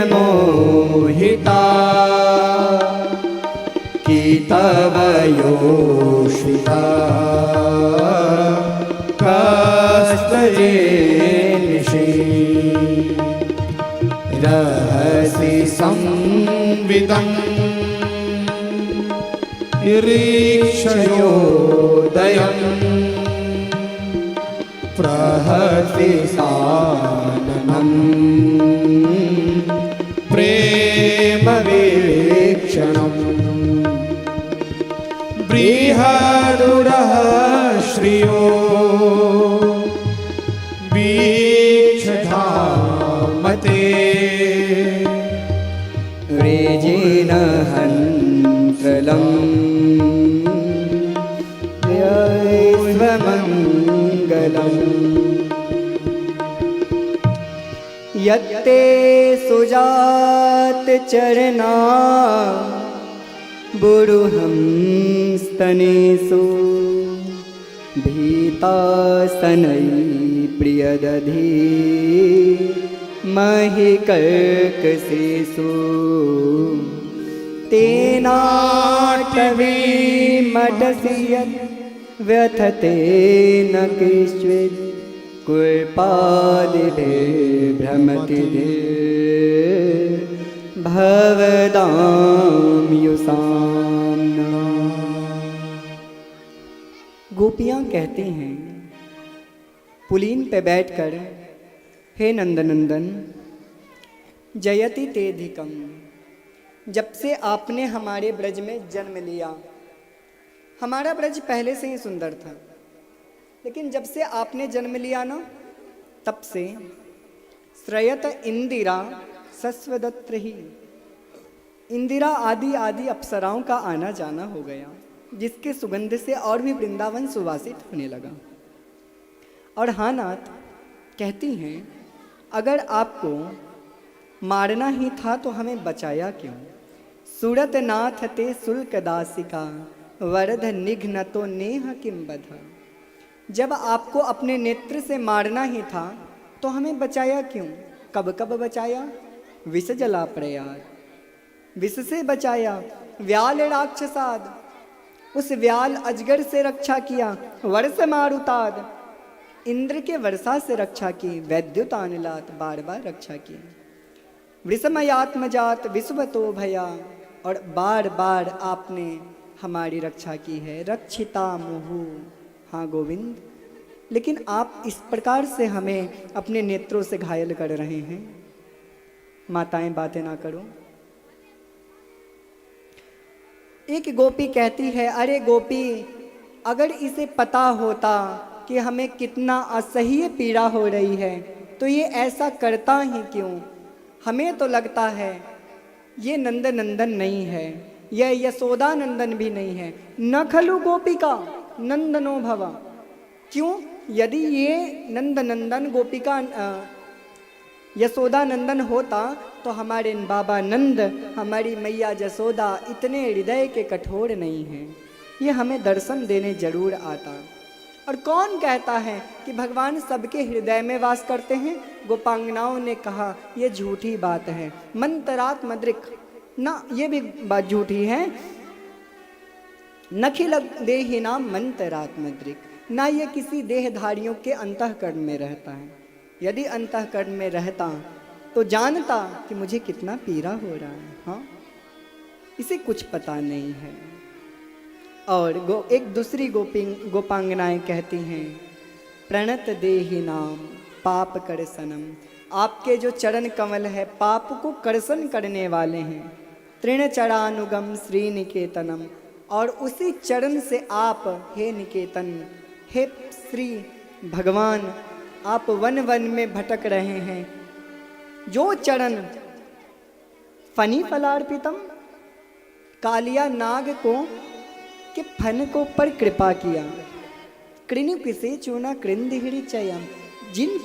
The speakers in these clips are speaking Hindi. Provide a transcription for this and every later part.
मोहिता की तव योषिता कस्तजे निशि रहसि संविदं निरीक्षयोदयम् प्रहसि साननम् प्रेम वीक्षणम् बृहदुरः श्रियो वीक्षधामते व्रेजिनहन्त्रलम् स्वमङ्गलम् यत्ते सुजात चरणा बुरुहं स्तनेषु भीतासनै प्रियदधि महिकर्कशेषु तेनाटवी मटसि यत् व्यथते न किश्चित् कुर्पादिते भ्रमति भवदाम्युसाम्ना। गोपियाँ कहती हैं पुलीन पे बैठकर, हे नंदनंदन जयति तेधिकम, जब से आपने हमारे ब्रज में जन्म लिया, हमारा ब्रज पहले से ही सुंदर था, लेकिन जब से आपने जन्म लिया ना, तब से श्रयत इंदिरा सस्वदत्र ही, इंदिरा आदि आदि अप्सराओं का आना जाना हो गया, जिसके सुगंध से और भी वृंदावन सुवासित होने लगा। और हाँ नाथ कहती हैं, अगर आपको मारना ही था तो हमें बचाया क्यों? सूरत नाथ ते शुल्क दासिका वरद निघ्न तो नेह किम बधा। जब आपको अपने नेत्र से मारना ही था तो हमें बचाया क्यों? कब कब बचाया? विष जला प्रयाग, विष से बचाया। व्याल राक्षसाद, उस व्याल अजगर से रक्षा किया। वर्ष मारुताद, इंद्र के वर्षा से रक्षा की। वैद्युतानिलात, बार बार रक्षा की। वृषमयात्मजात विश्वतो भया, और बार बार आपने हमारी रक्षा की है। रक्षिता मुहु, हाँ गोविंद, लेकिन आप इस प्रकार से हमें अपने नेत्रों से घायल कर रहे हैं। माताएं बातें ना करो। एक गोपी कहती है, अरे गोपी, अगर इसे पता होता कि हमें कितना असह्य पीड़ा हो रही है तो ये ऐसा करता ही क्यों? हमें तो लगता है ये नंद नंदन नहीं है, यह यशोदा नंदन भी नहीं है। न खलु गोपिका नंदनो भवा, क्यों? यदि ये नंद नंदन गोपिका यशोदा नंदन होता तो हमारे बाबा नंद, हमारी मैया यशोदा इतने हृदय के कठोर नहीं हैं, ये हमें दर्शन देने जरूर आता। और कौन कहता है कि भगवान सबके हृदय में वास करते हैं? गोपांगनाओं ने कहा ये झूठी बात है। मंतरात मद्रिक, ना ये भी बात झूठी है। नखिल देहिनाम मंतरात्मद्रिक, ना ये किसी देहधारियों के अंतःकरण में रहता है। यदि अंतःकरण में रहता तो जानता कि मुझे कितना पीड़ा हो रहा है। हाँ, इसे कुछ पता नहीं है। और एक दूसरी गोपांगनाएं कहती हैं, प्रणत देहिनाम पाप करसनम, आपके जो चरण कमल है पाप को कर्षण करने वाले हैं। तृणचरानुगम श्री निकेतनम, और उसी चरण से आप, हे निकेतन, हे श्री भगवान, आप वन वन में भटक रहे हैं। जो चरण फनी फलार्पितम, कालिया नाग को के फन को पर कृपा किया। कृणि किसे चूना कृंदिहिरी चयम, जिन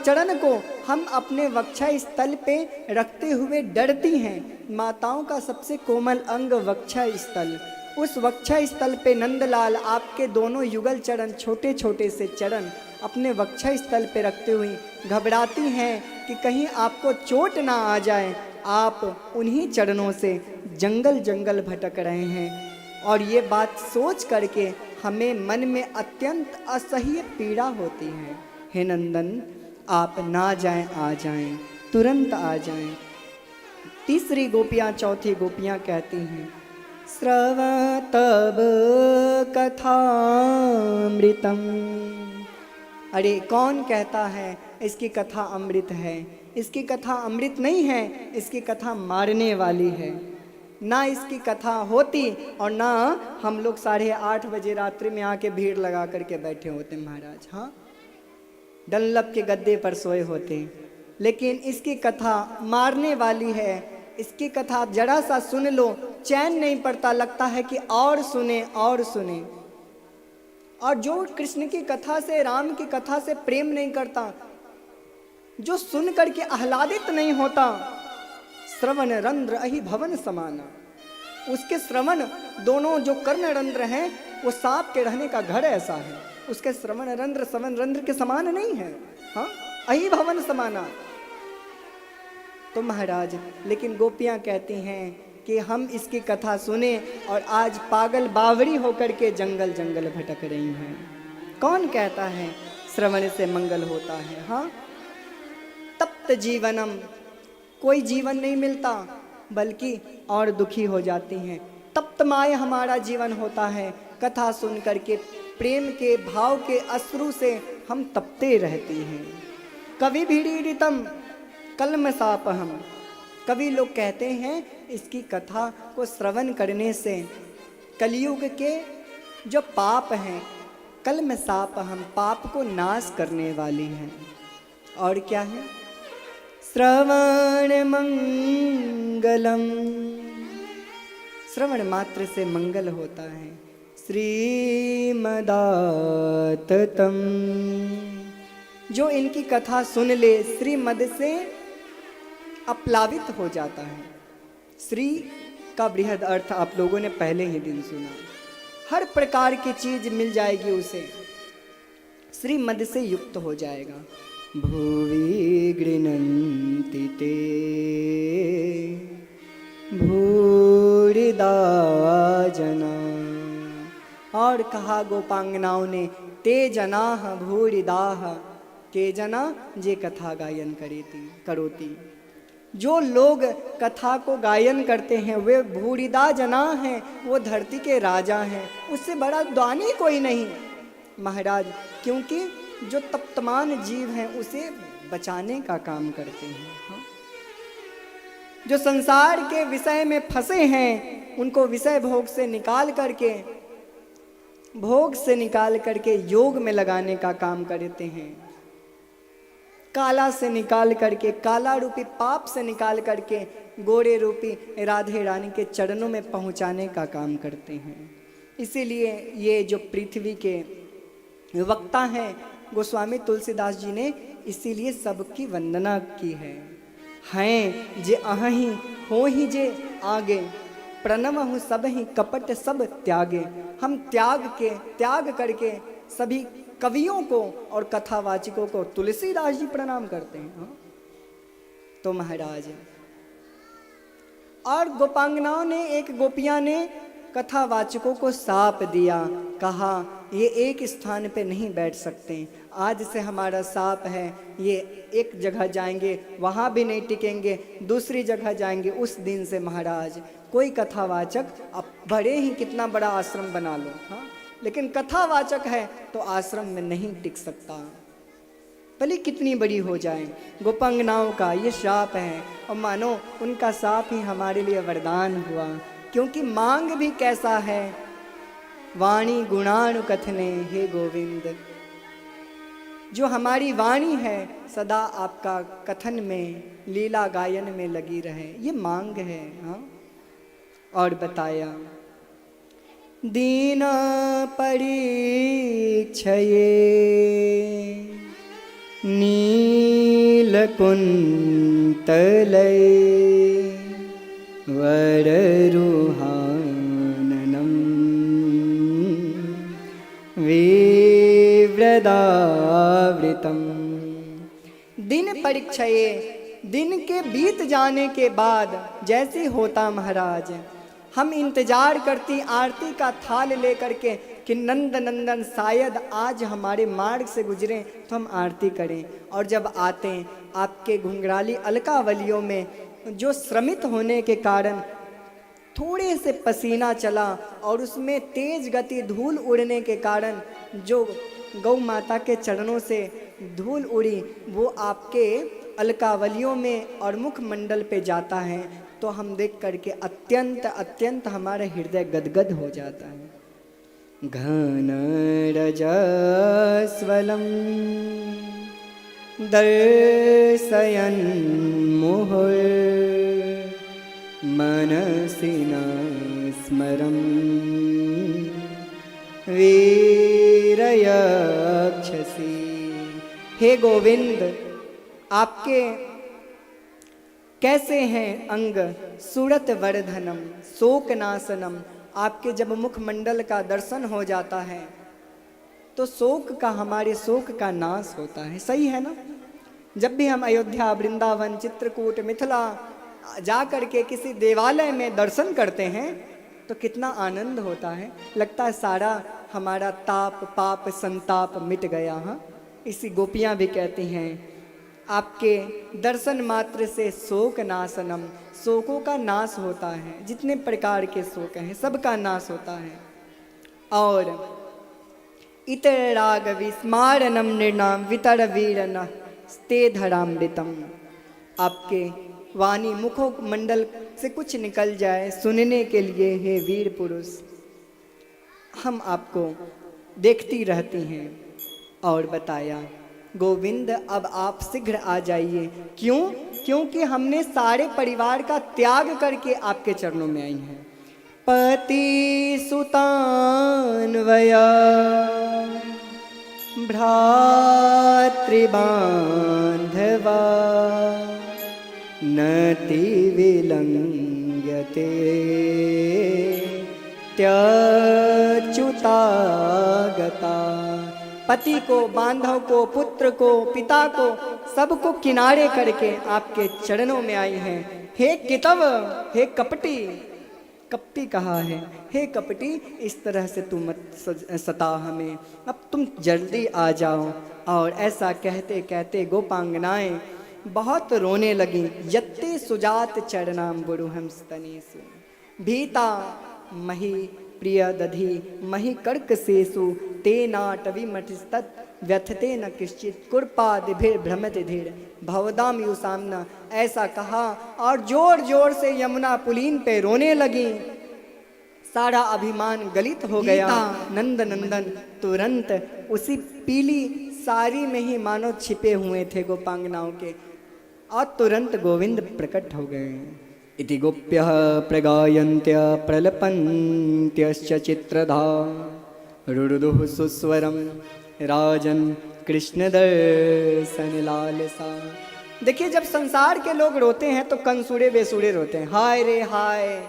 चरण को हम अपने वक्षा स्थल पे रखते हुए डरती हैं। माताओं का सबसे कोमल अंग वक्षा स्थल, उस वक्षः स्थल पे नंदलाल आपके दोनों युगल चरण, छोटे छोटे से चरण अपने वक्षः स्थल पे रखते हुए घबराती हैं कि कहीं आपको चोट ना आ जाए। आप उन्हीं चरणों से जंगल जंगल भटक रहे हैं और ये बात सोच करके हमें मन में अत्यंत असह्य पीड़ा होती है। हे नंदन, आप ना जाएं, आ जाएं, तुरंत आ जाएं। तीसरी गोपियाँ, चौथी गोपियाँ कहती हैं, स्रवतब कथामृतम। अरे कौन कहता है इसकी कथा अमृत है? इसकी कथा अमृत नहीं है, इसकी कथा मारने वाली है। ना इसकी कथा होती और ना हम लोग 8:30 बजे रात्रि में आके भीड़ लगा करके बैठे होते महाराज। हाँ, डल्लब के गद्दे पर सोए होते। लेकिन इसकी कथा मारने वाली है। इसकी कथा जरा सा सुन लो, चैन नहीं पड़ता, लगता है कि और सुने और सुने। और जो कृष्ण की कथा से, राम की कथा से प्रेम नहीं करता, जो सुन करके आह्लादित नहीं होता, श्रवण रंध्र अहि भवन समाना, उसके श्रवण दोनों जो कर्ण रंध्र हैं वो सांप के रहने का घर ऐसा है। उसके श्रवण रंध्र के समान नहीं है। हाँ, अहि भवन समाना। तो महाराज, लेकिन गोपियां कहती हैं कि हम इसकी कथा सुने और आज पागल बावड़ी होकर के जंगल जंगल भटक रही हैं। कौन कहता है श्रवण से मंगल होता है? हाँ, तप्त जीवनम, कोई जीवन नहीं मिलता बल्कि और दुखी हो जाती हैं। तप्त माय हमारा जीवन होता है। कथा सुन करके प्रेम के भाव के अश्रु से हम तपते रहती हैं। कवि भीड़ितम कलमसापहम, कवि लोग कहते हैं इसकी कथा को श्रवण करने से कलयुग के जो पाप हैं, कलमसापहम, पाप को नाश करने वाली हैं। और क्या है? श्रवण मंगलम, श्रवण मात्र से मंगल होता है। श्रीमदाततम, जो इनकी कथा सुन ले श्रीमद से अपलावित हो जाता है। श्री का बृहद अर्थ आप लोगों ने पहले ही दिन सुना। हर प्रकार की चीज मिल जाएगी उसे, श्रीमद से युक्त हो जाएगा। भुवि गृह्णन्ति ते भूरिदा जना, और कहा गोपांगनाओं ने, ते जनाः भूरिदाः, के जना जे कथा गायन करोती। जो लोग कथा को गायन करते हैं वे भूरिदा जना हैं, वो धरती के राजा हैं। उससे बड़ा दानी कोई नहीं महाराज, क्योंकि जो तप्तमान जीव हैं उसे बचाने का काम करते हैं। हाँ? जो संसार के विषय में फंसे हैं उनको विषय भोग से निकाल करके योग में लगाने का काम करते हैं। काला से निकाल करके, काला रूपी पाप से निकाल करके गोरे रूपी राधे रानी के चरणों में पहुंचाने का काम करते हैं। इसीलिए ये जो पृथ्वी के वक्ता हैं गोस्वामी तुलसीदास जी ने इसीलिए सबकी वंदना की है। हैं जे अहि हो ही जे आगे, प्रणव हूँ सब ही कपट सब त्यागे। हम त्याग करके सभी कवियों को और कथावाचकों को तुलसीदास जी प्रणाम करते हैं। हाँ? तो महाराज, और गोपांगनाओं ने, एक गोपियां ने कथावाचकों को साप दिया, कहा ये एक स्थान पे नहीं बैठ सकते, आज से हमारा साप है, ये एक जगह जाएंगे वहाँ भी नहीं टिकेंगे, दूसरी जगह जाएंगे। उस दिन से महाराज कोई कथावाचक, अब भले ही कितना बड़ा आश्रम बना लो, हाँ, लेकिन कथावाचक है तो आश्रम में नहीं टिक सकता, भले कितनी बड़ी हो जाए। गोपांगनाओं का ये शाप है और मानो उनका साप ही हमारे लिए वरदान हुआ, क्योंकि मांग भी कैसा है, वाणी गुणानु कथने हे गोविंद। जो हमारी वाणी है सदा आपका कथन में, लीला गायन में लगी रहे, ये मांग है। हाँ, और बताया दीन परीक्षये नीलकुंतलय वररुहाननम चिरदावृतम। दिन परीक्षये, दिन के बीत जाने के बाद जैसे होता महाराज, हम इंतजार करती आरती का थाल लेकर के कि नंद नंदन शायद आज हमारे मार्ग से गुजरें तो हम आरती करें। और जब आते हैं आपके घुंघराली अलकावलियों में जो श्रमित होने के कारण थोड़े से पसीना चला और उसमें तेज गति धूल उड़ने के कारण जो गौ माता के चरणों से धूल उड़ी वो आपके अलकावलियों में और मुखमंडल पे जाता है, तो हम देख करके अत्यंत अत्यंत हमारा हृदय गदगद हो जाता है। घन रजस्वलम दर्शयन् मुहुर् मनसि न स्मरं वीरयक्षसी। हे गोविंद, आपके कैसे हैं अंग सूरत वर्धनम शोकनाशनम। आपके जब मुखमंडल का दर्शन हो जाता है तो शोक का, हमारे शोक का नाश होता है। सही है ना? जब भी हम अयोध्या, वृंदावन, चित्रकूट, मिथिला जा कर के किसी देवालय में दर्शन करते हैं तो कितना आनंद होता है, लगता है सारा हमारा ताप, पाप, संताप मिट गया। हाँ, इसी गोपियाँ भी कहती हैं आपके दर्शन मात्र से शोक नाशनम, शोकों का नाश होता है। जितने प्रकार के शोक हैं सबका नाश होता है। और इतर राग विस्मारणम निर्णाम वितर वीरन स्ते धरामृतम। आपके वाणी मुखों मंडल से कुछ निकल जाए सुनने के लिए, हे वीर पुरुष, हम आपको देखती रहती हैं। और बताया गोविंद अब आप शीघ्र आ जाइए। क्यों? क्योंकि हमने सारे परिवार का त्याग करके आपके चरणों में आई हैं। पति सुतान्वया भ्रातृबान्धवा नति विलंघ्यते त्यच्युतागता। पति को, बांधव को, पुत्र को, पिता को, सबको किनारे करके आपके चरणों में आई हैं। हे कितव, हे कपटी, कपटी कहा है, हे कपटी इस तरह से तुम मत सता हमें, अब तुम जल्दी आ जाओ। और ऐसा कहते कहते गोपांगनाएं बहुत रोने लगी। यत्ते सुजात चरणाम बुरुहम स्तनेषु भीता मही प्रिय दधि मही कर्क सेसु ते नाटवी मठस्तत् व्यथते न किश्चित कुरपादिभिर भ्रमति धीर भवदाम युसामना। ऐसा कहा और जोर जोर से यमुना पुलीन पे रोने लगी। सारा अभिमान गलित हो गया। नंद नंदन तुरंत उसी पीली साड़ी में ही मानो छिपे हुए थे गोपांगनाओं के, और तुरंत गोविंद प्रकट हो गए। इति गोप्यः प्रगायन्त्य प्रलपन्त्यश्च चित्रधा रुरुदुः सुस्वरम राजन कृष्ण दर्शन लालसा। देखिए, जब संसार के लोग रोते हैं तो कंसुरे बेसुरे रोते हैं, हाय रे हाय,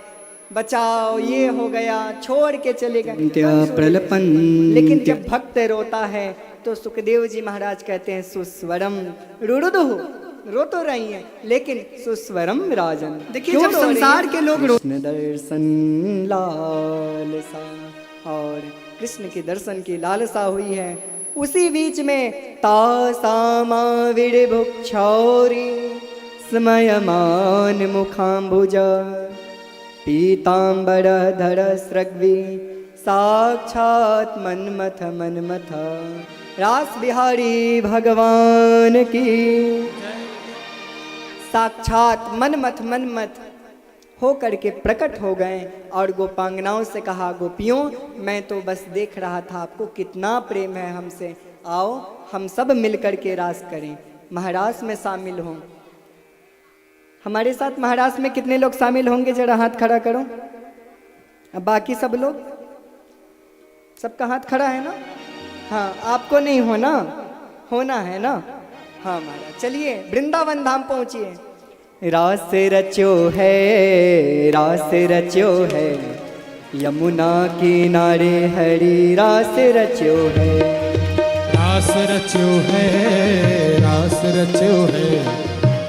बचाओ, ये हो गया, छोड़ के चले गए। लेकिन जब भक्त रोता है तो सुखदेव जी महाराज कहते हैं सुस्वरम रुरुदुः, रो तो रही है लेकिन सुस्वरम राजन। देखिए, जब संसार के लोग कृष्ण दर्शन लालसा, और कृष्ण के दर्शन की लालसा हुई है। उसी बीच में तासामा विड़भुक्षौरी स्मयमान मुखाम्बुजा पीतांबर धर सृग्वी साक्षात मनमथ मनमथ। रास बिहारी भगवान की साक्षात मनमथ मनमथ हो करके प्रकट हो गए और गोपांगनाओं से कहा, गोपियों मैं तो बस देख रहा था आपको कितना प्रेम है हमसे, आओ हम सब मिलकर के रास करें, महारास में शामिल हों। हमारे साथ महारास में कितने लोग शामिल होंगे, जरा हाथ खड़ा करो। अब बाकी सब लोग, सबका हाथ खड़ा है ना? हाँ, आपको नहीं होना, होना है ना? हाँ महाराज, चलिए वृंदावन धाम पहुंचिए। रास रचो है, रास रचो है, यमुना किनारे हरी रास रचो है। रास रच्यो है, रास रच्यो है,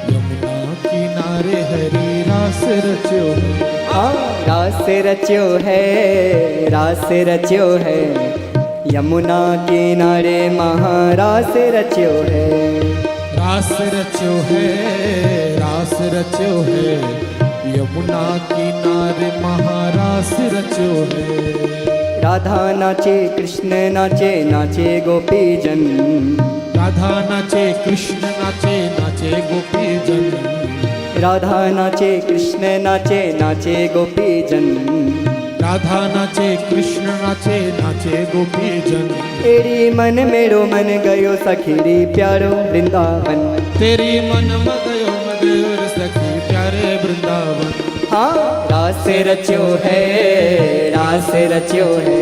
यमुना किनारे हरी रास रच्यो है। रास रच्यो है, रास रच्यो है, यमुना किनारे महारास रच्यो है। रास रच्यो है, रास रच्यो है, यमुना किनारे महारास रच्यो है। राधा नाचे कृष्ण नाचे, नाचे गोपी जन। राधा नाचे कृष्ण नाचे, नाचे गोपी जन। राधा नाचे कृष्ण नाचे, नाचे गोपी जन। राधा नाचे कृष्ण नाचे, नाचे गोपी जन। तेरी मन मेरो मन गयो सखीरी प्यारो वृंदावन। तेरी मन मगयो मगयो सखी प्यारे वृंदावन। हाँ रास रच्यो है, रास रच्यो है,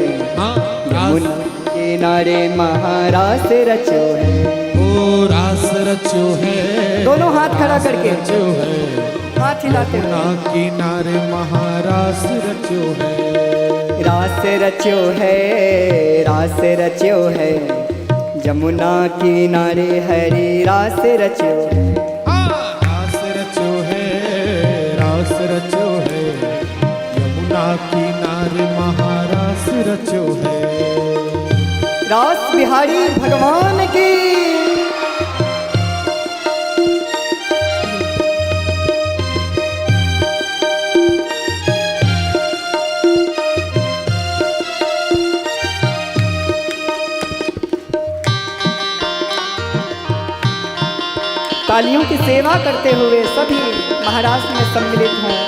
यमुना किनारे महारास रच्यो है। ओ रास रच्यो है, दोनों हाथ खड़ा करके रच्यो है, हाथ हिलाते यमुना किनारे महारास रच्यो है। रास रच्यो है, रास रच्यो है, यमुना किनारे हरी रास रच्यो है। रास रच्यो है, रास रच्यो है, यमुना किनारे महारास रच्यो है। रास बिहारी भगवान की। तालियों की सेवा करते हुए सभी महाराष्ट्र में सम्मिलित हों।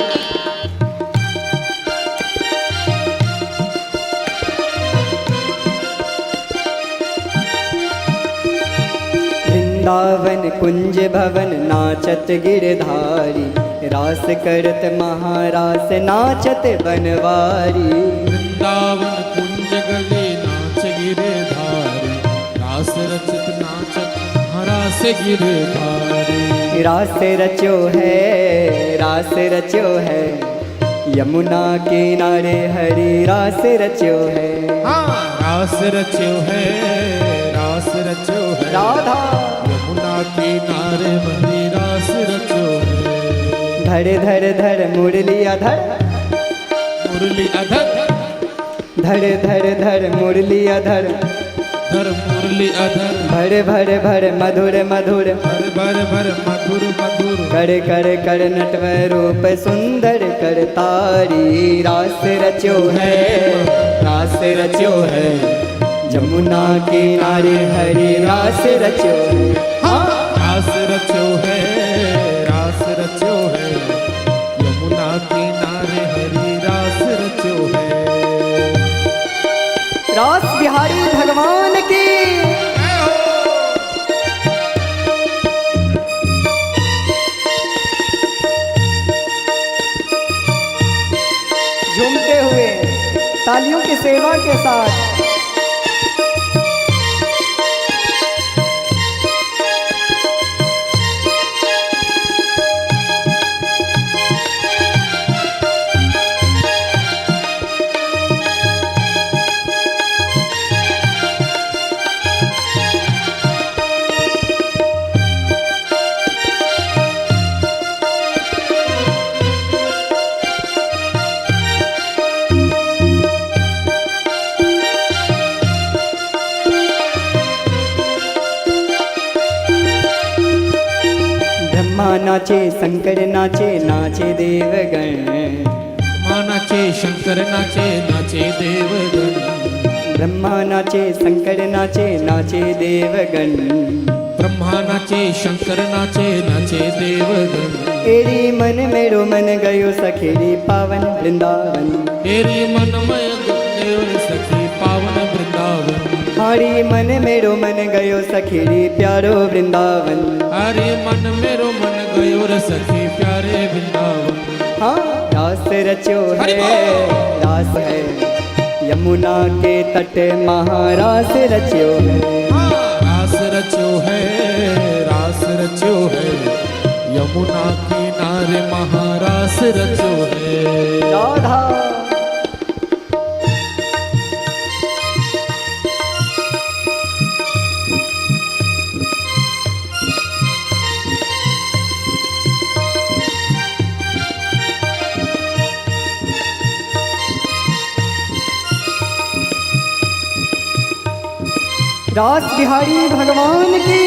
वृंदावन कुंज भवन नाचत गिरधारी, रास करत महारास नाचत बनवारी। वृंदावन कुंज गले नाच गिरधारी, रास रचत नाचत महारास गिरधारी। रास रच्यो है, रास रच्यो है, यमुना किनारे हरी रास रच्यो है। रास रच्यो है, रास रच्यो है, राधा यमुना किनारे हरी रास रच्यो है। धर धर धर मुरली अधर, मुरली अधर, धर धर धर मुरली अधर, धर मुरली अधर, भर भर भर मधुर मधुर, भर भर भर मधुर मधुर, कर कर कर नटवर रूप सुंदर कर तारी। रास रच्यो है, रास रच्यो है, यमुना किनारे हरी रास रच्यो है। रास रच्यो है, रास रच्यो है, यमुना किनारे हरी रास रच्यो है। रास बिहारी भगवान की। झूमते हुए तालियों की सेवा के साथ नाचे शंकर नाचे, नाचे देवगण। ब्रह्मा नाचे शंकर नाचे, नाचे देवगण। ब्रह्मा नाचे शंकर नाचे, नाचे देवगण। ब्रह्मा नाचे शंकर नाचे, नाचे देवगण। एरी मन मेरो मन गयो सखेरी पावन वृंदावन। एरी मन मय गयो सखी पावन वृंदावन। हारी मन मेरो मन गयो सखेरी प्यारो वृंदावन। हारी मन मेरो मन गयो रे सखी प्यारे वृंदावन। हाँ रास रच्यो है, रास है, यमुना के तट महारास रच्यो है। रास रच्यो है, रास रच्यो है, यमुना किनारे महारास रच्यो है। राधा रास बिहारी भगवान की।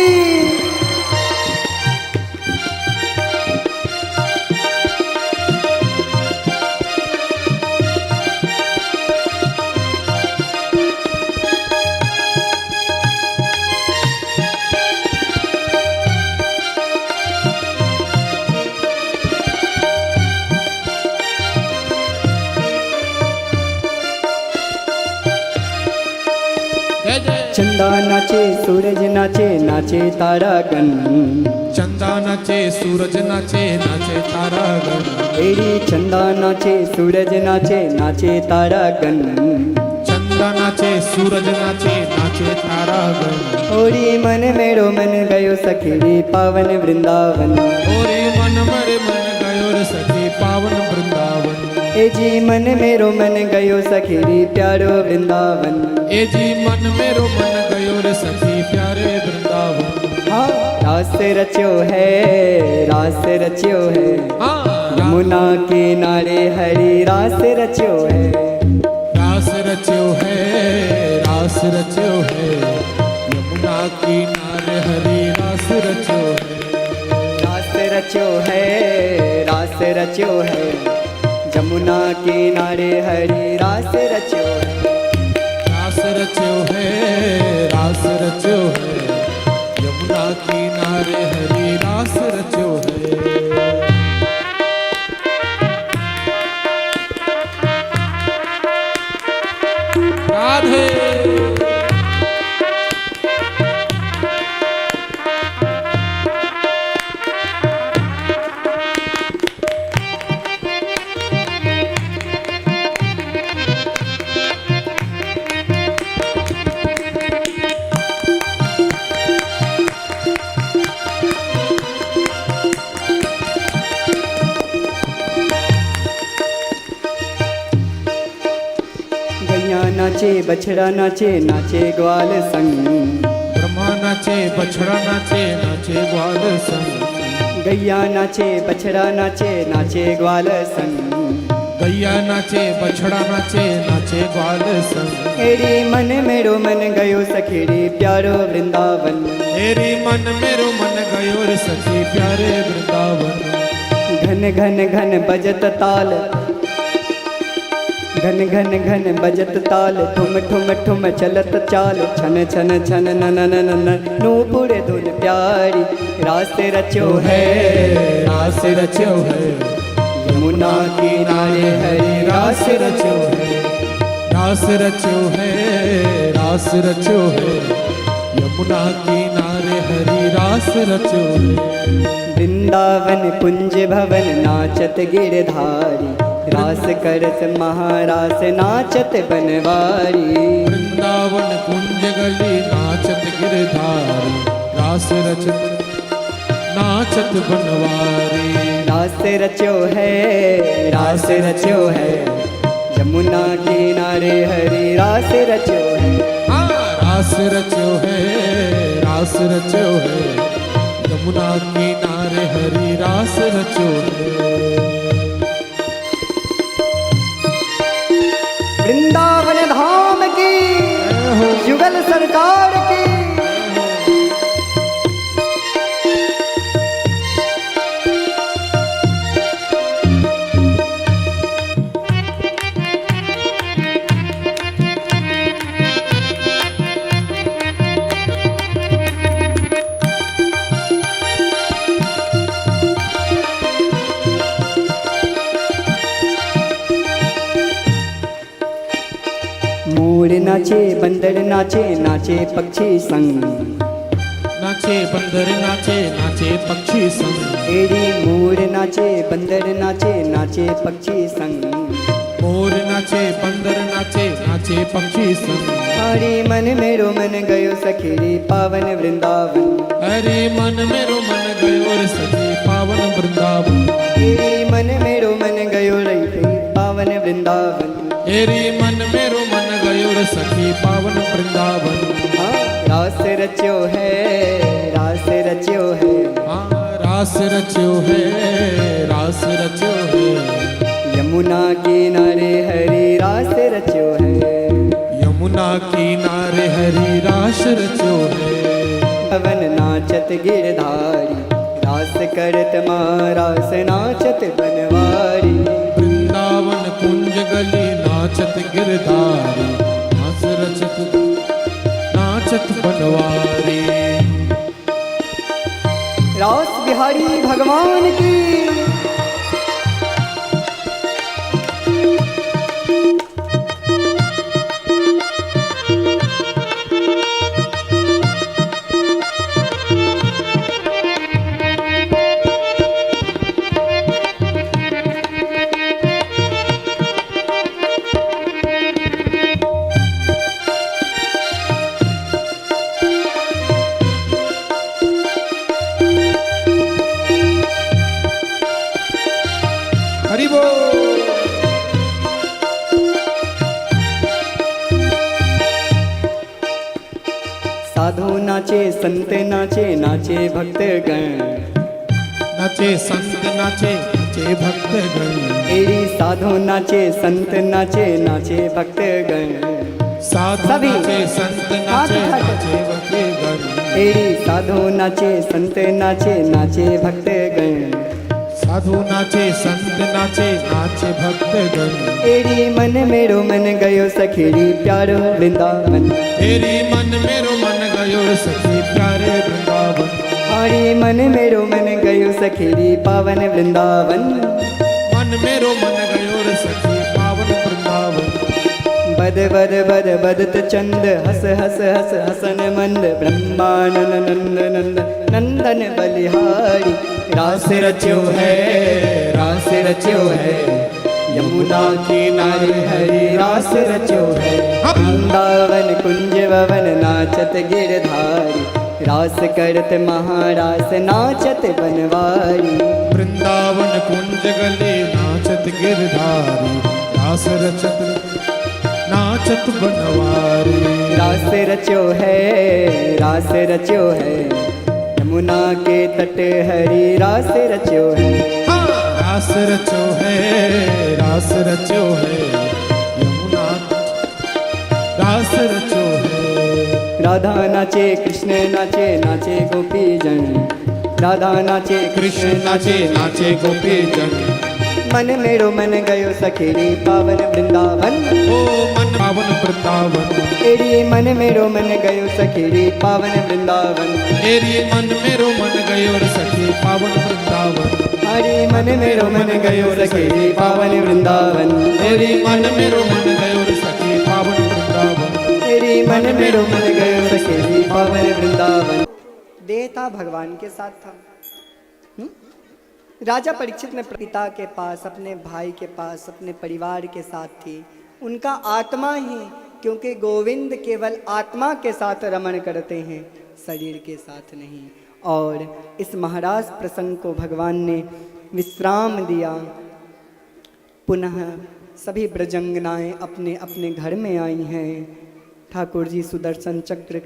चंदा नाचे सूरज नाचे नाचे तारागण। चंदा नाचे सूरज नाचे नाचे तारागण। एड़ी चंदा नाचे सूरज नाचे नाचे तारागण। चंदा नाचे सूरज नाचे नाचे तारागण। ओरी मन मेरो मन गयो सखी पावन वृंदावन। ओरी मन मेरे मन गयो रे सखी पावन वृंदावन। ए जी मन मेरो मन गयो सखी प्यारो वृंदावन। ए जी मन मेरो मन गयो रे सखी प्यारे वृंदावन। हाँ रास रच्यो है, रास रच्यो है। हाँ यमुना किनारे हरि रास रच्यो है। रास रच्यो है, रास रच्यो है। यमुना किनारे हरि रास रच्यो है। रास रच्यो है, रास रच्यो है। यमुना किनारे हरि रास रच्यो है। रास रच्यो है, रास रच्यो है। यमुना किनारे हरि रास रच्यो है। राधे गैया नाचे बछड़ा नाचे नाचे ग्वाल संग। ब्रह्मा नाचे बछड़ा नाचे नाचे ग्वाल संग। गैया नाचे बछड़ा नाचे नाचे ग्वाल संग। गैया नाचे बछड़ा नाचे नाचे ग्वाल संग। एरी मन मेरो मन गयो सखेरी प्यारो वृंदावन। मेरी मन मेरो मन गयो रे सखी प्यारे वृंदावन। घन घन घन बजत ताल, घन घन घन बजत ताल। ठुम ठुम ठुम चलत चाल। छन छन छन नन नन नन नूपुर धुन प्यारी रास रच्यो है, रास रच्यो है। यमुना किनारे हरि रास रच्यो है। रास रच्यो है, रास रच्यो है। यमुना किनारे हरि रास रच्यो है। वृंदावन कुंज भवन नाचत गिरधारी। रास करत महारास नाचत बनवारी। वृंदावन कुंज गली नाचत गिरधारी। रास रचत नाचत बनवारी। रास रच्यो है, रास रच्यो है। यमुना किनारे हरि रास रच्यो है। हाँ रास रच्यो है, रास रच्यो है। यमुना किनारे हरि रास रच्यो है। वृंदावन धाम की, युगल सरकार की। मोर नाचे बंदर नाचे नाचे पक्षी संग। नाचे बंदर नाचे नाचे पक्षी संग। एड़ी मोर नाचे बंदर नाचे नाचे पक्षी संग। मोर नाचे बंदर नाचे नाचे पक्षी संग। हरि मन मेरो मन गयो सखी पावन वृंदावन। हरे मन मेरो मन गयो रे सखी पावन वृंदावन। एड़ी मन मेरो मन गयो रही पावन वृंदावन। एरी मन मेरो मन गयो रे सखी पावन वृंदावन। हाँ रास रच्यो है, रास रच्यो है। हाँ रास रच्यो है, रास रच्यो है। यमुना किनारे हरि रास रच्यो है। यमुना किनारे हरि रास रचो है। पवन नाचत गिरधारी, रास करत महारास नाचत बनवारी। वृंदावन कुंज गली नाचत गिरधारी, रास रचत नाचत बनवारी। रास बिहारी भगवान की। हरि बोल। साधु नाचे संत नाचे, नाचे भक्तगण। नाचे संत नाचे, नाचे भक्तगण। एड़ी साधु नाचे संत नाचे, नाचे भक्तगण। साधु सभी नाचे संत नाचे, नाचे भक्तगण। एड़ी साधु नाचे संत नाचे, नाचे भक्तगण। साधु नाचे संत नाचे, नाचे भक्तगण। एड़ी मन मेरो मन गयो सखेड़ी प्यारो वृंदावन। तेरी मन मेरो मन गयो सखी प्यारे वृंदावन। हरी मन मेरो मन गयो सखेड़ी पावन वृंदावन। मन मेरो मन गयो सखी पावन वृंदावन। बद बद बद बदत चंद, हस हस हस हसन मंद। ब्रह्मानंद नंद नंद नंदन बलिहारी। रास रच्यो है, रास रच्यो है, यमुना किनारे हरि रास रच्यो है। वृंदावन कुंज भवन नाचत गिरधारी, रास करत महारास नाचत बनवारी। वृंदावन कुंज गले नाचत गिरधारी, रास रचत नाचत बनवारी। रास रच्यो है, रास रच्यो है, यमुना के तट हरि रास रच्यो है। हाँ, रास रचो है, रास रचो है, यमुना रास रचो है। राधा नाचे कृष्ण नाचे, नाचे गोपी जन। राधा नाचे कृष्ण नाचे, नाचे गोपी जन। मन मेरो मन गयो सखेड़ी पावन वृंदावन। ओ मन पावन वृंदावन। एड़ी मन मेरो मन गयो सखेड़ी पावन वृंदावन। तेरी मन मेरो मन गयो सखी पावन वृंदावन। हरि मन मेरो मन गयो सखेड़ी पावन वृंदावन। तेरी मन मेरो मन गयो सखी पावन वृंदावन। तेरी मन मेरो मन गयो सखेड़ी पावन वृंदावन। देवता भगवान के साथ था। राजा परीक्षित ने पिता के पास, अपने भाई के पास, अपने परिवार के साथ थी। उनका आत्मा ही, क्योंकि गोविंद केवल आत्मा के साथ रमण करते हैं, शरीर के साथ नहीं। और इस महाराज प्रसंग को भगवान ने विश्राम दिया। पुनः सभी ब्रजंगनाएं अपने अपने घर में आई हैं। ठाकुर जी सुदर्शन चक्र,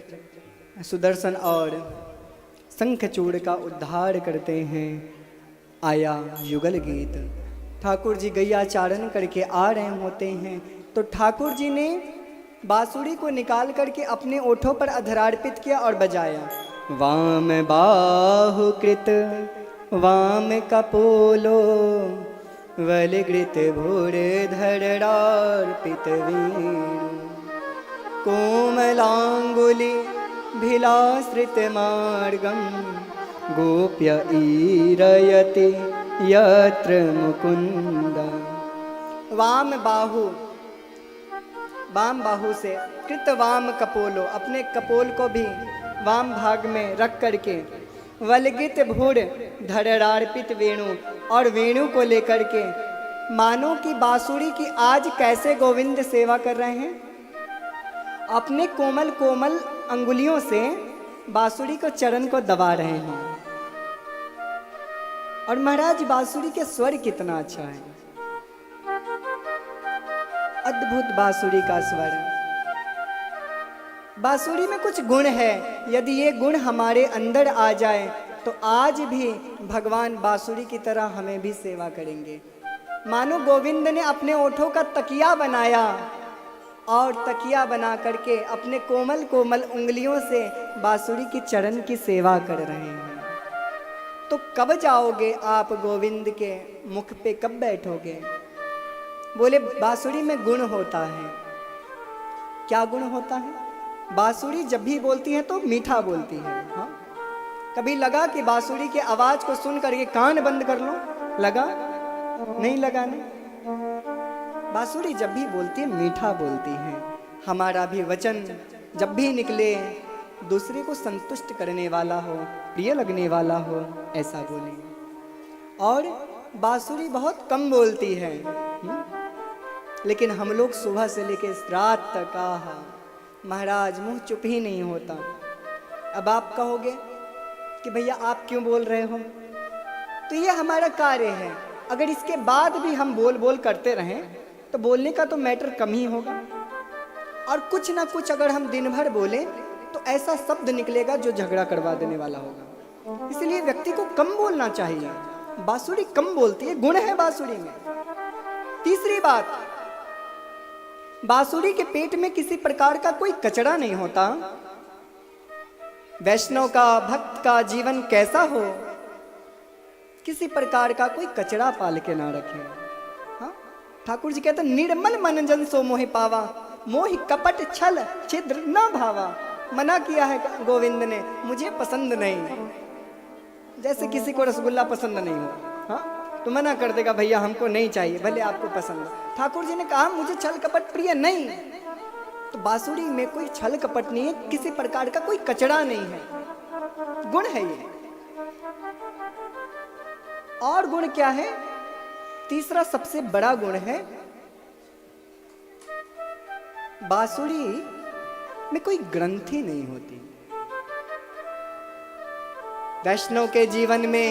सुदर्शन और शंखचूड़ का उद्धार करते हैं। आया युगल गीत। ठाकुर जी गैयाचारण करके आ रहे होते हैं तो ठाकुर जी ने बांसुरी को निकाल करके अपने ओठों पर अधरार्पित किया और बजाया। वाम बाहु कृत वाम कपोलो, वलकृत भूर धरार्पित वीणु। कोमलांगुली भिलाश्रित मार्गम, गोप्य ईरयति यत्र मुकुंद। वाम बाहु, वाम बाहु से कृत वाम कपोलो, अपने कपोल को भी वाम भाग में रख करके, वलगित भूर धरार्पित वेणु, और वेणु को लेकर के मानो की बांसुरी की आज कैसे गोविंद सेवा कर रहे हैं। अपने कोमल कोमल अंगुलियों से बांसुरी को चरण को दबा रहे हैं। और महाराज बांसुरी के स्वर कितना अच्छा है, अद्भुत बांसुरी का स्वर। बांसुरी में कुछ गुण है, यदि ये गुण हमारे अंदर आ जाए तो आज भी भगवान बांसुरी की तरह हमें भी सेवा करेंगे। मानो गोविंद ने अपने ओठों का तकिया बनाया और तकिया बना करके अपने कोमल कोमल उंगलियों से बांसुरी की चरण की सेवा कर रहे हैं। तो कब जाओगे आप गोविंद के मुख पे, कब बैठोगे? बोले बांसुरी में गुण होता है। क्या गुण होता है? बांसुरी जब भी बोलती है तो मीठा बोलती है। हाँ, कभी लगा कि बांसुरी की आवाज को सुन करके कान बंद कर लो? लगा? नहीं लगा नहीं। बांसुरी जब भी बोलती है मीठा बोलती है। हमारा भी वचन जब भी निकले दूसरे को संतुष्ट करने वाला हो, प्रिय लगने वाला हो, ऐसा बोले। और बांसुरी बहुत कम बोलती है, लेकिन हम लोग सुबह से लेकर रात तक आहा महाराज मुंह चुप ही नहीं होता। अब आप कहोगे कि भैया आप क्यों बोल रहे हो? तो ये हमारा कार्य है। अगर इसके बाद भी हम बोल बोल करते रहें तो बोलने का तो मैटर कम ही होगा। और कुछ ना कुछ अगर हम दिन भर बोलें तो ऐसा शब्द निकलेगा जो झगड़ा करवा देने वाला होगा। इसलिए व्यक्ति को कम बोलना चाहिए। बांसुरी कम बोलती है, गुण है बांसुरी में। तीसरी बात, बांसुरी के पेट में किसी प्रकार का कोई कचरा नहीं होता। वैष्णव का, भक्त का जीवन कैसा हो, किसी प्रकार का कोई कचरा पाल के ना रखे। हाँ, ठाकुर जी कहते निर्मल मन जन सो मोहि पावा, मोहि कपट छल छिद्र न भावा। मना किया है गोविंद ने, मुझे पसंद नहीं। जैसे किसी को रसगुल्ला पसंद नहीं हो, हाँ, तो मना कर देगा भैया हमको नहीं चाहिए, भले आपको पसंद। ठाकुर जी ने कहा मुझे छल कपट प्रिय नहीं। तो बांसुरी में कोई छल कपट नहीं है, किसी प्रकार का कोई कचरा नहीं है। गुण है ये। और गुण क्या है? तीसरा सबसे बड़ा गुण है, बांसुरी में कोई ग्रंथि नहीं होती। वैष्णव के जीवन में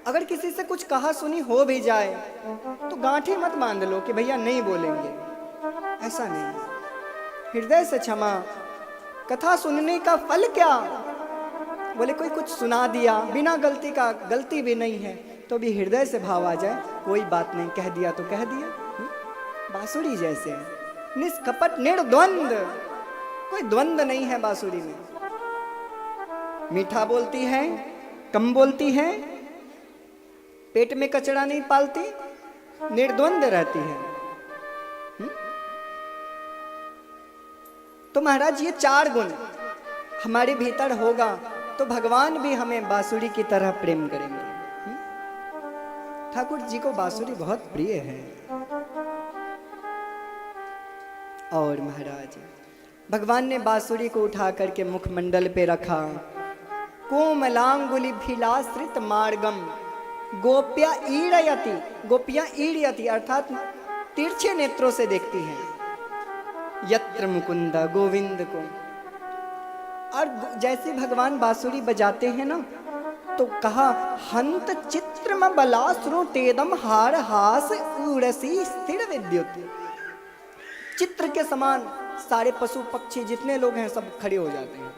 अगर किसी से कुछ कहा सुनी हो भी जाए तो गांठी मत बांध लो कि भैया नहीं बोलेंगे, ऐसा नहीं। हृदय से क्षमा। कथा सुनने का फल क्या? बोले कोई कुछ सुना दिया बिना गलती का, गलती भी नहीं है तो भी हृदय से भाव आ जाए, कोई बात नहीं, कह दिया तो कह दिया। बांसुरी जैसे निष्कपट निर्द्वंद, कोई द्वंद नहीं है बांसुरी में। मीठा बोलती है, कम बोलती है, पेट में कचरा नहीं पालती, निर्द्वंद रहती है। तो महाराज ये 4 गुण हमारे भीतर होगा तो भगवान भी हमें बांसुरी की तरह प्रेम करेंगे। ठाकुर जी को बांसुरी बहुत प्रिय है। और महाराज भगवान ने बांसुरी को उठा करके मुखमंडल पे रखा। कोमलांगुलि भिलाश्रित मार्गम गोप्या ईड़यति, गोपियां ईड़यति अर्थात तिरछे नेत्रों से देखती हैं यत्र मुकुंद, गोविंद को। और जैसे भगवान बांसुरी बजाते हैं ना, तो कहा हंत चित्रम बलासुरो तेदम हार हास उड़सी स्थिर विद्युत। चित्र के समान सारे पशु पक्षी जितने लोग हैं सब खड़े हो जाते हैं।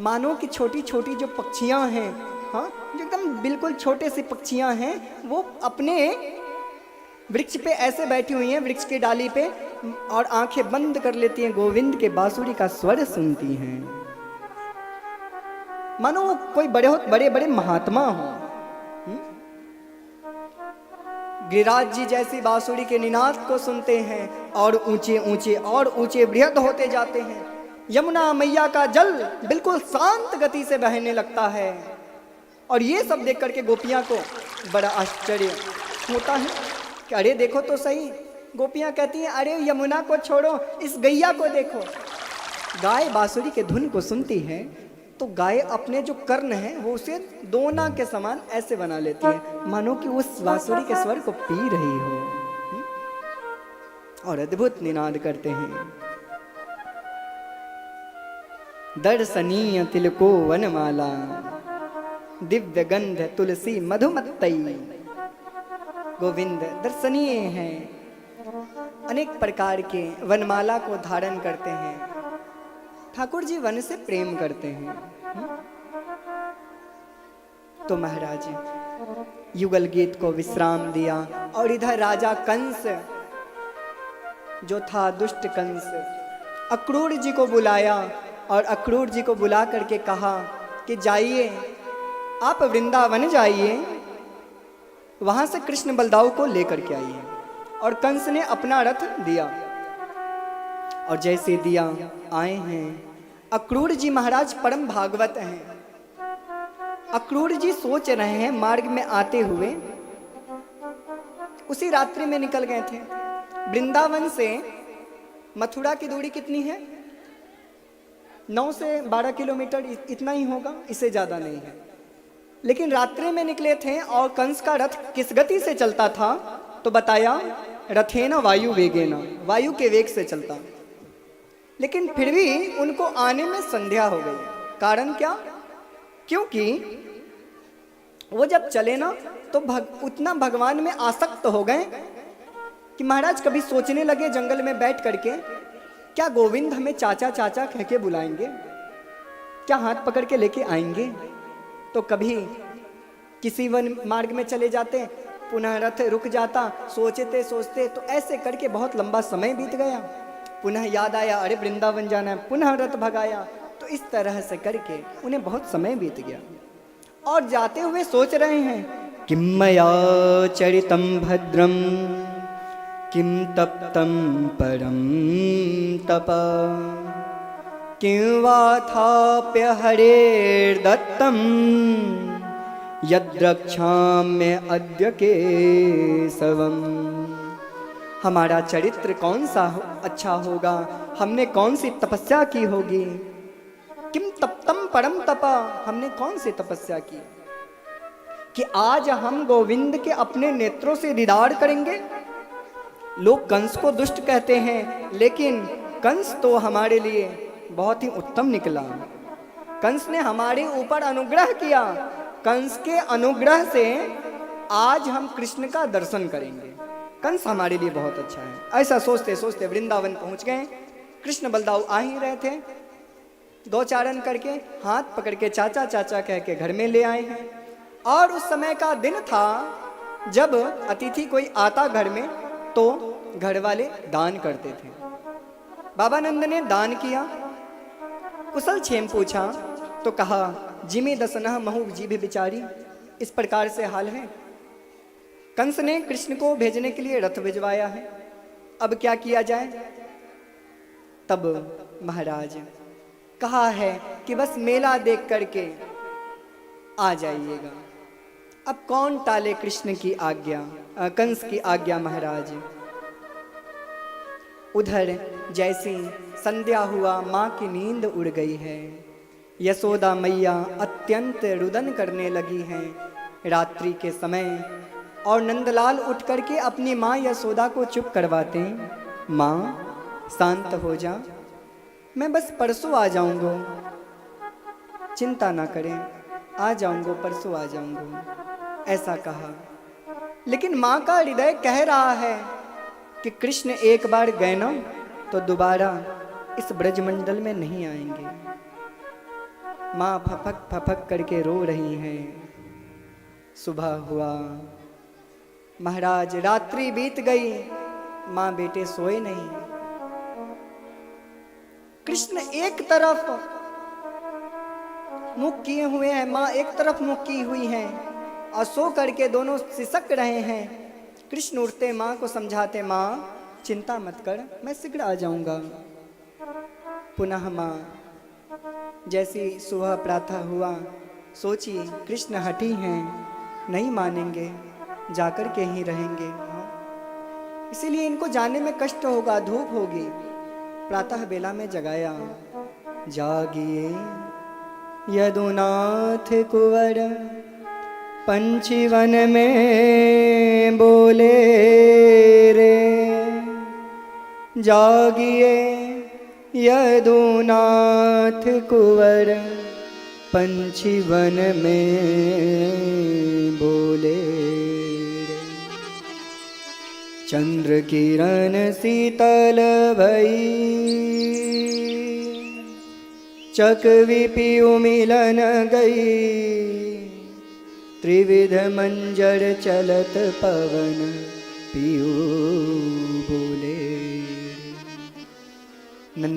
मानो कि छोटी छोटी जो पक्षियां हैं, हाँ, जो एकदम बिल्कुल छोटे से पक्षियां हैं, वो अपने वृक्ष पे ऐसे बैठी हुई हैं, वृक्ष की डाली पे, और आंखें बंद कर लेती हैं, गोविंद के बांसुरी का स्वर सुनती हैं। मानो वो कोई बड़े बड़े महात्मा हो। गिरिराज जी जैसी बांसुरी के निनाद को सुनते हैं और ऊंचे ऊंचे और ऊंचे बृहद होते जाते हैं। यमुना मैया का जल बिल्कुल शांत गति से बहने लगता है। और ये सब देख करके गोपियां को बड़ा आश्चर्य होता है कि अरे देखो तो सही। गोपियां कहती हैं अरे यमुना को छोड़ो, इस गैया को देखो। गाय बांसुरी के धुन को सुनती है तो गाय अपने जो कर्ण हैं वो उसे दोना के समान ऐसे बना लेती है, मानो कि उस बांसुरी के स्वर को पी रही हो, और अद्भुत निनाद करते हैं। दर्शनीय तिलको वनमाला दिव्य गंध तुलसी मधुमत्तई। गोविंद दर्शनीय हैं, अनेक प्रकार के वनमाला को धारण करते हैं। ठाकुर जी वन से प्रेम करते हैं। तो महाराज युगल गीत को विश्राम दिया और इधर राजा कंस जो था दुष्ट कंस, अक्रूर जी को बुलाया और अक्रूर जी को बुला करके कहा कि जाइए, आप वृंदावन जाइए, वहां से कृष्ण बलदाऊ को लेकर के आइए। और कंस ने अपना रथ दिया और जैसे दिया आए हैं। अक्रूर जी महाराज परम भागवत हैं। अक्रूर जी सोच रहे हैं मार्ग में आते हुए, उसी रात्रि में निकल गए थे। वृंदावन से मथुरा की दूरी कितनी है? 9 से 12 किलोमीटर, इतना ही होगा, इससे ज्यादा नहीं है। लेकिन रात्रि में निकले थे और कंस का रथ किस गति से चलता था? तो बताया रथेन वायु वेगेन, वायु के वेग से चलता। लेकिन फिर भी उनको आने में संध्या हो गई। कारण क्या? क्योंकि वो जब चले ना तो उतना भगवान में आसक्त हो गए कि महाराज कभी सोचने लगे जंगल में बैठ करके, क्या गोविंद हमें चाचा चाचा कह के बुलाएंगे? क्या हाथ पकड़ के लेके आएंगे? तो कभी किसी वन मार्ग में चले जाते, पुनः रथ रुक जाता, सोचते सोचते तो ऐसे करके बहुत लंबा समय बीत गया। पुनः याद आया, अरे वृंदावन जाना है, पुनः रथ भगाया। तो इस तरह से करके उन्हें बहुत समय बीत गया। और जाते हुए सोच रहे हैं, किम मया चरितम भद्रम किम तप्तम परम तप किं वाथाप्य हरेर्दत्तम यद्रक्षाम्य अद्य केशवम। हमारा चरित्र कौन सा अच्छा होगा, हमने कौन सी तपस्या की होगी। किम तप्तम परम तपा, हमने कौन सी तपस्या की कि आज हम गोविंद के अपने नेत्रों से दीदार करेंगे। लोग कंस को दुष्ट कहते हैं, लेकिन कंस तो हमारे लिए बहुत ही उत्तम निकला। कंस ने हमारे ऊपर अनुग्रह किया। कंस के अनुग्रह से आज हम कृष्ण का दर्शन करेंगे। कंस हमारे लिए बहुत अच्छा है। ऐसा सोचते सोचते वृंदावन पहुंच गए। कृष्ण बलदाऊ आ ही रहे थे, दो चारण करके हाथ पकड़ के चाचा चाचा कह के घर में ले आए हैं। और उस समय का दिन था जब अतिथि कोई आता घर में तो घर वाले दान करते थे। बाबा नंद ने दान किया, कुशल क्षेम पूछा तो कहा, जिमी दसनह महु जीभ बिचारी। इस प्रकार से हाल है। कंस ने कृष्ण को भेजने के लिए रथ भिजवाया है, अब क्या किया जाए। तब महाराज कहा है कि बस मेला देख करके आ जाइएगा। अब कौन टाले कृष्ण की आज्ञा, कंस की आज्ञा महाराज। उधर जैसी संध्या हुआ, माँ की नींद उड़ गई है। यशोदा मैया अत्यंत रुदन करने लगी हैं रात्रि के समय। और नंदलाल उठ करके अपनी माँ यशोदा को चुप करवाते, माँ शांत हो जा, मैं बस परसों आ जाऊंगा, चिंता ना करें, आ जाऊंगा, परसों आ जाऊंगा, ऐसा कहा। लेकिन माँ का हृदय कह रहा है कि कृष्ण एक बार गए ना तो दोबारा इस ब्रजमंडल में नहीं आएंगे। माँ फपक फपक करके रो रही हैं। सुबह हुआ, महाराज रात्रि बीत गई, माँ बेटे सोए नहीं। कृष्ण एक तरफ मुख किए हुए हैं, माँ एक तरफ मुख की हुई हैं और सो करके दोनों सिसक रहे हैं। कृष्ण उठते माँ को समझाते, माँ चिंता मत कर, मैं शीघ्र आ जाऊंगा। पुनः माँ जैसी सुबह प्रातः हुआ, सोची कृष्ण हठी हैं, नहीं मानेंगे, जाकर के ही रहेंगे, इसीलिए इनको जाने में कष्ट होगा, धूप होगी। प्रातः बेला में जगाया, जागिए यदुनाथ कुंवर पंचीवन में बोले रे, जागिए यदुनाथ कुंवर पंचीवन में बोले रे। चंद्र किरण शीतल भई चकवी पियु मिलन गई, त्रिविध मंजर चलत पवन पियु बोले।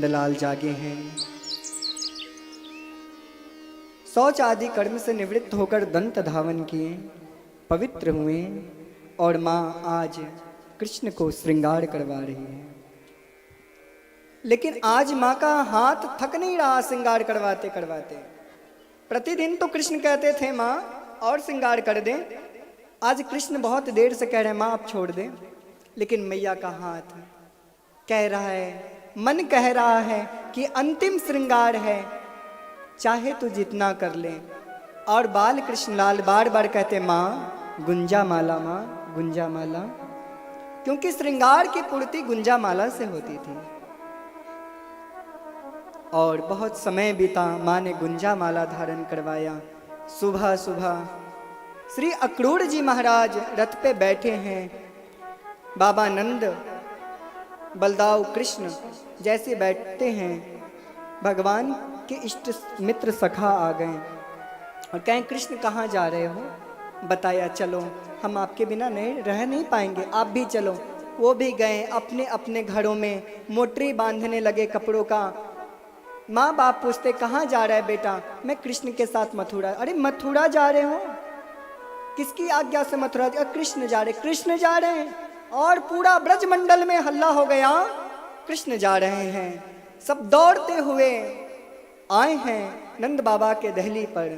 नंदलाल जागे हैं। शौच आदि कर्म से निवृत्त होकर दंत धावन किए, पवित्र हुए और माँ आज कृष्ण को श्रृंगार करवा रही है। लेकिन आज माँ का हाथ थक नहीं रहा श्रृंगार करवाते करवाते। प्रतिदिन तो कृष्ण कहते थे माँ और श्रृंगार कर दें, आज कृष्ण बहुत देर से कह रहे हैं माँ आप छोड़ दें। लेकिन मैया का हाथ कह रहा है, मन कह रहा है कि अंतिम श्रृंगार है, चाहे तो जितना कर ले। और बाल कृष्णलाल बार बार कहते माँ गुंजा माला, माँ गुंजा माला, क्योंकि श्रृंगार की पूर्ति गुंजा माला से होती थी। और बहुत समय बीता, माँ ने गुंजा माला धारण करवाया। सुबह सुबह श्री अक्रूर जी महाराज रथ पे बैठे हैं। बाबा नंद, बलदाव कृष्ण जैसे बैठते हैं, भगवान के इष्ट मित्र सखा आ गए और कहें कृष्ण कहाँ जा रहे हो? बताया चलो हम आपके बिना नहीं रह नहीं पाएंगे, आप भी चलो। वो भी गए अपने अपने घरों में, मोटरी बांधने लगे कपड़ों का। माँ बाप पूछते कहाँ जा रहा है बेटा? मैं कृष्ण के साथ मथुरा। अरे मथुरा जा रहे हो? किसकी आज्ञा से मथुरा? कृष्ण जा रहे, कृष्ण जा रहे हैं। और पूरा ब्रजमंडल में हल्ला हो गया, कृष्ण जा रहे हैं। सब दौड़ते हुए आए हैं नंद बाबा के दहली पर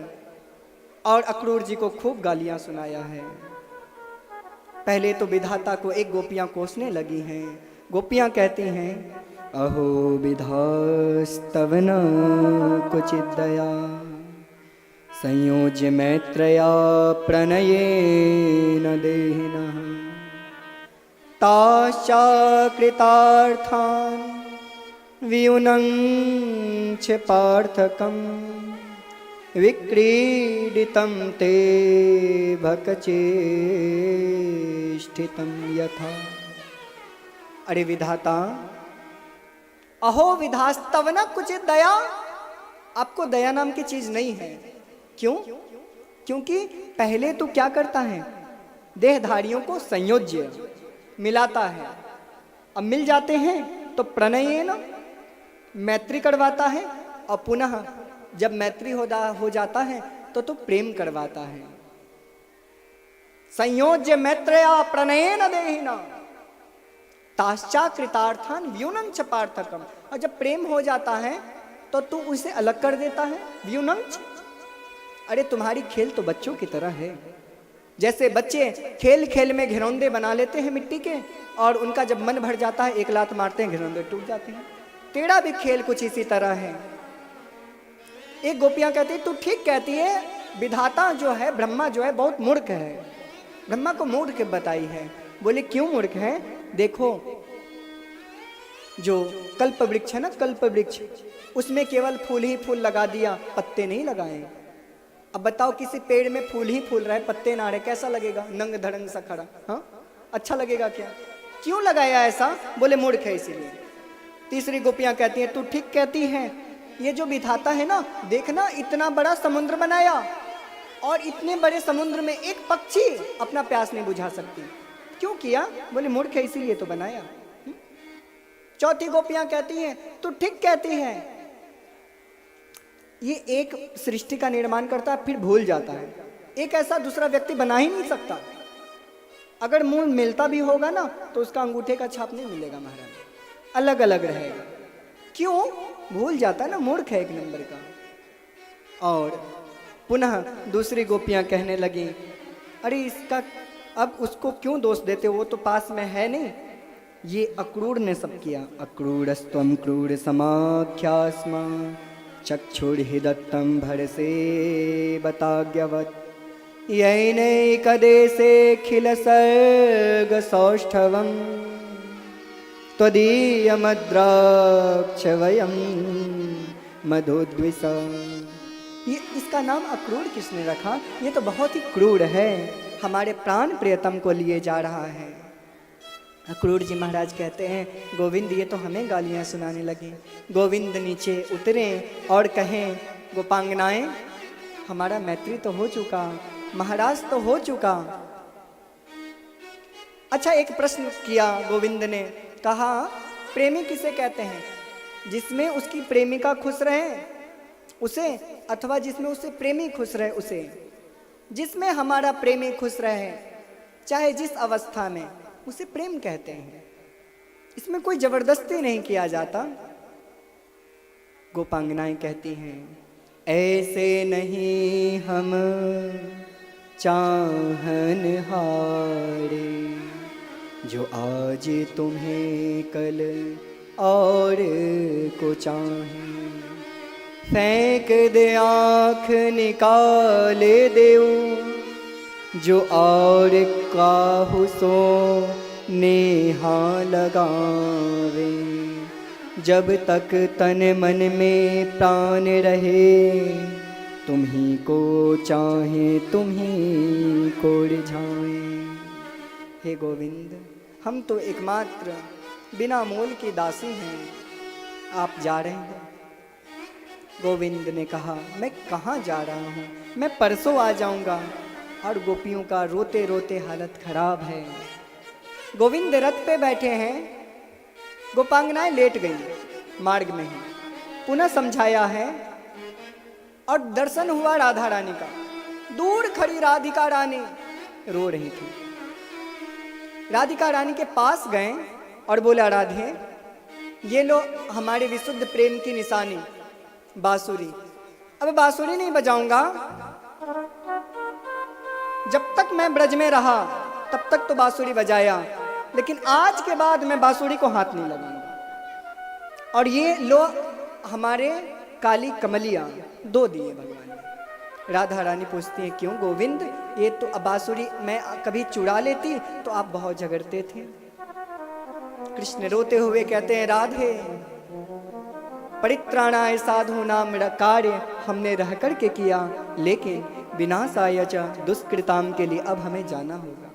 और अक्रूर जी को खूब गालियां सुनाया है। पहले तो विधाता को एक गोपियां कोसने लगी हैं। गोपियां कहती हैं अहो विधास्तवन कुचित दया, संयोज्य मैत्रया प्रणयेन देहिनः, ताश्चाकृतार्थान् वियुनञ्च पार्थकं, विक्रीडितं ते भकचेष्टितं यथा। अरे विधाता, अहो विधास्तवन कुचित दया, आपको दया नाम की चीज नहीं है। क्यों? क्योंकि पहले तो क्या करता है, देहधारियों को संयोज्य मिलाता है। अब मिल जाते हैं तो प्रणयेन मैत्री करवाता है, और पुनः जब मैत्री हो जाता है तो प्रेम करवाता है। संयोज्य मैत्रया प्रणयेन देहिना, ताश्चाकृतार्थान व्युनंच पार्थकम। और जब प्रेम हो जाता है तो तू उसे अलग कर देता है, व्युनंच। अरे तुम्हारी खेल तो बच्चों की तरह है। जैसे बच्चे खेल खेल में घिरौंदे बना लेते हैं मिट्टी के, और उनका जब मन भर जाता है एक लात मारते हैं, घिरौंदे टूट जाते हैं। तेरा भी खेल कुछ इसी तरह है। एक गोपियां कहती तू ठीक कहती है, विधाता जो है, ब्रह्मा जो है बहुत मूर्ख है। ब्रह्मा को मूर्ख बताई है। बोले क्यों मूर्ख है? देखो जो कल्प वृक्ष है ना, कल्प वृक्ष, उसमें केवल फूल ही फूल लगा दिया, पत्ते नहीं लगाए। अब बताओ किसी पेड़ में फूल ही फूल रहा है, पत्ते ना रहे, कैसा लगेगा? नंग धड़ंग सा खड़ा, हाँ अच्छा लगेगा क्या? क्यों लगाया ऐसा? बोले मूर्ख है इसीलिए। तीसरी गोपियां कहती हैं तू ठीक कहती है, ये जो विधाता है ना, देखना इतना बड़ा समुद्र बनाया और इतने बड़े समुद्र में एक पक्षी अपना प्यास नहीं बुझा सकती। क्यों किया? बोले मूर्ख है इसीलिए तो बनाया। चौथी गोपियां कहती हैं तू ठीक कहती है, ये एक सृष्टि का निर्माण करता है फिर भूल जाता है, एक ऐसा दूसरा व्यक्ति बना ही नहीं सकता। अगर मूल मिलता भी होगा ना तो उसका अंगूठे का छाप नहीं मिलेगा महाराज, अलग अलग रहेगा। क्यों? भूल जाता है ना, मूर्ख है एक नंबर का। और पुनः दूसरी गोपियां कहने लगी अरे इसका अब उसको क्यों दोष देते हो, वो तो पास में है नहीं। ये अक्रूर ने सब किया। अक्रूरस्त्वं क्रूर समाख्यास्मा चक्षुर्हिदत्तं भरसे बताज्ञवत्, यैनैकदेशेऽखिल सर्ग सौष्ठवम् त्वदीयमद्राक्ष वयं मधुद्विष। ये इसका नाम अक्रूर किसने रखा? ये तो बहुत ही क्रूर है, हमारे प्राण प्रियतम को लिए जा रहा है। अक्रूर जी महाराज कहते हैं गोविंद ये तो हमें गालियां सुनाने लगे। गोविंद नीचे उतरे और कहें गोपांगनाएं हमारा मैत्री तो हो चुका, महाराज तो हो चुका। अच्छा एक प्रश्न किया गोविंद ने, कहा प्रेमी किसे कहते हैं? जिसमें उसकी प्रेमिका खुश रहे उसे, अथवा जिसमें उससे प्रेमी खुश रहे उसे। जिसमें हमारा प्रेमी खुश रहे चाहे जिस अवस्था में, उसे प्रेम कहते हैं। इसमें कोई जबरदस्ती नहीं किया जाता। गोपांगनाएं कहती हैं, ऐसे नहीं हम चाहनहारे, जो आज तुम्हें कल और को चाहे। फेंक दे आँख निकाले देऊ, जो और काहू सो नेहा लगावे। जब तक तन मन में प्राण रहे, तुम्ही को चाहे तुम्ही को रिझाए। हे गोविंद, हम तो एकमात्र बिना मोल की दासी हैं, आप जा रहे हैं। गोविंद ने कहा, मैं कहाँ जा रहा हूँ, मैं परसों आ जाऊँगा। और गोपियों का रोते रोते हालत खराब है। गोविंद रथ पे बैठे हैं, गोपांगनाएं लेट गई मार्ग में ही। पुनः समझाया है और दर्शन हुआ राधा रानी का। दूर खड़ी राधिका रानी रो रही थी। राधिका रानी के पास गए और बोला, राधे ये लो हमारे विशुद्ध प्रेम की निशानी बांसुरी। अब बांसुरी नहीं बजाऊंगा, जब तक मैं ब्रज में रहा तब तक तो बांसुरी बजाया, लेकिन आज के बाद मैं बांसुरी को हाथ नहीं लगाऊंगा। और ये लो हमारे काली कमलिया 2 दिए भगवान ने। राधा रानी पूछती है, क्यों गोविंद, ये तो बांसुरी मैं कभी चुरा लेती तो आप बहुत झगड़ते थे। कृष्ण रोते हुए कहते हैं, राधे परित्राणाय साधु नाम कार्य हमने रह करके किया, लेकिन विनाशाय च दुष्कृताम के लिए अब हमें जाना होगा।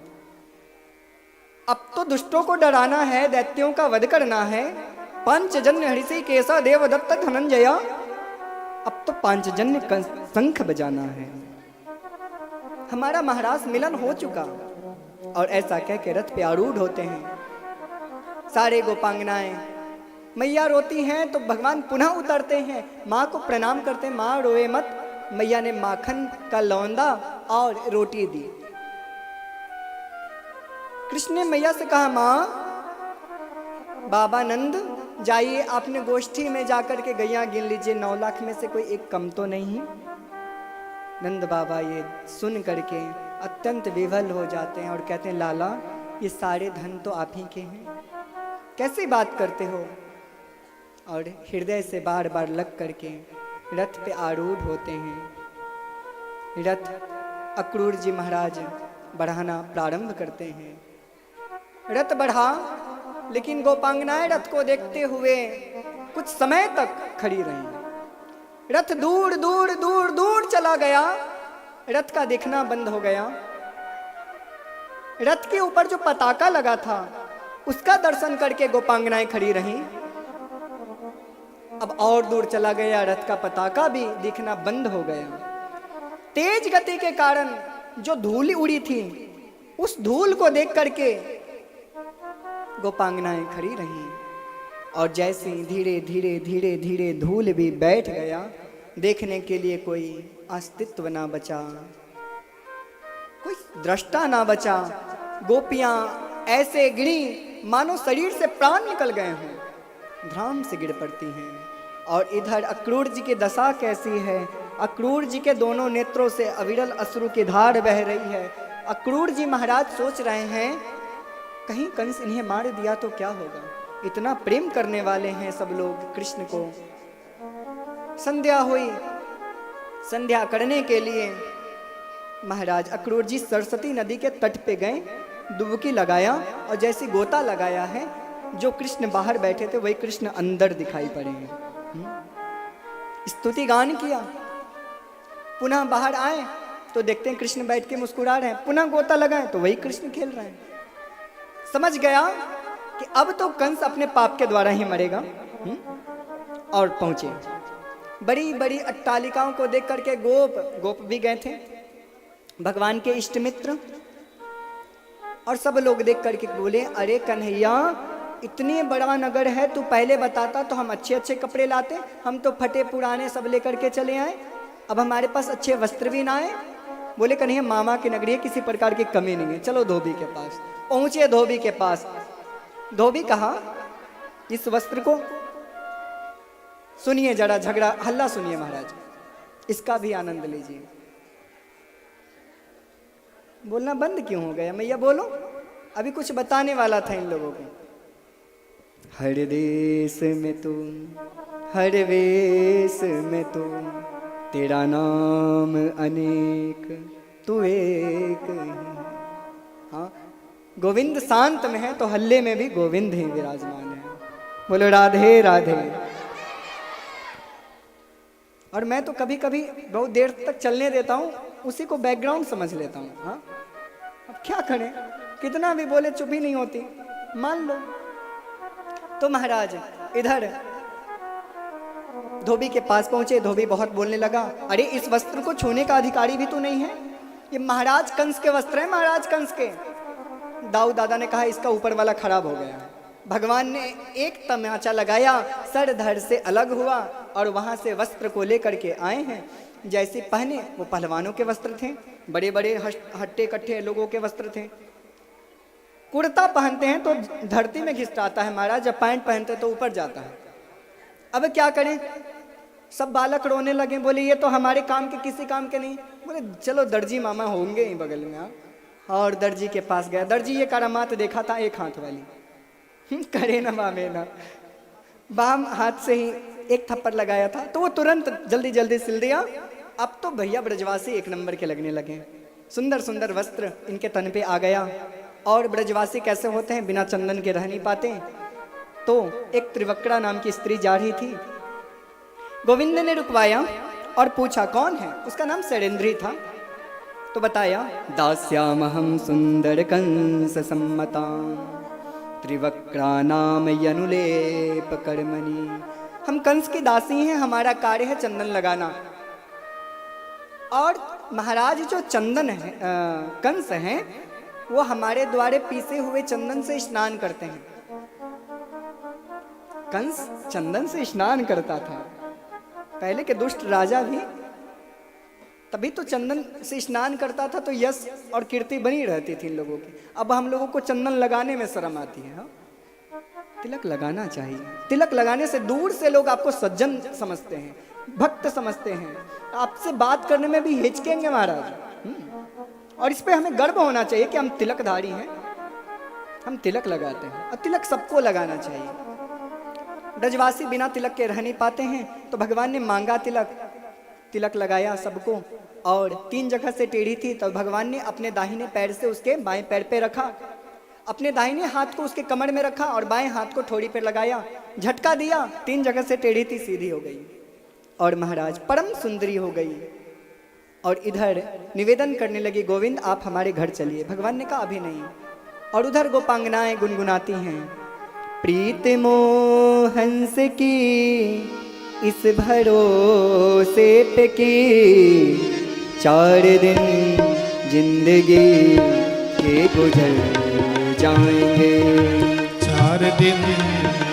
अब तो दुष्टों को डराना है, दैत्यों का वध करना है। पंचजन्य हरिषि केसा देवदत्त धनंजया, अब तो पांचजन्य शंख बजाना है। हमारा महाराज मिलन हो चुका। और ऐसा कह के रथ पे आरूढ़ होते हैं। सारे गोपांगनाएं, मैया रोती हैं तो भगवान पुनः उतरते हैं, माँ को प्रणाम करते हैं, माँ रोए मत। मैया ने माखन का लौंदा और रोटी दी। कृष्ण ने मैया से कहा, माँ बाबा नंद जाइए, आपने गोष्ठी में जाकर के गैया गिन लीजिए, 9 लाख में से कोई एक कम तो नहीं। नंद बाबा ये सुन करके अत्यंत विवल हो जाते हैं और कहते हैं, लाला ये सारे धन तो आप ही के हैं, कैसी बात करते हो। और हृदय से बार बार लग करके रथ पे आरूढ़ होते हैं। रथ अक्रूर जी महाराज बढ़ाना प्रारंभ करते हैं। रथ बढ़ा, लेकिन गोपांगनाएं रथ को देखते हुए कुछ समय तक खड़ी रहीं। रथ दूर दूर दूर दूर चला गया, रथ का दिखना बंद हो गया। रथ के ऊपर जो पताका लगा था उसका दर्शन करके गोपांगनाएं खड़ी रहीं। अब और दूर चला गया, रथ का पताका भी दिखना बंद हो गया। तेज गति के कारण जो धूल उड़ी थी, उस धूल को देख करके गोपांगनाएं खड़ी रहीं। और जैसे धीरे धीरे धीरे धीरे धूल भी बैठ गया, देखने के लिए कोई अस्तित्व ना बचा, कोई दृष्टा ना बचा। गोपियां ऐसे गिरी मानो शरीर से प्राण निकल गए हों, ध्राम से गिर पड़ती हैं। और इधर अक्रूर जी की दशा कैसी है, अक्रूर जी के दोनों नेत्रों से अविरल अश्रु की धार बह रही है। अक्रूर जी महाराज सोच रहे हैं, कहीं कंस इन्हें मार दिया तो क्या होगा। इतना प्रेम करने वाले हैं सब लोग कृष्ण को। संध्या हुई, संध्या करने के लिए महाराज अक्रूर जी सरस्वती नदी के तट पे गए, डुबकी लगाया और जैसे गोता लगाया है, जो कृष्ण बाहर बैठे थे वही कृष्ण अंदर दिखाई पड़े हैं। स्तुति गान किया, पुनः बाहर आए तो देखते हैं कृष्ण बैठ के मुस्कुरा रहे हैं। पुनः गोता लगाए तो वही कृष्ण खेल रहे हैं। समझ गया कि अब तो कंस अपने पाप के द्वारा ही मरेगा। और पहुंचे बड़ी बड़ी अट्टालिकाओं को देख करके गोप भी गए थे, भगवान के इष्ट मित्र। और सब लोग देख करके बोले, अरे कन्हैया इतनी बड़ा नगर है, तू पहले बताता तो हम अच्छे अच्छे कपड़े लाते। हम तो फटे पुराने सब लेकर के चले आए, अब हमारे पास अच्छे वस्त्र भी ना आए। बोले कन्हैया मामा की नगरी है, किसी प्रकार की कमी नहीं है, चलो धोबी के पास। पहुंचे धोबी के पास। धोबी कहा इस वस्त्र को सुनिए, जरा झगड़ा हल्ला सुनिए महाराज, इसका भी आनंद लीजिए। बोलना बंद क्यों हो गया? मैया बोलो, अभी कुछ बताने वाला था इन लोगों को। हर देश में तू, हर वेश में तू, तेरा नाम अनेक, तू एक ही। हाँ, गोविंद शांत में है तो हल्ले में भी गोविंद ही विराजमान है। बोलो राधे राधे। और मैं तो कभी कभी बहुत देर तक चलने देता हूँ, उसी को बैकग्राउंड समझ लेता हूँ। हाँ, अब क्या करें, कितना भी बोले चुप ही नहीं होती, मान लो। तो महाराज इधर धोबी के पास पहुंचे। धोबी बहुत बोलने लगा, अरे इस वस्त्र को छूने का अधिकारी भी तू नहीं है, ये महाराज कंस के वस्त्र है, महाराज कंस के। दाऊ दादा ने कहा इसका ऊपर वाला खराब हो गया। भगवान ने एक तमाचा लगाया, सर धड़ से अलग हुआ और वहां से वस्त्र को लेकर के आए हैं। जैसे पहने वो पहलवानों के वस्त्र थे, बड़े बड़े हट्टे कट्टे लोगों के वस्त्र थे। कुर्ता पहनते हैं तो धरती में घिसटाता है महाराज, जब पैंट पहनते तो ऊपर जाता है। अब क्या करें, सब बालक रोने लगे, बोले ये तो हमारे काम के किसी काम के नहीं। बोले चलो दर्जी मामा होंगे ही बगल में। हाँ, और दर्जी के पास गया। दर्जी ये करामात देखा था, एक हाथ वाली, करे ना मामे ना, बाम हाथ से ही एक थप्पड़ लगाया था तो वो तुरंत जल्दी जल्दी सिल दिया। अब तो भैया ब्रजवासी एक नंबर के लगने लगे, सुंदर सुंदर वस्त्र इनके तन पे आ गया। और ब्रजवासी कैसे होते हैं, बिना चंदन के रह नहीं पाते। तो एक त्रिवक्रा नाम की स्त्री जा रही थी, गोविंद ने रुकवाया और पूछा कौन है। उसका नाम शैलेंद्री था। तो बताया, दास्यामहं सुंदर कंस सम्मता, त्रिवक्रा नाम यनुलेप कर्मणि। हम कंस की दासी हैं, हमारा कार्य है चंदन लगाना। और महाराज जो चंदन है, कंस हैं, वो हमारे द्वारे पीसे हुए चंदन से स्नान करते हैं। कंस चंदन से स्नान करता था, पहले के दुष्ट राजा भी, तभी तो चंदन से स्नान करता था, तो यश और कीर्ति बनी रहती थी इन लोगों की। अब हम लोगों को चंदन लगाने में शर्म आती है। हाँ? तिलक लगाना चाहिए। तिलक लगाने से दूर से लोग आपको सज्जन समझते हैं, भक्त समझते हैं, आपसे बात करने में भी हिचकेंगे महाराज। और इस पे हमें गर्व होना चाहिए कि हम तिलकधारी हैं, हम तिलक लगाते हैं। और तिलक सबको लगाना चाहिए। ब्रजवासी बिना तिलक के रह नहीं पाते हैं, तो भगवान ने मांगा तिलक, तिलक लगाया सबको। और 3 जगह से टेढ़ी थी, तो भगवान ने अपने दाहिने पैर से उसके बाएं पैर पे रखा, अपने दाहिने हाथ को उसके कमर में रखा और बाएं हाथ को ठोड़ी पे लगाया, झटका दिया, 3 जगह से टेढ़ी थी सीधी हो गई और महाराज परम सुंदरी हो गई। और इधर निवेदन करने लगी, गोविंद आप हमारे घर चलिए। भगवान ने कहा अभी नहीं। और उधर गोपांगनाएं गुनगुनाती हैं, प्रीत मोह हंस की इस भरोसे पे की, 4 दिन जिंदगी के गुजर जाएंगे। 4 दिन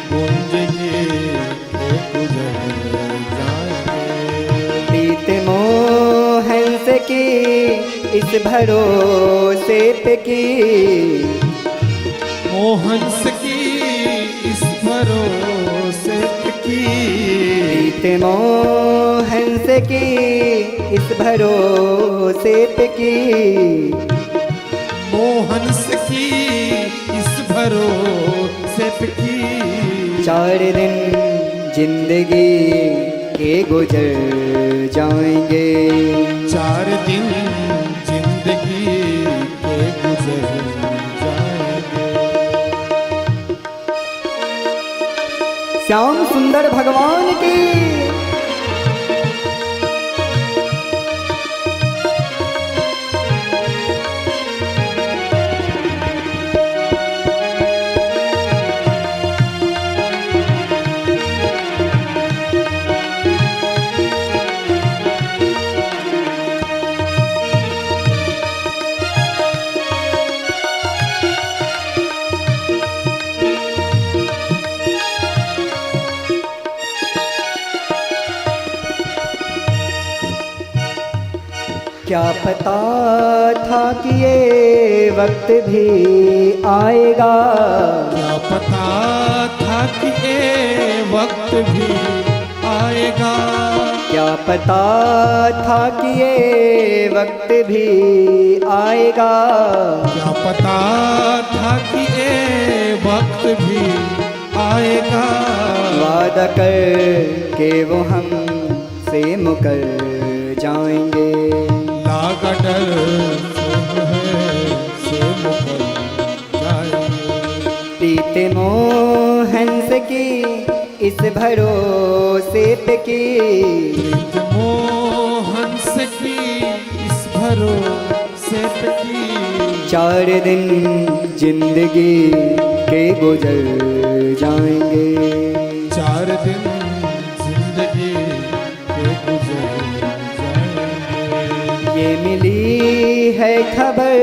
जिंदगी के गुजर जाएंगे। प्रीत मोह हंस की इस भरोसे पे की, मोहंस की इस भरोसे की, प्रीत मोह हंस की इस भरोसे पे की, मोहंस की इस भरोसे पे की, 4 दिन जिंदगी के गुजर जाएंगे। 4 दिन जिंदगी के गुजर जाएंगे। श्याम सुंदर भगवान की। क्या पता था कि ये वक्त भी आएगा, क्या पता था कि ये वक्त भी आएगा, क्या पता था कि ये वक्त भी आएगा, क्या पता था कि ये वक्त भी आएगा। वादा कर के वो हमसे मुकर जाएंगे, लागा डर से मुकर जाएंगे। प्रीत मोहन से की इस भरोसे पे की, प्रीत मोहन से की इस भरोसे पे की। 4 दिन जिंदगी के गुजर जाएंगे, 4 दिन जिंदगी के गुजर जाएंगे। ये मिली है खबर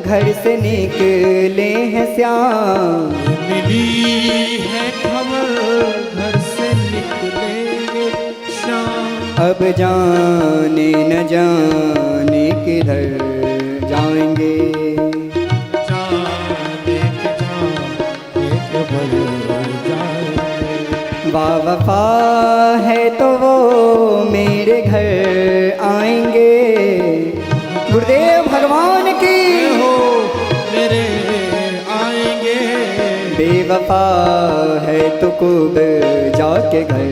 घर से निकले हैं श्याम, मिली है खबर घर से निकलेंगे शाम। अब जाने न जाने किधर जाएंगे, जाने के बदल जाएंगे। वफा है तो वो मेरे घर आएंगे। गुरुदेव भगवान की हो मेरे आएंगे। बेवफा है तो कब जाके घर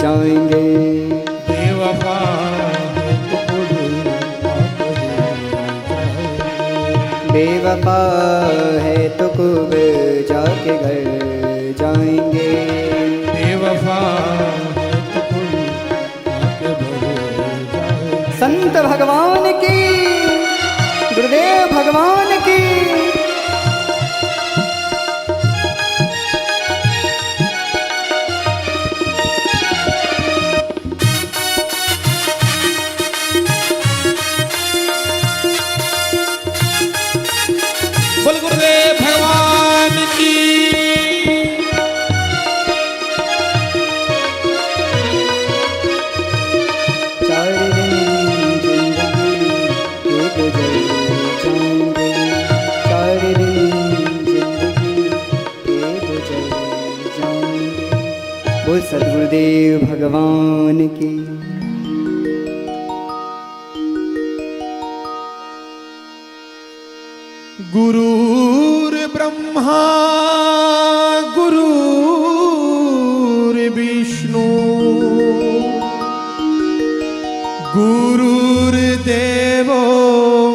जाएंगे, बेवफा है तो कब बेवफा है तो कब जाके घर जाएंगे। बेवफा है तो कब जाएंगे। संत भगवान की, गुरुदेव भगवान की। बोल गुरुदेव भगवान की। चार दिन जिंदगी के गुजर जाएंगे, 4 दिन जिंदगी के गुजर जाएंगे। बोल सद्गुरुदेव भगवान की। गुरुर ब्रह्मा गुरुर विष्णु गुरुर्देवो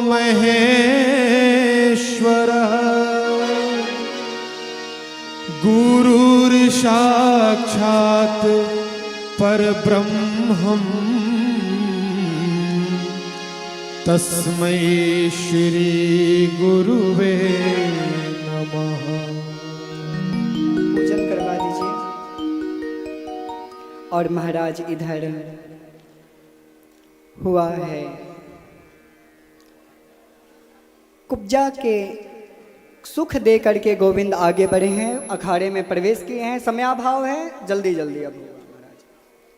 महेश्वर गुरुर् साक्षात् परब्रह्म तस्मै श्री गुरुवे नमः। पूजन करवा दीजिए। और महाराज इधर हुआ है कुब्जा के सुख दे करके गोविंद आगे बढ़े हैं, अखाड़े में प्रवेश किए हैं। समयाभाव है, जल्दी जल्दी अब होगा महाराज,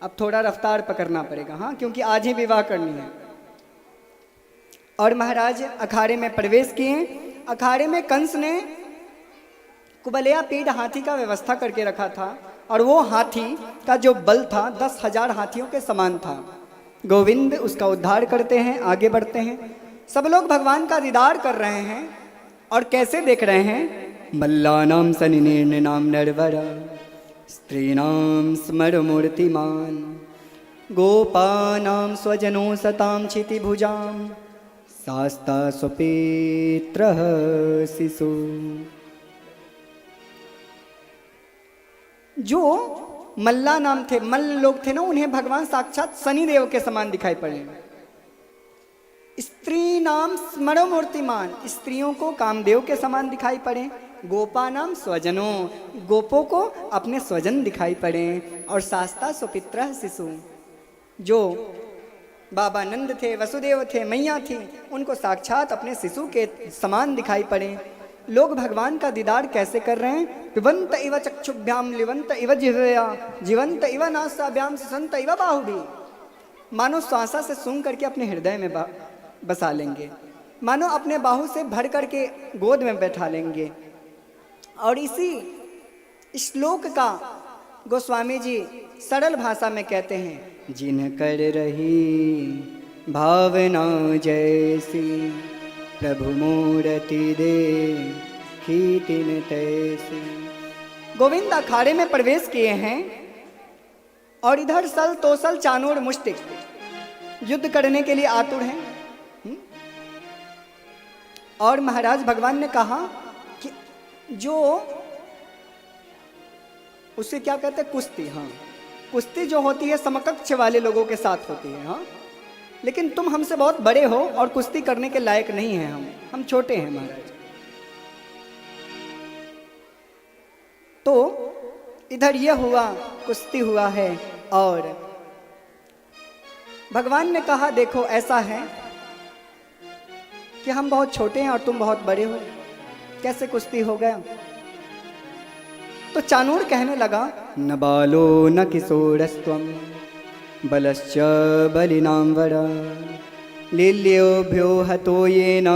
अब थोड़ा रफ्तार पकड़ना पड़ेगा, हाँ, क्योंकि आज ही विवाह करनी है। और महाराज अखाड़े में प्रवेश किए। अखाड़े में कंस ने कुबलिया पीठ हाथी का व्यवस्था करके रखा था, और वो हाथी का जो बल था 10,000 हाथियों के समान था। गोविंद उसका उद्धार करते हैं, आगे बढ़ते हैं। सब लोग भगवान का दीदार कर रहे हैं, और कैसे देख रहे हैं? मल्लानाम सनिर्न नाम नरवरा स्त्रीणाम स्मर मूर्तिमान गोपानाम स्वजनों सताम क्षिति भुजाम शास्ता स्वपेत्र शिशु। जो मल्ला नाम थे, मल्ल लोग थे ना, उन्हें भगवान साक्षात शनिदेव के समान दिखाई पड़े। स्त्री नाम स्मरो मूर्तिमान, स्त्रियों को कामदेव के समान दिखाई पड़े। गोपा नाम स्वजनों, गोपों को अपने स्वजन दिखाई पड़े। और शास्ता स्वपित्र शिशु, जो बाबा नंद थे, वसुदेव थे, मैया थी, उनको साक्षात अपने शिशु के समान दिखाई पड़े। लोग भगवान का दीदार कैसे कर रहे हैं? पिबंत इव चक्षुभ्याम लिवंत इव जिह्वया जीवंत इव नासाभ्याम ससंत इव बाहुभी। मानो श्वासा से सूंघ करके अपने हृदय में बसा लेंगे, मानो अपने बाहु से भर करके गोद में बैठा लेंगे। और इसी श्लोक का गोस्वामी जी सरल भाषा में कहते हैं, जिन कर रही भावना जैसी प्रभु मूर्ति दे खीतिन तैसी। गोविंद अखाड़े में प्रवेश किए हैं और इधर सल तोसल चानूर मुष्टिक युद्ध करने के लिए आतुर हैं। और महाराज भगवान ने कहा कि जो उसे क्या कहते हैं, कुश्ती, हाँ कुश्ती जो होती है समकक्ष वाले लोगों के साथ होती है, हाँ, लेकिन तुम हमसे बहुत बड़े हो और कुश्ती करने के लायक नहीं हैं, हम छोटे हैं महाराज। तो इधर यह हुआ, कुश्ती हुआ है और भगवान ने कहा देखो ऐसा है कि हम बहुत छोटे हैं और तुम बहुत बड़े हो, कैसे कुश्ती हो गया। तो चानूर कहने लगा, न बालो न किशोरस्त्वं बलश्च बलिनां वरा लील्योभ्यो हतो येन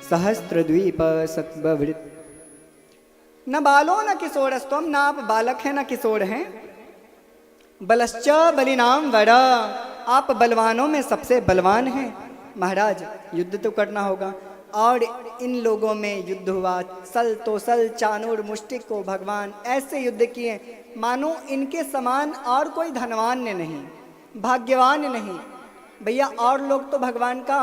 सहस्त्रद्वीप सत्ववृत्। न बालो न किशोरस्त्वं, ना आप बालक हैं न किशोर हैं, बलश्च बलिनां वरा, आप बलवानों में सबसे बलवान हैं। महाराज युद्ध तो करना होगा। और इन लोगों में युद्ध हुआ, सल तो सल चानूर मुष्टिक को भगवान ऐसे युद्ध किए मानो इनके समान और कोई धनवान ने नहीं, भाग्यवान नहीं। भैया और लोग तो भगवान का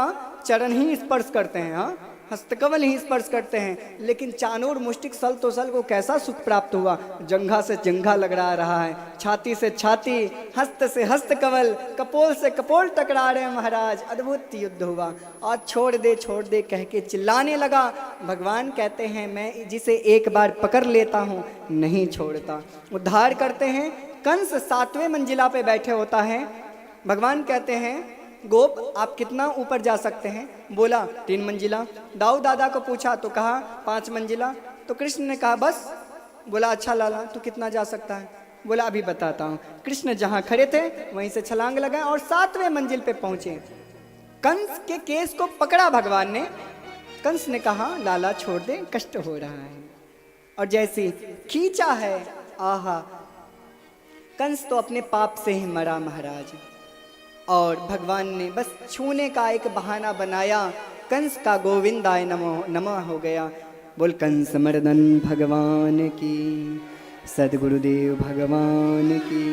चरण ही स्पर्श करते हैं, हाँ हस्तकमल ही स्पर्श करते हैं, लेकिन चानूर मुष्टिक सल तो सल को कैसा सुख प्राप्त हुआ, जंघा से जंघा लगा रहा है, छाती से छाती, हस्त से हस्त कमल, कपोल से कपोल टकरा रहे हैं महाराज। अद्भुत युद्ध हुआ और छोड़ दे कह के चिल्लाने लगा। भगवान कहते हैं मैं जिसे एक बार पकड़ लेता हूँ नहीं छोड़ता। उद्धार करते हैं। कंस 7वें मंजिला पे बैठे होता है। भगवान कहते हैं गोप आप कितना ऊपर जा सकते हैं? बोला 3 मंजिला। दाऊ दादा को पूछा तो कहा 5 मंजिला। तो कृष्ण ने कहा बस। बोला अच्छा लाला तू कितना जा सकता है? बोला अभी बताता हूँ। कृष्ण जहाँ खड़े थे वहीं से छलांग लगाए और 7वें मंजिल पे पहुंचे। कंस के केस को पकड़ा भगवान ने। कंस ने कहा लाला छोड़ दे, कष्ट हो रहा है। और जैसे खींचा है, आहा, कंस तो अपने पाप से ही मरा महाराज। और भगवान ने बस छूने का एक बहाना बनाया, कंस का गोविंदाय नमो नमः हो गया। बोल कंस मर्दन भगवान की, सदगुरुदेव भगवान की।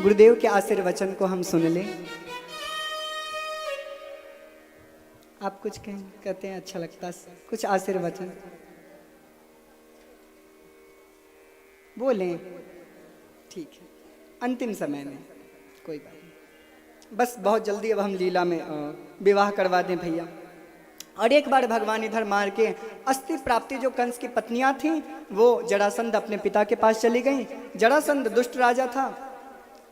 गुरुदेव के आशीर्वचन को हम सुन लें। आप कुछ कहते हैं अच्छा लगता है, कुछ आशीर्वचन बोलें। ठीक है, अंतिम समय में कोई बात नहीं, बस बहुत जल्दी अब हम लीला में विवाह करवा दें भैया। और एक बार भगवान इधर मार के अस्थि प्राप्ति, जो कंस की पत्नियां थीं वो जरासंध अपने पिता के पास चली गईं। जरासंध दुष्ट राजा था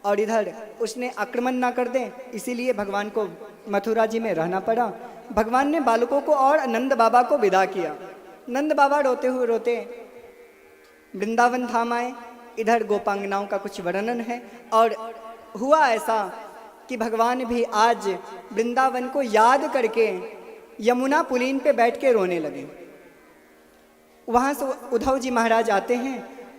और इधर उसने आक्रमण ना कर दे, इसीलिए भगवान को मथुरा जी में रहना पड़ा। भगवान ने बालकों को और नंद बाबा को विदा किया। नंद बाबा रोते हुए रोते वृंदावन धाम आए। इधर गोपांगनाओं का कुछ वर्णन है। और हुआ ऐसा कि भगवान भी आज वृंदावन को याद करके यमुना पुलीन पे बैठ के रोने लगे। वहाँ से उद्धव जी महाराज आते हैं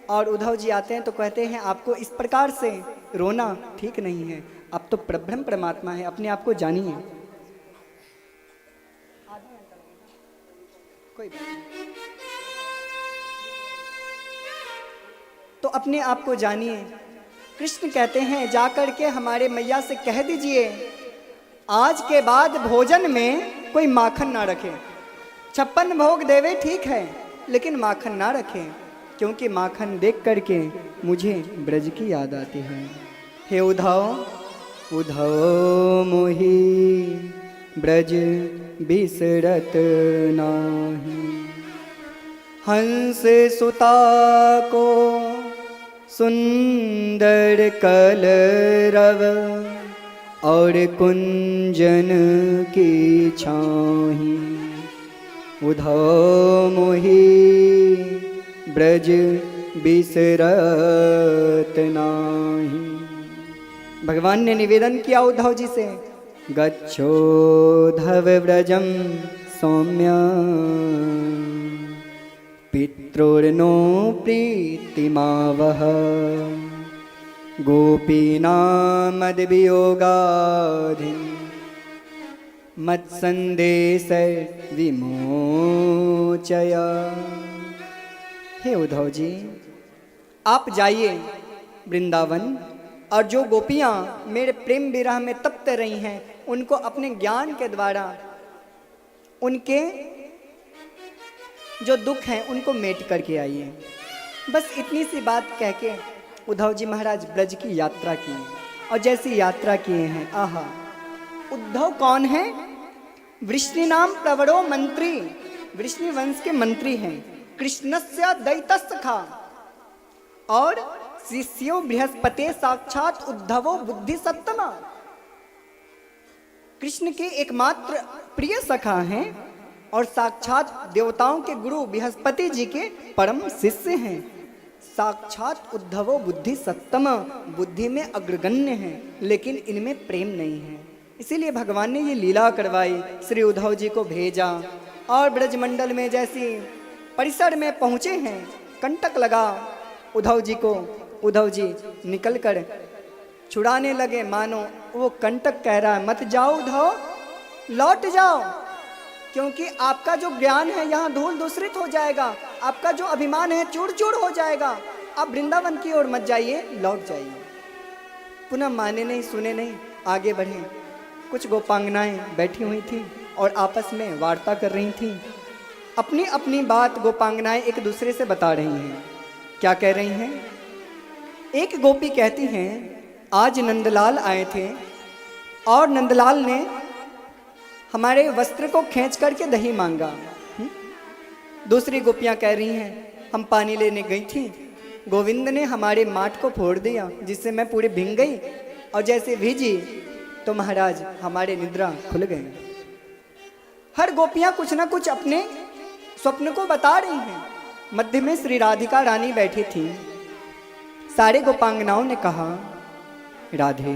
और उद्धव जी आते हैं तो कहते हैं आपको इस प्रकार से रोना ठीक नहीं है, आप तो परब्रह्म परमात्मा है, अपने आप को जानिए। कोई बात नहीं, तो अपने आप को जानिए। कृष्ण कहते हैं जाकर के हमारे मैया से कह दीजिए आज के बाद भोजन में कोई माखन ना रखे। 56 भोग देवे ठीक है, लेकिन माखन ना रखें, क्योंकि माखन देख करके मुझे ब्रज की याद आती है। हे उद्धव उद्धव मोहि ब्रज बिसरत नाही, हंस सुता को सुंदर कलरव और कुंजन की छाही, उद्धव मोहि ब्रज बिसरत नाही। भगवान ने निवेदन किया उद्धव जी से, गच्छोद्धवव्रजं सौम्य पित्रोर्नो प्रीतिमावह गोपीनामद्वियोगाधिं मत्सन्देश विमोचय। हे उद्धव जी, आप जाइए वृंदावन, और जो गोपियाँ मेरे प्रेम विरह में तप्त रही हैं उनको अपने ज्ञान के द्वारा उनके जो दुख हैं उनको मेट करके आइए। बस इतनी सी बात कह के उद्धव जी महाराज ब्रज की यात्रा की, और जैसी यात्रा किए हैं, आहा, उद्धव कौन है? वृष्णि नाम प्रवरो मंत्री, वृष्णि वंश के मंत्री हैं, कृष्णस्य दैतसखा, और शिष्यो बृहस्पति साक्षात उद्धवो बुद्धि सत्तमा। कृष्ण के एकमात्र प्रिय सखा हैं और साक्षात देवताओं के गुरु बृहस्पति जी के परम शिष्य हैं। साक्षात उद्धवो बुद्धि सत्तम, बुद्धि में अग्रगण्य हैं, लेकिन इनमें प्रेम नहीं है। इसीलिए भगवान ने ये लीला करवाई, श्री उद्धव जी को भेजा, और ब्रजमंडल में जैसी परिसर में पहुँचे हैं, कंटक लगा उद्धव जी को, उद्धव जी निकलकर छुड़ाने लगे, मानो वो कंटक कह रहा है, मत जाओ उद्धव, लौट जाओ, क्योंकि आपका जो ज्ञान है यहाँ धूल दूषित हो जाएगा, आपका जो अभिमान है चूर चूर हो जाएगा, आप वृंदावन की ओर मत जाइए, लौट जाइए। पुनः माने नहीं, सुने नहीं, आगे बढ़े। कुछ गोपांगनाएं बैठी हुई थी और आपस में वार्ता कर रही थी, अपनी अपनी बात गोपांगनाएं एक दूसरे से बता रही हैं। क्या कह रही हैं? एक गोपी कहती हैं, आज नंदलाल आए थे और नंदलाल ने हमारे वस्त्र को खींच करके दही मांगा। दूसरी गोपियां कह रही हैं, हम पानी लेने गई थी, गोविंद ने हमारे माट को फोड़ दिया, जिससे मैं पूरी भींग गई, और जैसे भीजी तो महाराज हमारे निद्रा खुल गए। हर गोपियां कुछ ना कुछ अपने स्वप्न को बता रही हैं। मध्य में श्री राधिका रानी बैठी थी। सारे गोपांगनाओं ने कहा, राधे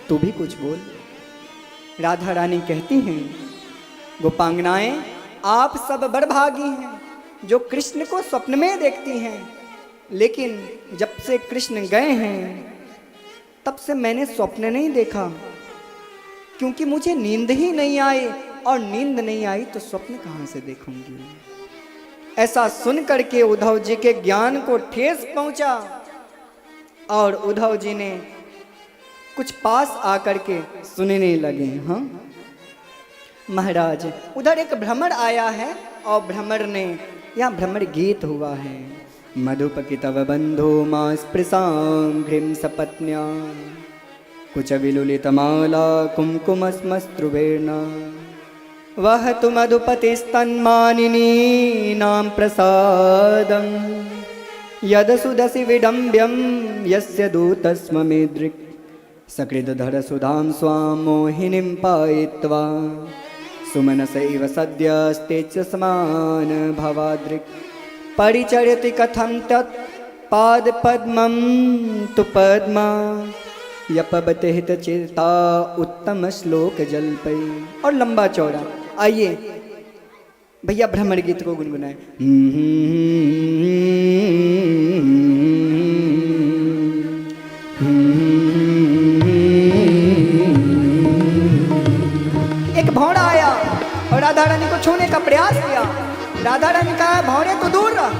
तू भी कुछ बोल। राधा रानी कहती हैं, गोपांगनाएं आप सब बड़भागी हैं जो कृष्ण को स्वप्न में देखती हैं, लेकिन जब से कृष्ण गए हैं तब से मैंने स्वप्न नहीं देखा, क्योंकि मुझे नींद ही नहीं आई, और नींद नहीं आई तो स्वप्न कहाँ से देखूंगी। ऐसा सुन करके उद्धव जी के ज्ञान को ठेस पहुंचा, और उद्धव जी ने कुछ पास आकर के सुनने लगे। हाँ महाराज, उधर एक भ्रमर आया है, और भ्रमर ने, यहाँ भ्रमर गीत हुआ है, मधुपकितव बंधो मां स्पृशां घ्रिं सपत्न्या कुच विलुलितमाला कुमकुमस्मस्त्रुवेण वह तु मधुपतिस्तन्मानिनी नाम प्रसादं यद सुदसि विडम्ब्यं यस्य दूतस्ममेदृक् सकृदधर सुधां स्वां मोहिनीं पायित्वा सुमनस इव सद्यस्ते च समान भवादृक् परिचरति कथं तत् पादपद्मं तु पद्मा यपबते हित चिता उत्तम श्लोक जल्पै। और लंबा चौड़ा। आइए भैया भ्रमर गीत को गुनगुनाए। एक भौरा आया और राधा रानी को छूने का प्रयास किया। राधा रानी कहा, भौरे तो दूर रह,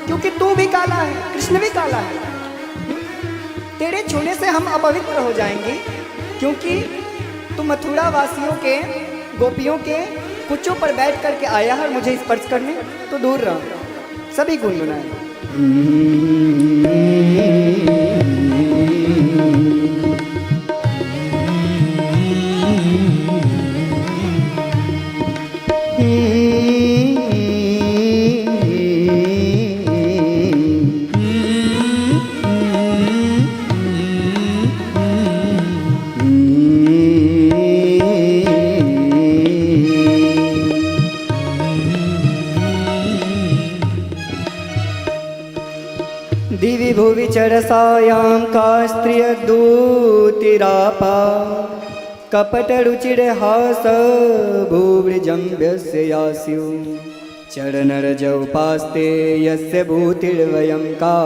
क्योंकि तू भी काला है, कृष्ण भी काला है, तेरे छूने से हम अपवित्र हो जाएंगे, क्योंकि तू मथुरा वासियों के, गोपियों के कुचों पर बैठ करके आया है और मुझे स्पर्श करने, तो दूर रह। सभी गुनगुनाए। दिवि भुवि चरसायां का स्त्रियदूतिरापा कपट रुचिर हास भूवृजम्भ्यस्य यास्यु चरणरजौपास्ते यस्य भूतिर्वयं का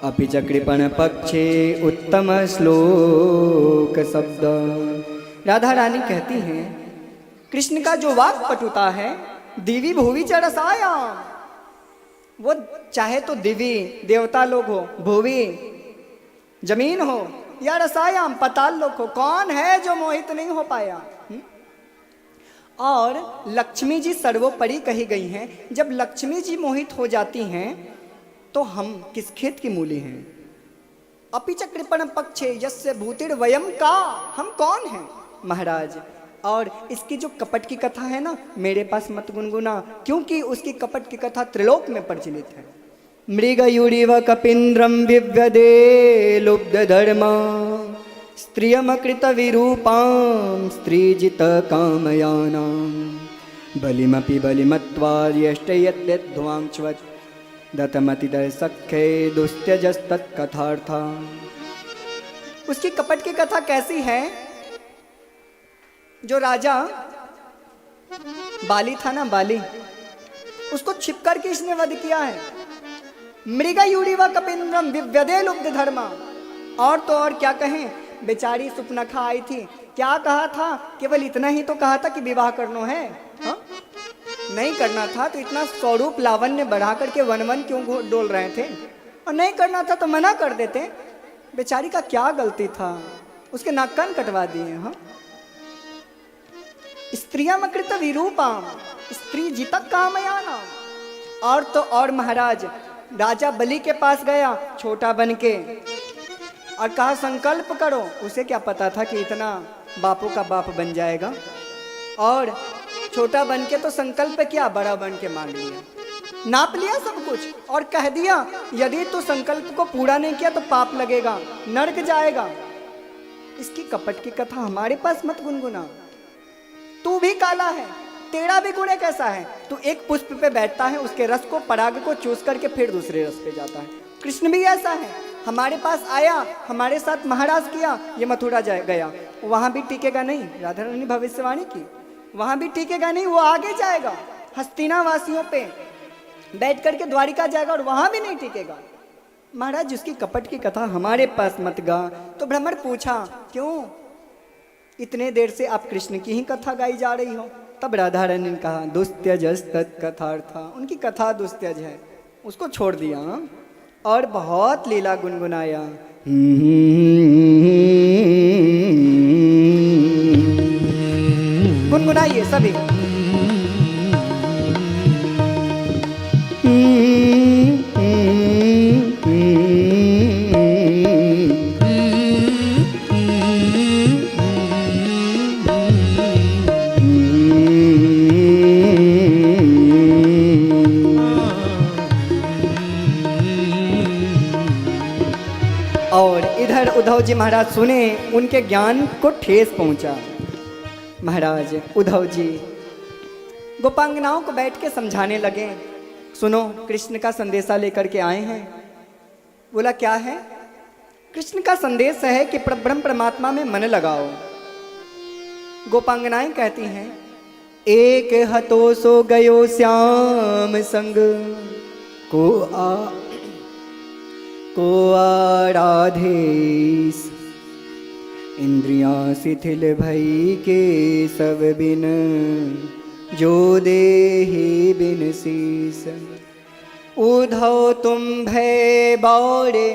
अपि च कृपण पक्षे उत्तम श्लोक शब्द। राधा रानी कहती हैं कृष्ण का जो वाक पटुता है, दिवी भुवि च रसायाम, वो चाहे तो दिवी देवता लोग हो, भुवि जमीन हो, या रसायाम पाताल लोग हो, कौन है जो मोहित नहीं हो पाया। और लक्ष्मी जी सर्वोपरि कही गई हैं। जब लक्ष्मी जी मोहित हो जाती हैं तो हम किस खेत की मूली हैं। अपि च कृपण पक्षे यस्य भूतिर वयम का, हम कौन हैं महाराज। और इसकी जो कपट की कथा है ना, मेरे पास मत गुनगुना, क्योंकि उसकी कपट की कथा त्रिलोक में प्रचलित है। मृगयुरिव कपिन्द्रम विव्यदे लुब्ध धर्मा स्त्रियमकृत विरूपां स्त्रीजित कामयानां बलिमपि बलिमत्वार्यष्टयद्ध्वांच्वत् दत्तमतिदय सख्ये दुस्त्यजस्तत्कथार्था। उसकी कपट की कथा कैसी है। जो राजा बाली था ना, बाली, उसको छिप कर के इसने वध किया है। मृगयुरिव कपिन्द्रम विव्यदे लुब्ध धर्मा। और तो और क्या कहें, बेचारी सुपनखा आई थी, क्या कहा था, केवल इतना ही तो कहा था कि विवाह करना है, हा? नहीं करना था तो इतना स्वरूप लावण्य बढ़ा करके वन वन क्यों डोल रहे थे, और नहीं करना था तो मना कर देते। बेचारी का क्या गलती था, उसके नाक कान कटवा दिए। हाँ, स्त्रियमकृत विरूपाम स्त्री जितक कामयाना। और तो और महाराज, राजा बलि के पास गया छोटा बन के और कहा संकल्प करो। उसे क्या पता था कि इतना बापू का बाप बन जाएगा। और छोटा बन के तो संकल्प किया, बड़ा बन के मान लिया, नाप लिया सब कुछ और कह दिया यदि तू संकल्प को पूरा नहीं किया तो पाप लगेगा, नरक जाएगा। इसकी कपट की कथा हमारे पास मत गुनगुना। तू भी काला है, तेरा भी गुण कैसा है। तू एक पुष्प पे बैठता है, उसके रस को, पराग को चूस करके फिर दूसरे रस पे जाता है। कृष्ण भी ऐसा है, हमारे पास आया, हमारे साथ महाराज किया, ये मथुरा गया, वहां भी टिकेगा नहीं। राधा रानी भविष्यवाणी की, वहां भी टिकेगा नहीं, वो आगे जाएगा हस्तिना वासियों पे बैठ करके द्वारिका जाएगा और वहां भी नहीं टिकेगा। महाराज जिसकी कपट की कथा हमारे पास मत गा। तो ब्राह्मण पूछा क्यों इतने देर से आप कृष्ण की ही कथा गाई जा रही हो। तब राधा रानी ने कहा दुस्त्यज तत्कथार्था, उनकी कथा दुस्त्यज है, उसको छोड़ दिया और बहुत लीला गुनगुनाया। गुनगुनाइए सभी। और इधर उद्धव जी महाराज सुने, उनके ज्ञान को ठेस पहुंचा। महाराज उद्धव जी गोपांगनाओं को बैठ के समझाने लगे, सुनो कृष्ण का संदेशा लेकर के आए हैं। बोला क्या है। कृष्ण का संदेश है कि ब्रह्म परमात्मा में मन लगाओ। गोपांगनाएं कहती हैं एक हतो सो गयो श्याम संग को आराधेस, इंद्रियां शिथिल भई के सब बिन जो देहि बिन शीस। उद्धव तुम भय बौरे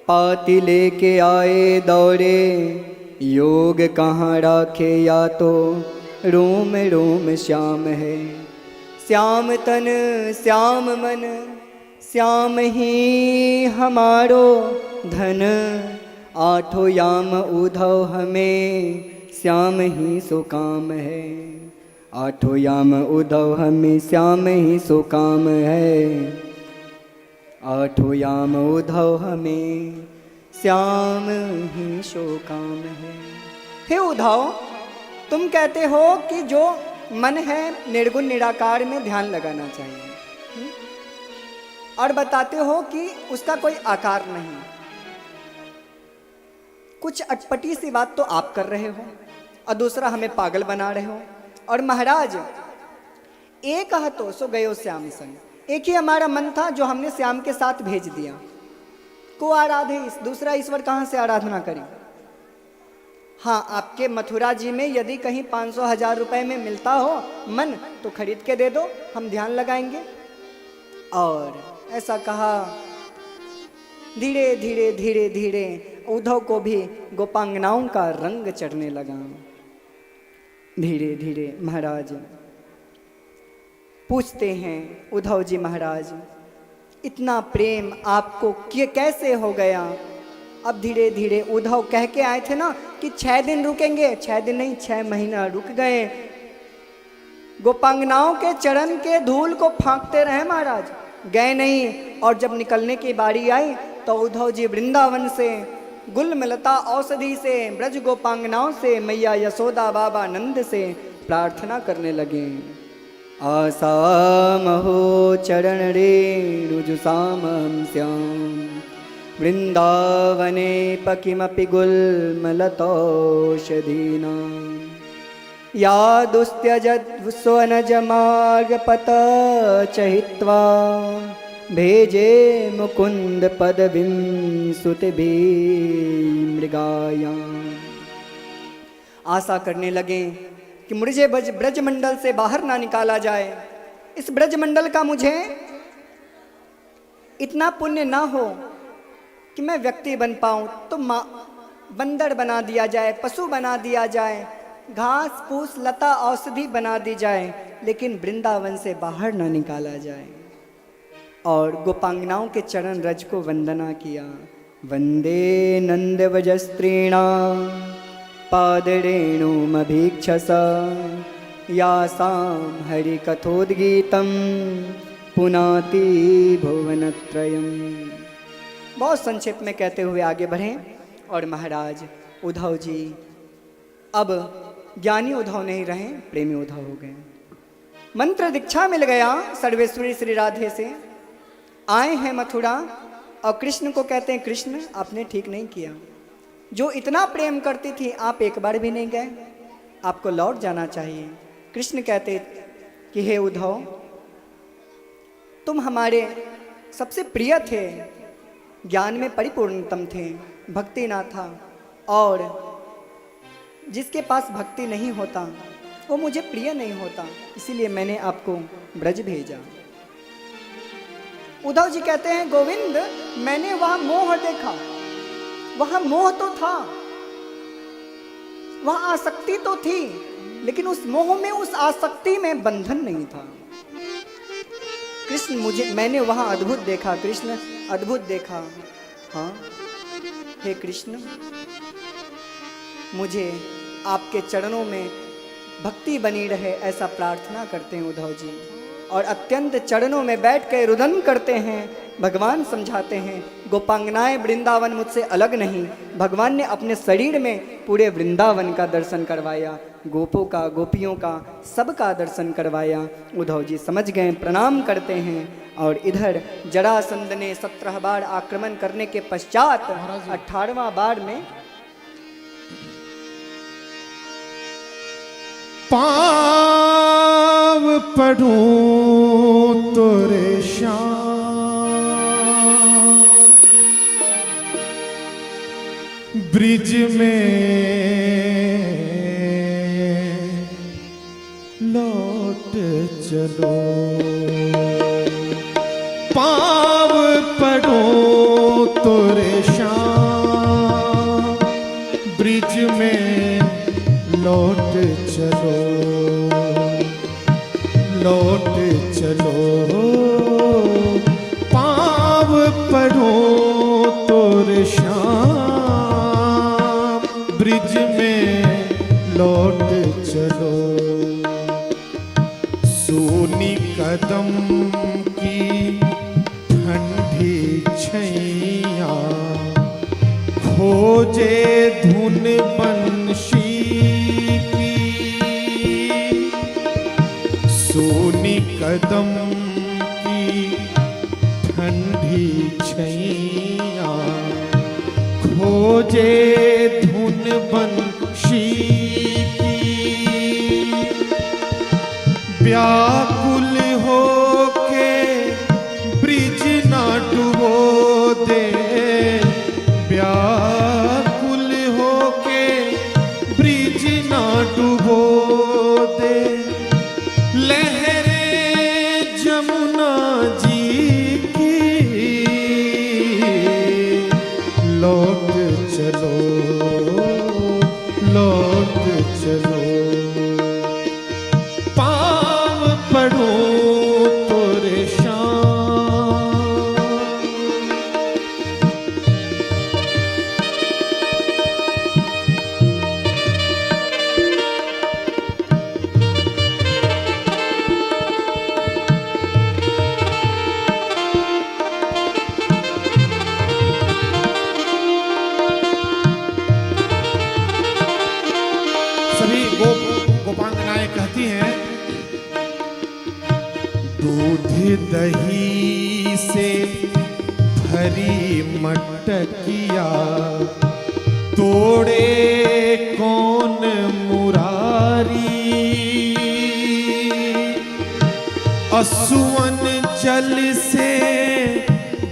पाती लेके आए दौड़े, योग कहाँ राखे या तो रोम रोम श्याम है। श्याम तन श्याम मन श्याम ही हमारो धन, आठों याम उद्धव हमें श्याम ही सो काम है। आठों याम उद्धव हमें श्याम ही सो काम है। आठों याम उद्धव हमें श्याम ही सो काम है। हे उद्धव, तुम कहते हो कि जो मन है निर्गुण निराकार में ध्यान लगाना चाहिए, और बताते हो कि उसका कोई आकार नहीं। कुछ अटपटी सी बात तो आप कर रहे हो और दूसरा हमें पागल बना रहे हो। और महाराज, एक हतो सो गयो श्याम संग, एक ही हमारा मन था जो हमने श्याम के साथ भेज दिया। को आराधे, दूसरा ईश्वर कहाँ से आराधना करें। हाँ, आपके मथुरा जी में यदि कहीं 500,000 रुपए में मिलता हो मन तो खरीद के दे दो, हम ध्यान लगाएंगे। और ऐसा कहा। धीरे धीरे धीरे धीरे उद्धव को भी गोपांगनाओं का रंग चढ़ने लगा। धीरे धीरे महाराज पूछते हैं, उद्धव जी महाराज, इतना प्रेम आपको कैसे हो गया। अब धीरे धीरे उद्धव कह के आए थे ना कि 6 दिन रुकेंगे, 6 दिन नहीं 6 महीना रुक गए। गोपांगनाओं के चरण के धूल को फांकते रहे महाराज, गए नहीं। और जब निकलने की बारी आई तो उद्धव जी वृंदावन से, गुलमलता औषधि से, ब्रज गोपांगनाओं से, मैया यशोदा बाबा नंद से प्रार्थना करने लगे। आसाम हो चरण रे रुजुसामं श्याम, वृंदावने पकिमपि गुल्मलतौषधीना, या दुस्त्यजत् स्वनजमार्गपत चहित्वा, भेजे मुकुंद पदवीं सुतिभिः मृगायाम्। आशा करने लगे कि मुझे ब्रजमंडल से बाहर ना निकाला जाए, इस ब्रजमंडल का मुझे इतना पुण्य ना हो कि मैं व्यक्ति बन पाऊं, तो बंदर बना दिया जाए, पशु बना दिया जाए, घास फूस लता औषधि बना दी जाए, लेकिन वृंदावन से बाहर ना निकाला जाए। और गोपांगनाओं के चरण रज को वंदना किया। वंदे नंद वजस्त्रीणा पादरेणुमभीक्षस, यासां हरिकथोद्गीतं पुनाति भुवनत्रयम्। बहुत संक्षेप में कहते हुए आगे बढ़े। और महाराज उद्धव जी अब ज्ञानी उद्धव नहीं रहे, प्रेमी उद्धव हो गए। मंत्र दीक्षा मिल गया सर्वेश्वरी श्री राधे से। आए हैं मथुरा और कृष्ण को कहते हैं, कृष्ण आपने ठीक नहीं किया, जो इतना प्रेम करती थी आप एक बार भी नहीं गए, आपको लौट जाना चाहिए। कृष्ण कहते कि हे उद्धव, तुम हमारे सबसे प्रिय थे, ज्ञान में परिपूर्णतम थे, भक्ति ना था, और जिसके पास भक्ति नहीं होता वो मुझे प्रिय नहीं होता, इसीलिए मैंने आपको ब्रज भेजा। उद्धव जी कहते हैं, गोविंद मैंने वहां मोह देखा, वहां मोह तो था, वहां आसक्ति तो थी, लेकिन उस मोह में, उस आसक्ति में बंधन नहीं था। कृष्ण मैंने वहां अद्भुत देखा, कृष्ण अद्भुत देखा। हाँ हे कृष्ण, मुझे आपके चरणों में भक्ति बनी रहे, ऐसा प्रार्थना करते हैं उद्धव जी। और अत्यंत चरणों में बैठ कर रुदन करते हैं। भगवान समझाते हैं, गोपांगनाएं वृंदावन मुझसे अलग नहीं। भगवान ने अपने शरीर में पूरे वृंदावन का दर्शन करवाया, गोपों का, गोपियों का, सबका दर्शन करवाया। उद्धव जी समझ गए, प्रणाम करते हैं। और इधर जरासंध ने 17 बार आक्रमण करने के पश्चात 18वां बार में पाव पढ़ूं तोरे श्याम, ब्रिज में लौट चलो। पाव पढ़ूं तोरे श्याम, ब्रिज में लौट चलो, लौट चलो। पाव पढ़ो तोरे श्याम, ब्रिज में लौट चलो। सोनी कदम की ठंडी छैया, खोजे धुन बंशी की। सोनी कदम की ठंडी छैया, खोजे यमुना जी की लौट चलो, लौट चलो, पाँव पड़ो तोरे श्याम। सभी गोपांगनाएं कहती हैं, दूध दही से भरी मटकिया तोड़े कौन मुरारी, असुवन जल से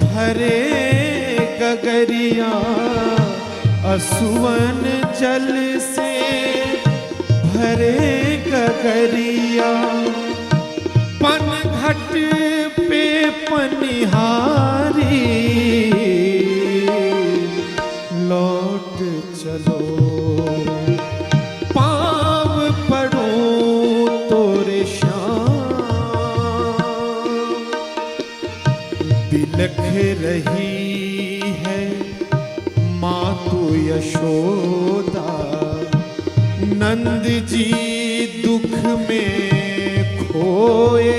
भरे गगरिया, असुवन जल से भरे गगरिया, पनघट पे पनिहारी, लौट चलो, पाँव पड़ो तोरे श्याम। बिलख रही है मातु यशोदा, नंद जी दुख में खोए,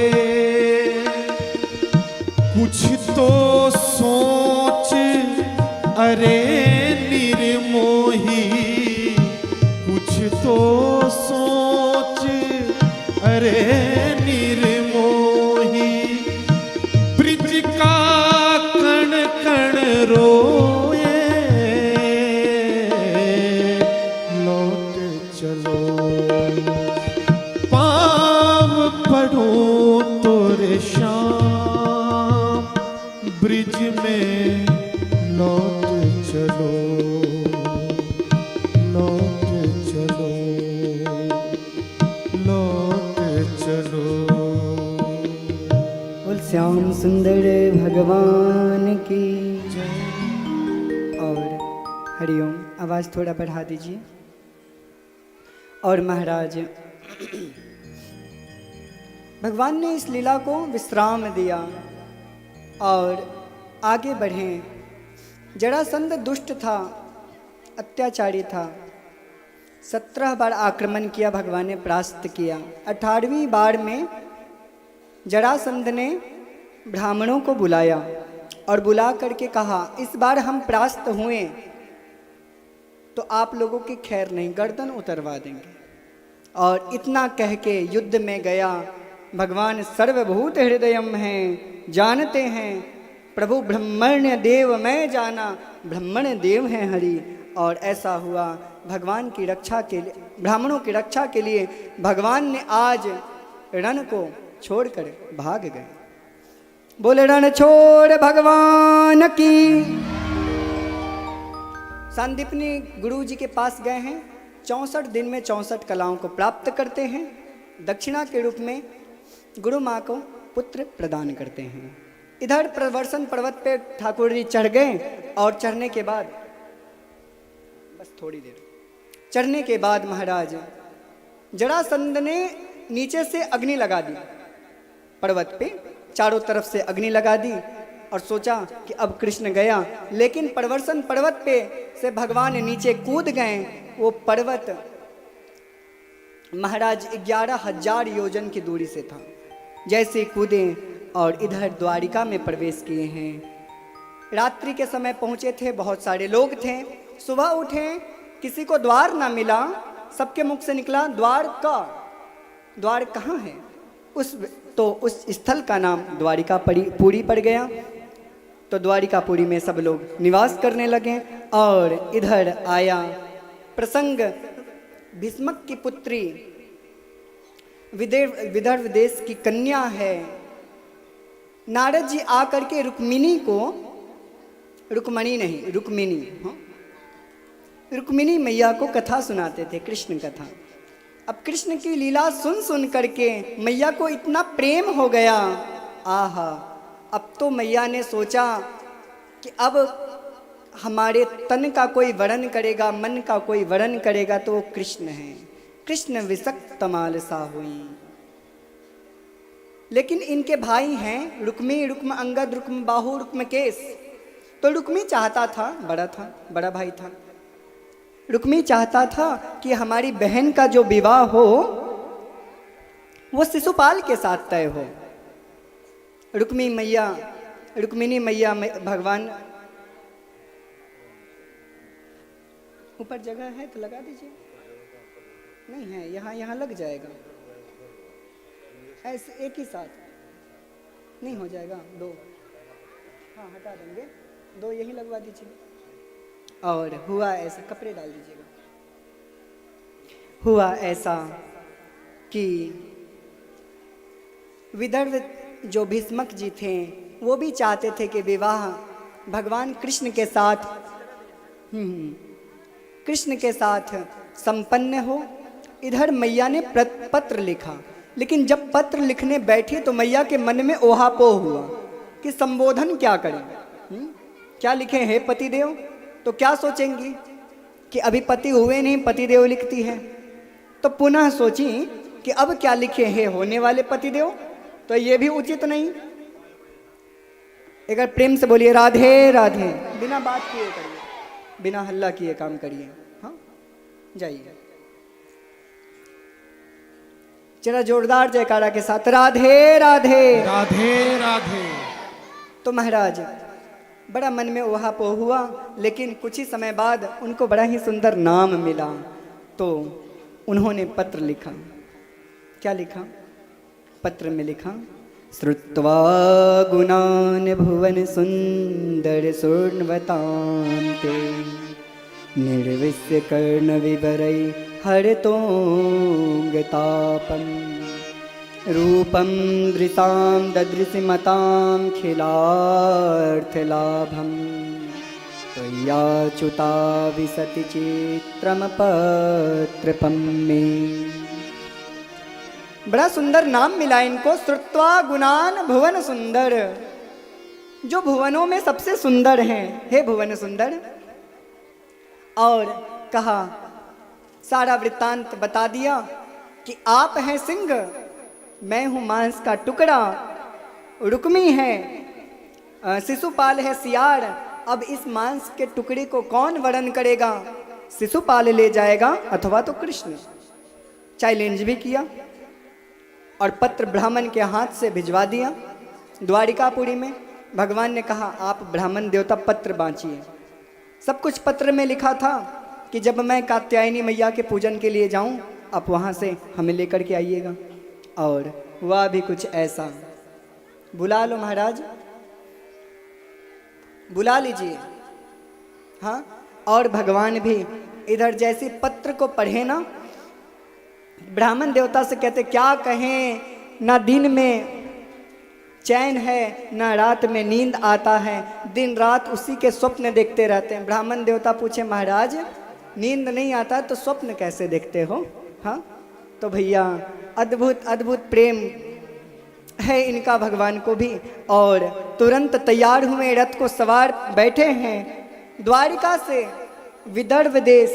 कुछ तो सोच अरे निर्मोही, कुछ तो सोच अरे निर्मोही, ब्रिज का कण कण रोए, लौट चलो, पाँव पड़ो तोरे श्याम, ब्रिज में लौट चलो, लौट चलो, लौट चलो। बोल श्याम सुंदर भगवान की जय। और हरिओम, आवाज़ थोड़ा बढ़ा दीजिए। और महाराज भगवान ने इस लीला को विश्राम दिया और आगे बढ़े। जरासंध दुष्ट था, अत्याचारी था। 17 बार आक्रमण किया, भगवान ने परास्त किया। 18वीं बार में जरासंध ने ब्राह्मणों को बुलाया और बुला करके कहा, इस बार हम परास्त हुए तो आप लोगों की खैर नहीं, गर्दन उतरवा देंगे। और इतना कह के युद्ध में गया। भगवान सर्वभूत हृदयम हैं, जानते हैं प्रभु ब्रह्मण्य देव मैं जाना, ब्रह्मण्य देव हैं हरि। और ऐसा हुआ, भगवान की रक्षा के लिए, ब्राह्मणों की रक्षा के लिए भगवान ने आज रण को छोड़कर भाग गए। बोले रण छोड़ भगवान की। सांदीपनी गुरु जी के पास गए हैं। 64 दिन में 64 कलाओं को प्राप्त करते हैं। दक्षिणा के रूप में गुरु माँ को पुत्र प्रदान करते हैं। इधर प्रवर्सन पर्वत पे ठाकुर जी चढ़ गए और चढ़ने के बाद, बस थोड़ी देर चढ़ने के बाद महाराज जरासंध ने नीचे से अग्नि लगा दी। पर्वत पे चारों तरफ से अग्नि लगा दी और सोचा कि अब कृष्ण गया। लेकिन प्रवर्सन पर्वत पे से भगवान नीचे कूद गए। वो पर्वत महाराज 11,000 योजन की दूरी से था। जैसे कूदे और इधर द्वारिका में प्रवेश किए हैं। रात्रि के समय पहुंचे थे, बहुत सारे लोग थे। सुबह उठे, किसी को द्वार ना मिला। सबके मुख से निकला द्वार का, द्वार कहाँ है? उस स्थल का नाम द्वारिका पुरी पड़ गया। तो द्वारिकापुरी में सब लोग निवास करने लगे। और इधर आया प्रसंग, भीष्मक की पुत्री विदर्भ देश की कन्या है। नारद जी आकर के रुक्मिणी को, रुक्मणी नहीं रुक्मिणी, रुक्मिणी मैया को कथा सुनाते थे, कृष्ण कथा। अब कृष्ण की लीला सुन सुन करके मैया को इतना प्रेम हो गया आहा, अब तो मैया ने सोचा कि अब हमारे तन का कोई वरण करेगा, मन का कोई वरण करेगा तो वो कृष्ण है। कृष्ण विसक्त मालसा हुई। लेकिन इनके भाई हैं रुक्मी, रुक्म अंगद, रुक्म बाहु, रुक्म केस। तो रुक्मी चाहता था, बड़ा भाई था, रुक्मी चाहता था कि हमारी बहन का जो विवाह हो वो शिशुपाल के साथ तय हो। रुक्मिणी मैया भगवान, ऊपर जगह है तो लगा दीजिए। नहीं है, यहाँ लग जाएगा, ऐसे एक ही साथ नहीं हो जाएगा, दो, हाँ हटा देंगे, दो यही लगवा दीजिए। और हुआ ऐसा, कपड़े डाल दीजिएगा। हुआ ऐसा कि विदर्भ जो भीष्मक जी थे वो भी चाहते थे कि विवाह भगवान कृष्ण के साथ संपन्न हो। इधर मैया ने पत्र लिखा, लेकिन जब पत्र लिखने बैठी तो मैया के मन में ओहापोह हुआ कि संबोधन क्या करें, क्या लिखें हे पतिदेव। तो क्या सोचेंगी कि अभी पति हुए नहीं, पतिदेव लिखती है। तो पुनः सोची कि अब क्या लिखे हे होने वाले पतिदेव, तो ये भी उचित नहीं। एक बार प्रेम से बोलिए राधे राधे, बिना बात किए करिए, बिना हल्ला किए काम करिए। हाँ जाइए, जरा जोरदार जयकारा के साथ राधे राधे राधे राधे। तो महाराज बड़ा मन में ओहापोह हुआ, लेकिन कुछ ही समय बाद उनको बड़ा ही सुंदर नाम मिला। तो उन्होंने पत्र लिखा। क्या लिखा? पत्र में लिखा, श्रुत्वा गुणान भुवन सुंदर सुर्णवतान्ते निर्विश्य कर्ण विवरै हरतोंगतापम रूपम दृशां ददृशिमतां खिलार्थलाभं त्वय्याच्युता विशति चित्रमपत्रपं मे। बड़ा सुंदर नाम मिला इनको, श्रुत्वा गुणान भुवन सुंदर, जो भुवनों में सबसे सुंदर हैं, हे भुवन सुंदर। और कहा, सारा वृत्तांत बता दिया कि आप हैं सिंह, मैं हूं मांस का टुकड़ा, रुक्मी है, शिशुपाल है सियार। अब इस मांस के टुकड़े को कौन वरण करेगा? शिशुपाल ले जाएगा अथवा तो कृष्ण। चैलेंज भी किया और पत्र ब्राह्मण के हाथ से भिजवा दिया द्वारिकापुरी में। भगवान ने कहा, आप ब्राह्मण देवता पत्र बांचिए। सब कुछ पत्र में लिखा था कि जब मैं कात्यायनी मैया के पूजन के लिए जाऊं, आप वहां से हमें लेकर के आइएगा। और हुआ भी कुछ ऐसा। बुला लो महाराज, बुला लीजिए। हाँ, और भगवान भी इधर जैसे पत्र को पढ़े ना, ब्राह्मण देवता से कहते क्या कहें, ना दिन में चैन है ना रात में नींद आता है, दिन रात उसी के स्वप्न देखते रहते हैं। ब्राह्मण देवता पूछे, महाराज नींद नहीं आता तो स्वप्न कैसे देखते हो? हाँ, तो भैया अद्भुत अद्भुत प्रेम है इनका भगवान को भी। और तुरंत तैयार हुए, रथ को सवार बैठे हैं, द्वारिका से विदर्भ देश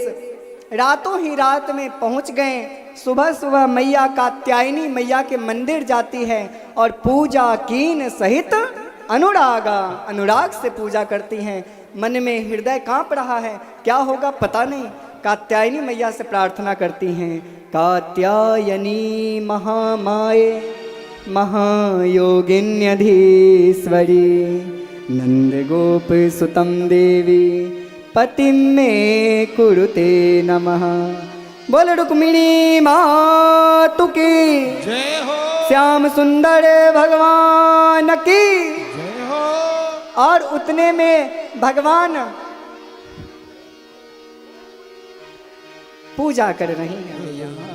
रातों ही रात में पहुंच गए। सुबह सुबह मैया कात्यायनी मैया के मंदिर जाती है और पूजा कीन सहित अनुराग से पूजा करती हैं। मन में हृदय कांप रहा है, क्या होगा पता नहीं। कात्यायनी मैया से प्रार्थना करती हैं, कात्यायनी महामाये महायोगिन्यधीश्वरी नंद गोप सुतम देवी पतिं मे कुरुते नमः। बोल रुक्मिणी मातु की जय हो, श्याम सुंदर भगवान की जय हो। और उतने में भगवान पूजा कर रही हैं यहाँ।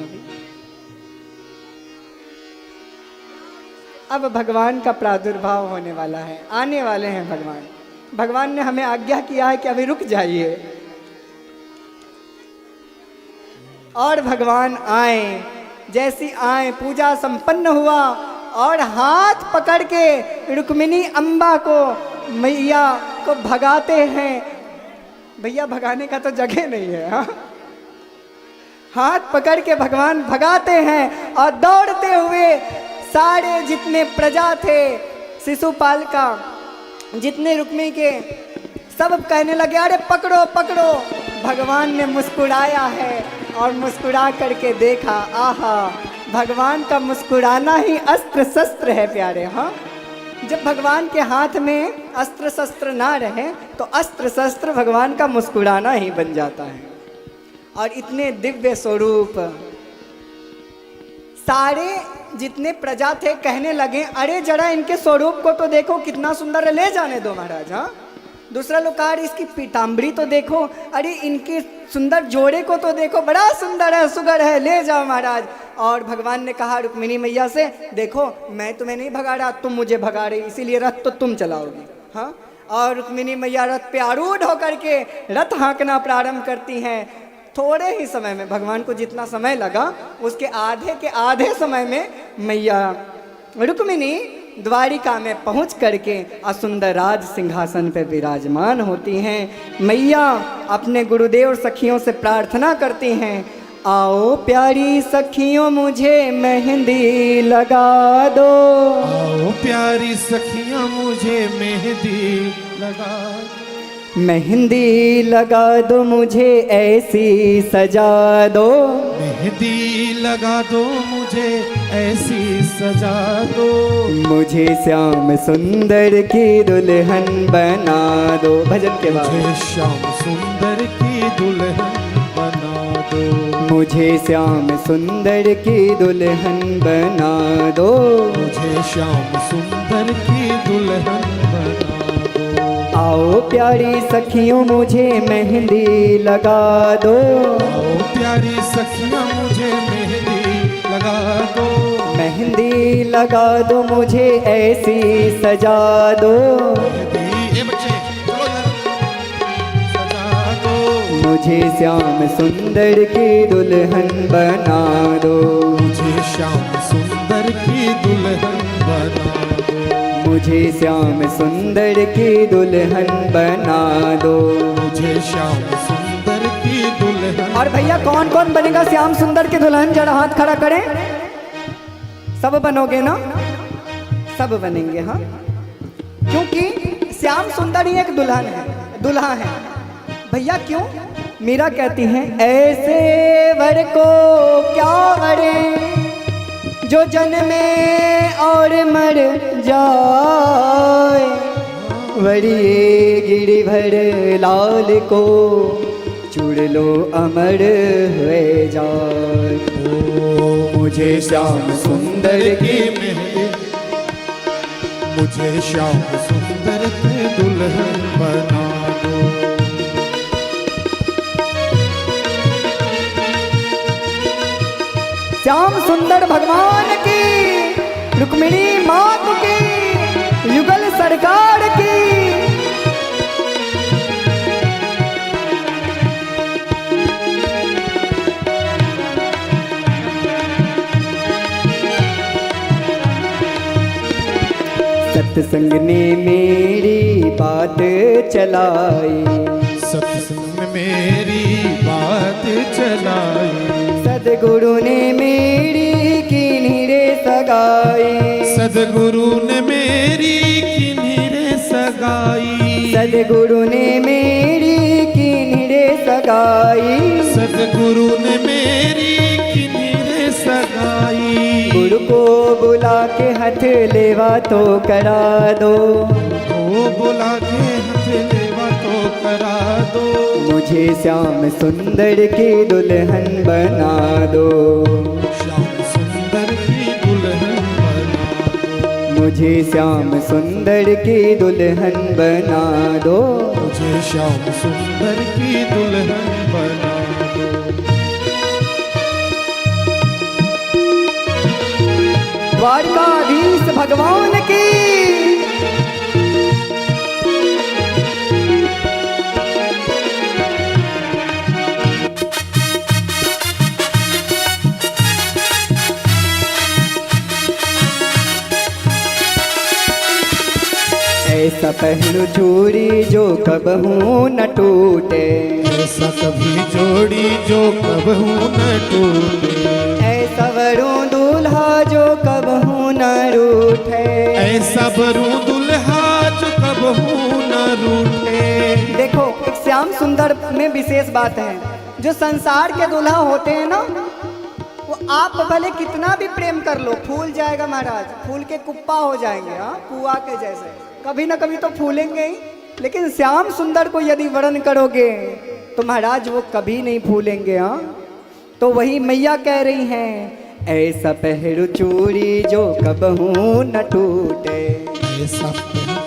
अब भगवान का प्रादुर्भाव होने वाला है, आने वाले हैं भगवान। भगवान ने हमें आज्ञा किया है कि अभी रुक जाइए। और भगवान आए, जैसी आए पूजा संपन्न हुआ और हाथ पकड़ के रुक्मिणी अम्बा को, मैया को भगाते हैं। भैया भगाने का तो जगह नहीं है, हाँ? हाथ पकड़ के भगवान भगाते हैं और दौड़ते हुए सारे जितने प्रजा थे, शिशुपाल का, जितने रुक्मिणी के, सब कहने लगे अरे पकड़ो पकड़ो। भगवान ने मुस्कुराया है और मुस्कुरा करके देखा, आहा, भगवान का मुस्कुराना ही अस्त्र शस्त्र है प्यारे। हाँ, जब भगवान के हाथ में अस्त्र शस्त्र ना रहे तो अस्त्र शस्त्र भगवान का मुस्कुराना ही बन जाता है। और इतने दिव्य स्वरूप, सारे जितने प्रजा थे कहने लगे अरे जरा इनके स्वरूप को तो देखो कितना सुंदर है, ले जाने दो महाराज। हाँ, दूसरा लोग कहा अरे इसकी पीताम्बरी तो देखो, अरे इनके सुंदर जोड़े को तो देखो, बड़ा सुंदर है, सुगर है, ले जाओ महाराज। और भगवान ने कहा रुक्मिणी मैया से, देखो मैं तुम्हें नहीं भगा रहा, तुम मुझे भगा रही, इसीलिए रथ तो तुम चलाओगी। हाँ, और रुक्मिणी मैया रथ पे आरूढ़ होकर के रथ हाँकना प्रारंभ करती हैं। थोड़े ही समय में, भगवान को जितना समय लगा उसके आधे के आधे समय में मैया रुक्मिणी द्वारिका में पहुंच करके असुंदर राज सिंहासन पे विराजमान होती हैं। मैया अपने गुरुदेव सखियों से प्रार्थना करती हैं, आओ प्यारी सखियों मुझे मेहंदी लगा दो। आओ प्यारी सखियां मुझे मेहंदी लगा दो। मेहंदी लगा दो मुझे ऐसी सजा दो। मेहंदी लगा दो मुझे ऐसी सजा दो। मुझे श्याम सुंदर की दुल्हन बना दो। भजन के बाद मुझे श्याम सुंदर की दुल्हन बना दो। मुझे श्याम सुंदर की दुल्हन बना दो। मुझे श्याम सुंदर की दुल्हन बना दो। आओ प्यारी सखियों मुझे मेहंदी लगा दो। आओ प्यारी सखियां मुझे मेहंदी लगा दो। मेहंदी लगा दो मुझे ऐसी सजा दो। ये बच्चे चलो सजा दो। मुझे श्याम सुंदर की दुल्हन बना दो। मुझे श्याम सुंदर की दुल्हन बना दो। मुझे श्याम सुंदर की दुल्हन बना दो। मुझे श्याम सुंदर की दुल्हन। और भैया कौन कौन बनेगा श्याम सुंदर की दुल्हन, जरा हाथ खड़ा करें। सब बनोगे ना? सब बनेंगे। हाँ, क्योंकि श्याम सुंदर ही एक दुल्हन है, दुल्हा है। भैया क्यों? मीरा कहती हैं, ऐसे वर को क्या वरे जो जन्मे और मर जाए। वरिए गिरिभर लाल को चूड़ लो अमर हुए जाए। मुझे श्याम सुंदर की मेहंदी। मुझे श्याम सुंदर की दुल्हन बना दो। श्याम सुंदर भगवान की, रुक्मिणी मात की, युगल सरकार की। सत्संग ने मेरी बात चलाई। सत्संग में मेरी बात चलाई। सदगुरु ने मेरी किन्हीं रे सगाई। सदगुरु ने मेरी किन्हीं रे सगाई। सदगुरु ने मेरी किन्हीं रे सगाई। सदगुरु ने मेरी किन्हीं रे सगाई। गुरु को बुला के हाथ लेवा तो करा दो। ओ बुला के हाथ लेवा तो करा दो। मुझे श्याम सुंदर की दुल्हन बना दो। श्याम सुंदर की दुल्हन बना दो। मुझे श्याम सुंदर की दुल्हन बना दो। मुझे श्याम सुंदर की दुल्हन बना दो। द्वारकाधीश भगवान की। ऐसा पहलू चूड़ी जो कबहू न टूटे, ऐसा कभी जोड़ी जो कबहू न टूटे, ऐसा वरू दूल्हा जो कबहू न रूठे, ऐसा बरू दुल्हा जो कबहू न रूठे। देखो एक श्याम सुंदर में विशेष बात है, जो संसार के दूल्हा होते हैं ना, वो आप भले कितना भी प्रेम कर लो फूल जाएगा महाराज, फूल के कुप्पा हो जाएंगे, हाँ पुआ के जैसे, कभी ना कभी तो फूलेंगे ही। लेकिन श्याम सुंदर को यदि वर्ण करोगे तो महाराज वो कभी नहीं फूलेंगे। हाँ तो वही मैया कह रही हैं, ऐसा पहरु चूड़ी जो कबहू न टूटे, ऐसा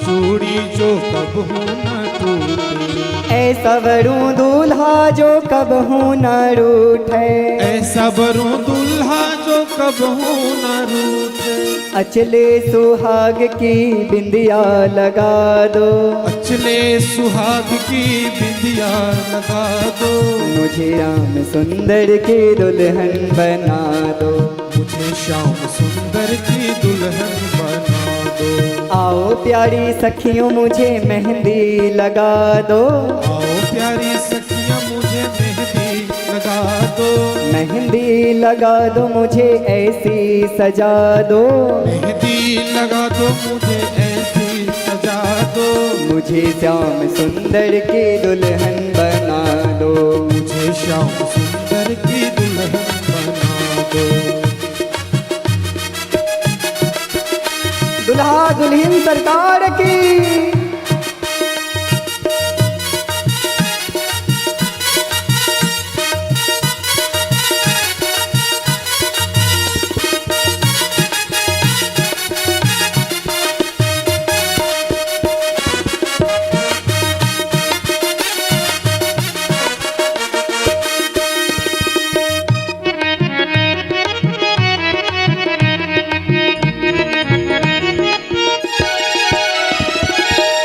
चूड़ी जो कबहू न टूटे, ऐसा वरू दूल्हा जो कबहू न रूठे, ऐसा बरू दुल्हा जो कबहू न रूठे। अचले सुहाग की बिंदिया लगा दो, अचले सुहाग की बिंदिया लगा दो, मुझे राम सुंदर की दुल्हन बना दो, मुझे श्याम सुंदर की दुल्हन बना दो। आओ प्यारी सखियों मुझे मेहंदी लगा दो, आओ प्यारी सखियां मुझे मेहंदी लगा दो, मेहंदी लगा दो मुझे ऐसी सजा दो, मेहंदी लगा दो मुझे ऐसी सजा दो, मुझे श्याम सुंदर की दुल्हन बना दो, मुझे श्याम सुंदर की दुल्हन बना दो। दुल्हा दुल्हन सरकार की।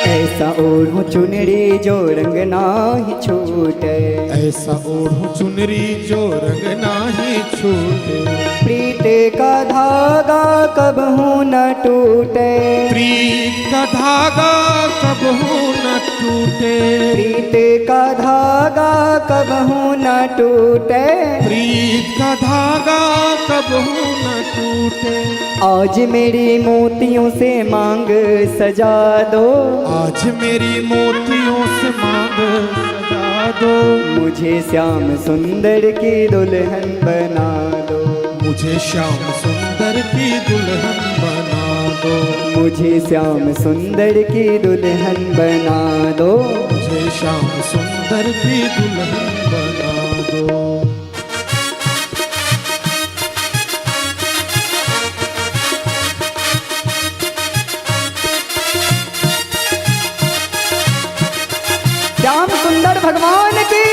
ऐसा ओढ़ो चुनरी जो रंग ना ही छूटे, ऐसा ओढ़ो चुनरी जो रंग नाही छूटे, प्रीत का धागा कबहू न टूटे, प्रीत का धागा कबहू न टूटे, प्रीत का धागा कबहू न टूटे, प्रीत का धागा कबहू न टूटे। आज मेरी मोतियों से मांग सजा दो, आज मेरी मोतियों से मांग सजा दो, मुझे श्याम सुंदर की दुल्हन बना दो, मुझे श्याम सुंदर की दुल्हन बना दो, मुझे श्याम सुंदर की दुल्हन बना दो, मुझे श्याम सुंदर की दुल्हन बना दो। श्याम सुंदर भगवान की।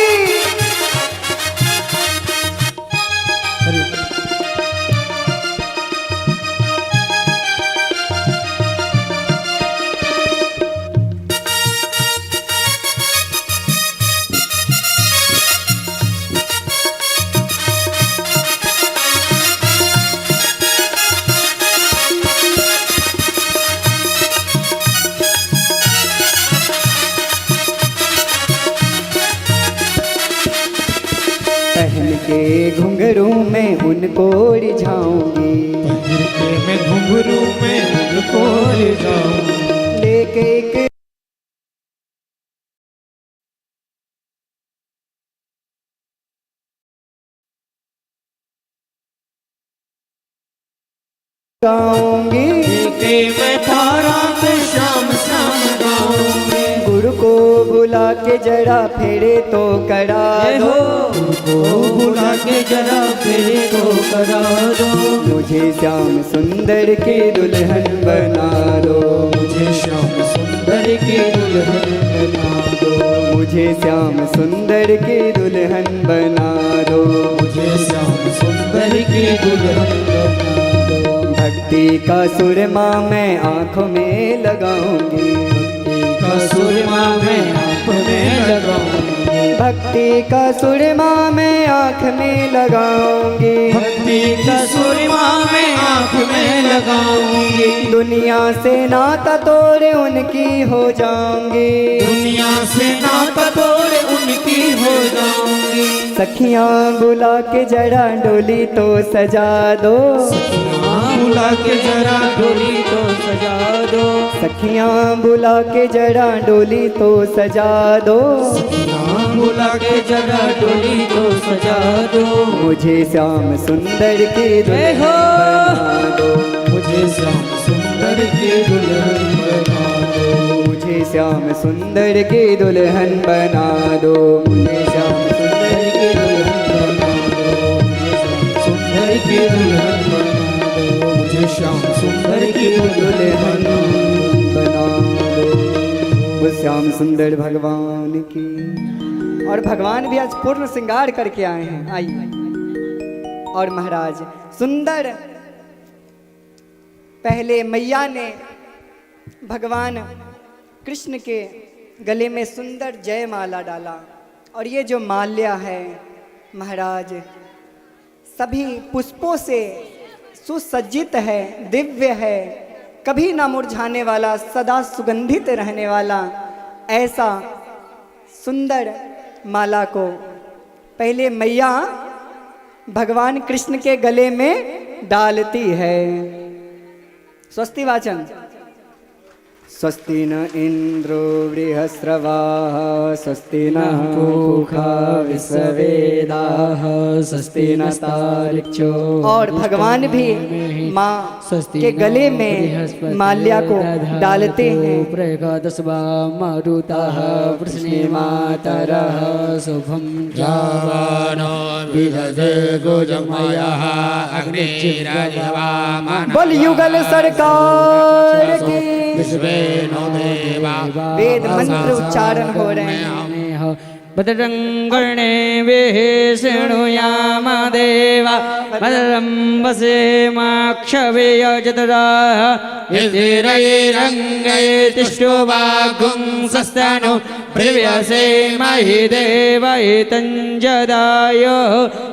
पहन के घुंघरू में उनको रिझाऊंगी, पहिर के मैं घुंघरू में उनको ले जाऊं, लेके एक गाऊंगी, लेके मैं तारा को शाम शाम गाऊंगी, गुरु को बुला के जरा फेरे तो करा दो, को बुला के जरा फेरे को करा दो, मुझे श्याम सुंदर की दुल्हन बना दो, मुझे श्याम सुंदर की दुल्हन बना दो, मुझे श्याम सुंदर की दुल्हन बना दो, मुझे श्याम सुंदर की दुल्हन बना दो। भक्ति का सुरमा मैं आँखों में लगाऊंगी, का सुरमा मैं आँख में लगाऊंगी, भक्ति का सुरमा मैं आँख में लगाऊंगी, भक्ति का सुरमा मैं आँख में लगाऊंगी, दुनिया से नाता तोड़ उनकी हो जाऊंगी, दुनिया से नाता तोड़ उनकी हो जाऊंगी। सखियाँ बुला के जरा डोली तो सजा दो, सखियाँ बुला के जरा डोली तो सजा दो, सखियाँ बुला के जरा डोली तो सजा दो, सखियाँ बुला के जरा डोली तो सजा दो। मुझे श्याम सुंदर की जय हो। दुल्हन बना दो, मुझे श्याम सुंदर की दुल्हन बना दो, मुझे श्याम सुंदर की दुल्हन बना दो, मुझे श्याम सुंदर की दुल्हन सुंदर की दुल्हन बना दो, मुझे श्याम सुंदर की दुल्हन बना दो। वो श्याम सुंदर भगवान की। और भगवान भी आज पूर्ण श्रृंगार करके आए हैं, आइए। और महाराज सुंदर, पहले मैया ने भगवान कृष्ण के गले में सुंदर जयमाला डाला, और ये जो माल्या है महाराज सभी पुष्पों से सुसज्जित है, दिव्य है, कभी ना मुरझाने वाला, सदा सुगंधित रहने वाला, ऐसा सुंदर माला को पहले मैया भगवान कृष्ण के गले में डालती है। स्वस्ति वाचन। स्वस्ति न इंद्रो बृहस्रवाः, स्वस्ति न पूषा विश्ववेदाः, स्वस्ति नस्तार्क्ष्यो। और भगवान भी माँ के गले में माल्या को डालते हैं। प्रगादस्वा मारुताः प्रश्ने मातरः शुभं जावानो विदधे गोजमयः अग्निराजवामनः। बोल युगल सरकार की। वेद मंत्र उच्चारण हो रहे हैं। भद्रंगणे शृणुयाम देवा, भद्रं वसेमाक्षवेयजतराः, यद्धिरैरङ्गै तिष्ठो वागुंसस्तनो प्रिव्यसेमहि देवैतञ्जदायो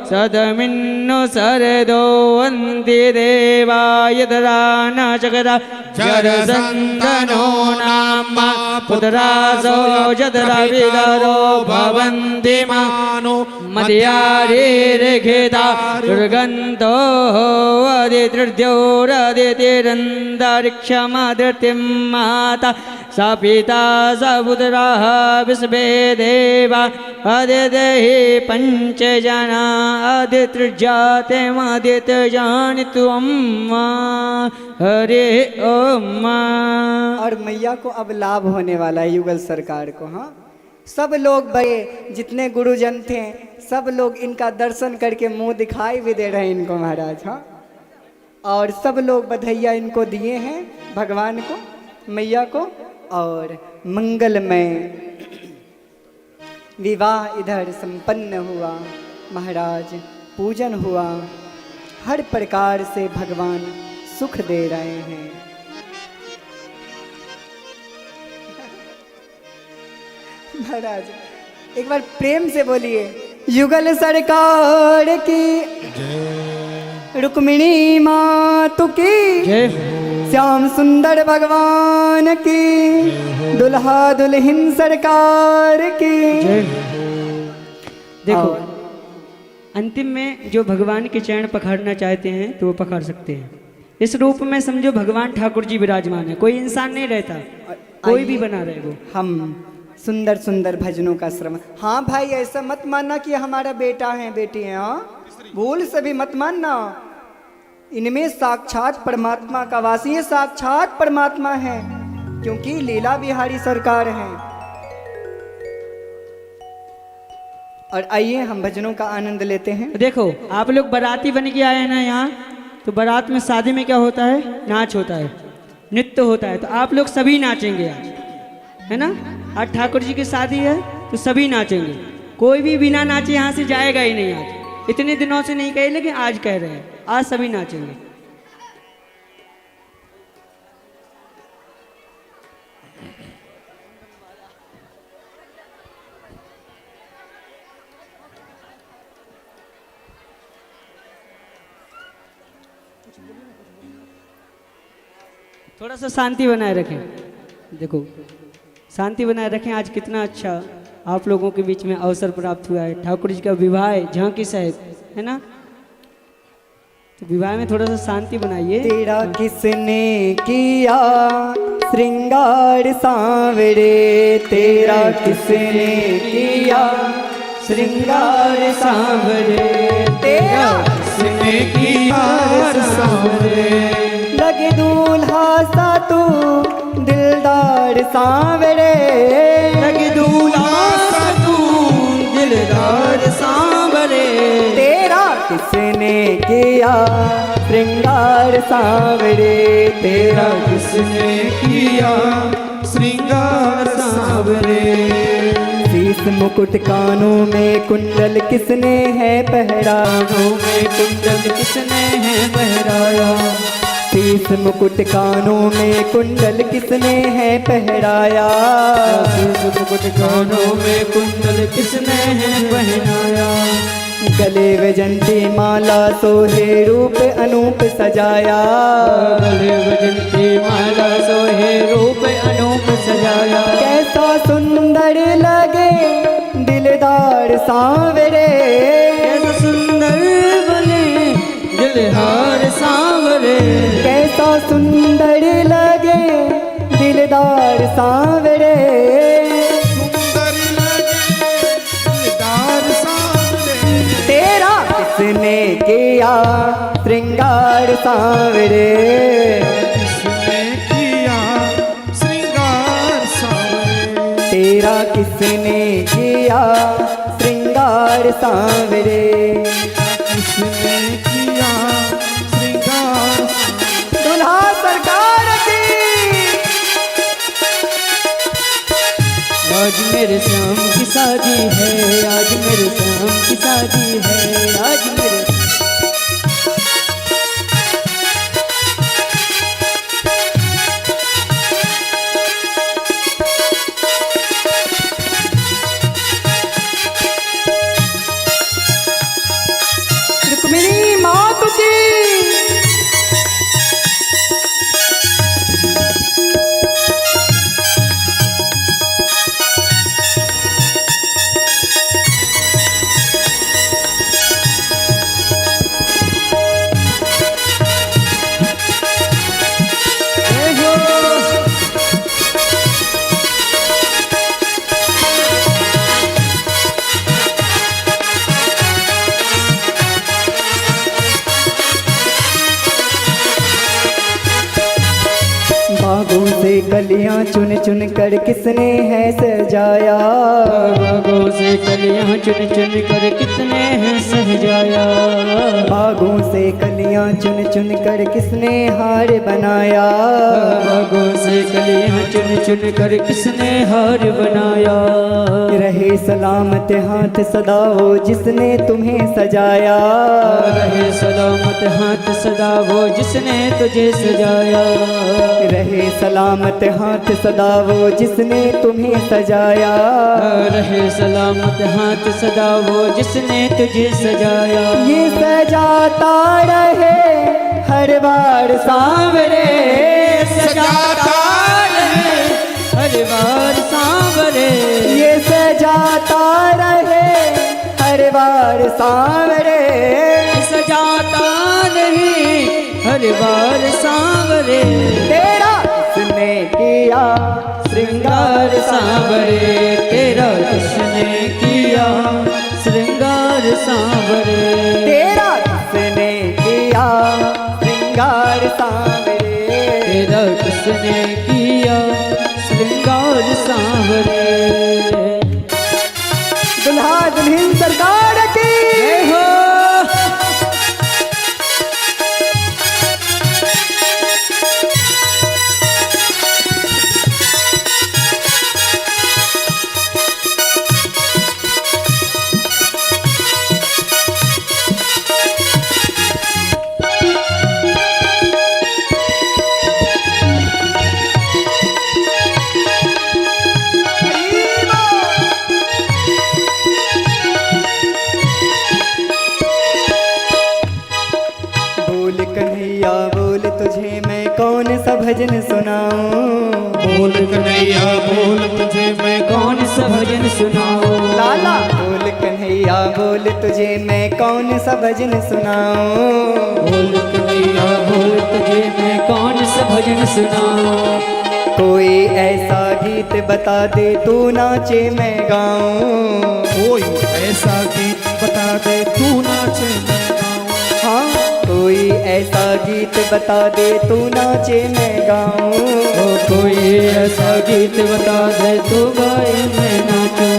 सदमिन्नु सरदो वन्ति देवायतरा न जगदा जरसन्दनो नाम पुत्रासो जतरविदरो भवन्ति मानो मद्यारेर्घेदा दुर्गन्धो अदितृद्योरदितिरन्तरिक्षमदृतिं माता स पिता स पुत्रः विश्वे देवा अदितेहि पञ्चजना अदितृजातेमदितजानि त्वं हरे ओम। और मैया को अब लाभ होने वाला है युगल सरकार को। हाँ, सब लोग बड़े जितने गुरुजन थे सब लोग इनका दर्शन करके मुंह दिखाई भी दे रहे हैं इनको महाराज। हाँ, और सब लोग बधाइयाँ इनको दिए हैं भगवान को, मैया को। और मंगलमय विवाह इधर संपन्न हुआ महाराज, पूजन हुआ, हर प्रकार से भगवान सुख दे रहे हैं। महाराज एक बार प्रेम से बोलिए, युगल सरकार की, रुक्मिणी मातु की, श्याम सुंदर भगवान की, दुल्हा दुल्हन सरकार की। देखो अंतिम में जो भगवान के चरण पकड़ना चाहते हैं तो वो पकड़ सकते हैं। इस रूप में समझो भगवान ठाकुर जी विराजमान है, कोई इंसान नहीं रहता, कोई भी बना रहे वो। हम सुंदर सुंदर भजनों का श्रवण। हाँ भाई, ऐसा मत मानना कि हमारा बेटा है बेटी है। हाँ, भूल से भी मत मानना, इनमें साक्षात परमात्मा का वास, ये साक्षात परमात्मा है, क्योंकि लीला बिहारी सरकार हैं। और आइए हम भजनों का आनंद लेते हैं। देखो आप लोग बाराती बन के आए हैं ना यहाँ, तो बारात में शादी में क्या होता है, नाच होता है, नृत्य होता है, तो आप लोग सभी नाचेंगे आज, है ना। आज ठाकुर जी की शादी है तो सभी नाचेंगे, कोई भी बिना नाचे यहाँ से जाएगा ही नहीं। आज इतने दिनों से नहीं कहे, लेकिन आज कह रहे हैं, आज सभी नाचेंगे। थोड़ा सा शांति बनाए रखें। देखो, शांति बनाए रखें। आज कितना अच्छा आप लोगों के बीच में अवसर प्राप्त हुआ है। ठाकुर जी का विवाह है, झांकी साहब, है ना? तो विवाह में थोड़ा सा शांति बनाइए। तेरा किसने किया श्रृंगार सांवरे, तेरा किसने किया श्रृंगार सांवरे, तेरा किसने किया सांवरे, लगे दूल्हा सा तू दिलदार सांवरे, लगे दूल्हा सा तू दिलदार सांवरे, तेरा किसने किया श्रृंगार सांवरे, तेरा किसने किया श्रृंगार सांवरे, शीश मुकुट कानों में कुंडल किसने है पहराया, कानों में कुंडल किसने है पहराया, शीश मुकुट कानों में कुंडल किसने है पहराया, शीश मुकुट कानों में कुंडल किसने है पहनाया, गले वैजंती माला सोहे रूप अनूप सजाया, गले वजंती माला सोहे रूप अनूप सजाया, कैसा सुंदर लगे दिलदार सांवरे, कैसा सुंदर बने दिलहार सांवरे, कैसा सुंदर लगे दिलदार सांवरे, सुंदर लगे दिलदार सांवरे, तेरा किसने किया श्रृंगार सांवरे, किसने किया श्रृंगार सांवरे, तेरा किसने किया श्रृंगार सांवरे, किसने किया श्रृंगार सांवरे, दुल्हा सरकार की। आज मेरे श्याम की शादी है, आज मेरे श्याम की शादी है, आज मेरे रुक्मिणी मात की। बागों से कलियां चुन चुन कर किसने है सजाया, बागों से कलियां चुन चुन कर कितने हैं सहजाया, बागों से कलियां चुन चुन कर किसने हार बनाया, बागों से कलियां चुन चुन कर किसने हार बनाया, रहे सलामत हाथ सदा वो जिसने तुम्हें सजाया, रहे सलामत हाथ सदा वो जिसने तुझे सजाया, रहे सलामत हाथ सदा वो जिसने तुम्हें सजाया, रहे सलामत हाथ सदा वो जिसने तुझे सजाया, ये सजाता रहे हर बार सांवरे, सजाता रहे हर बार सांवरे, ये सजाता रहे हर बार सांवरे, सजाता नहीं हर बार सांवरे, तेरा किसने किया श्रृंगार सांवरे, तेरा किसने किया श्रृंगार सांवरे, तेरा किसने किया श्रृंगार सांवरे, तेरा किसने किया श्रृंगार सांवरे। दुल्हा दुल्हन सरकार की। जय हो। भजन सुनाऊं। बोल कन्हैया बोल तुझे मैं कौन सा भजन सुनाओ। लाला बोल कन्हैया बोल तुझे मैं कौन सा भजन सुनाऊं। बोल कन्हैया बोल तुझे मैं कौन सा भजन सुनाओ। कोई ऐसा गीत बता दे तू नाचे मैं गाऊं। कोई ऐसा गीत बता दे तू नाचे मैं गाऊं। हाँ कोई ऐसा गीत बता दे तू नाचे मैं गाऊं। ओ कोई ऐसा गीत बता दे तू गाए मैं नाचूं।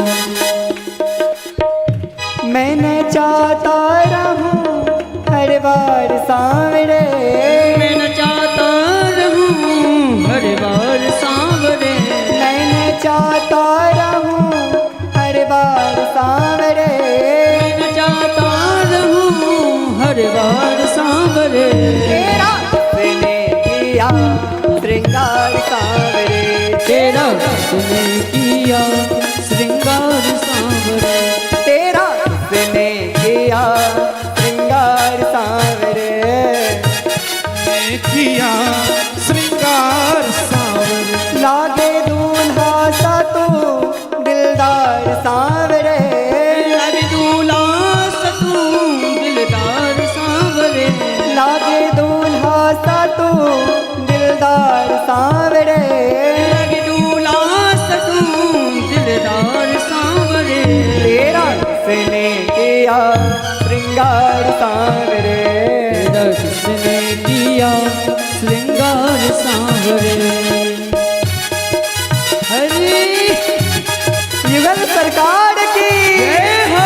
मैं नचाता रहूं हर बार सांवरे। मैं नचाता रहूं हर बार सांवरे। मैं नचाता रहूं हर बार सांवरे। मैं नचाता रहूं हर बार सांवरे। तेरा किसने किया श्रृंगार सांवरे। तेरा किसने किया श्रृंगार सांवरे। तेरा किसने किया श्रृंगार सांवरे। मैं किया श्रृंगार सांवरे। लागे दूल्हा सा तू दिलदार सांवरे। लागे दूल्हा सा तू दिलदार सांवरे। लागे दूल्हा सा तू दिलदार सांवरे। लागे दूल्हा सा तू दिलदार सांवरे। तेरा किसने किया श्रृंगार सांवरे। तेरा किसने किया श्रृंगार सांवरे। हरे युगल सरकार की जय हो।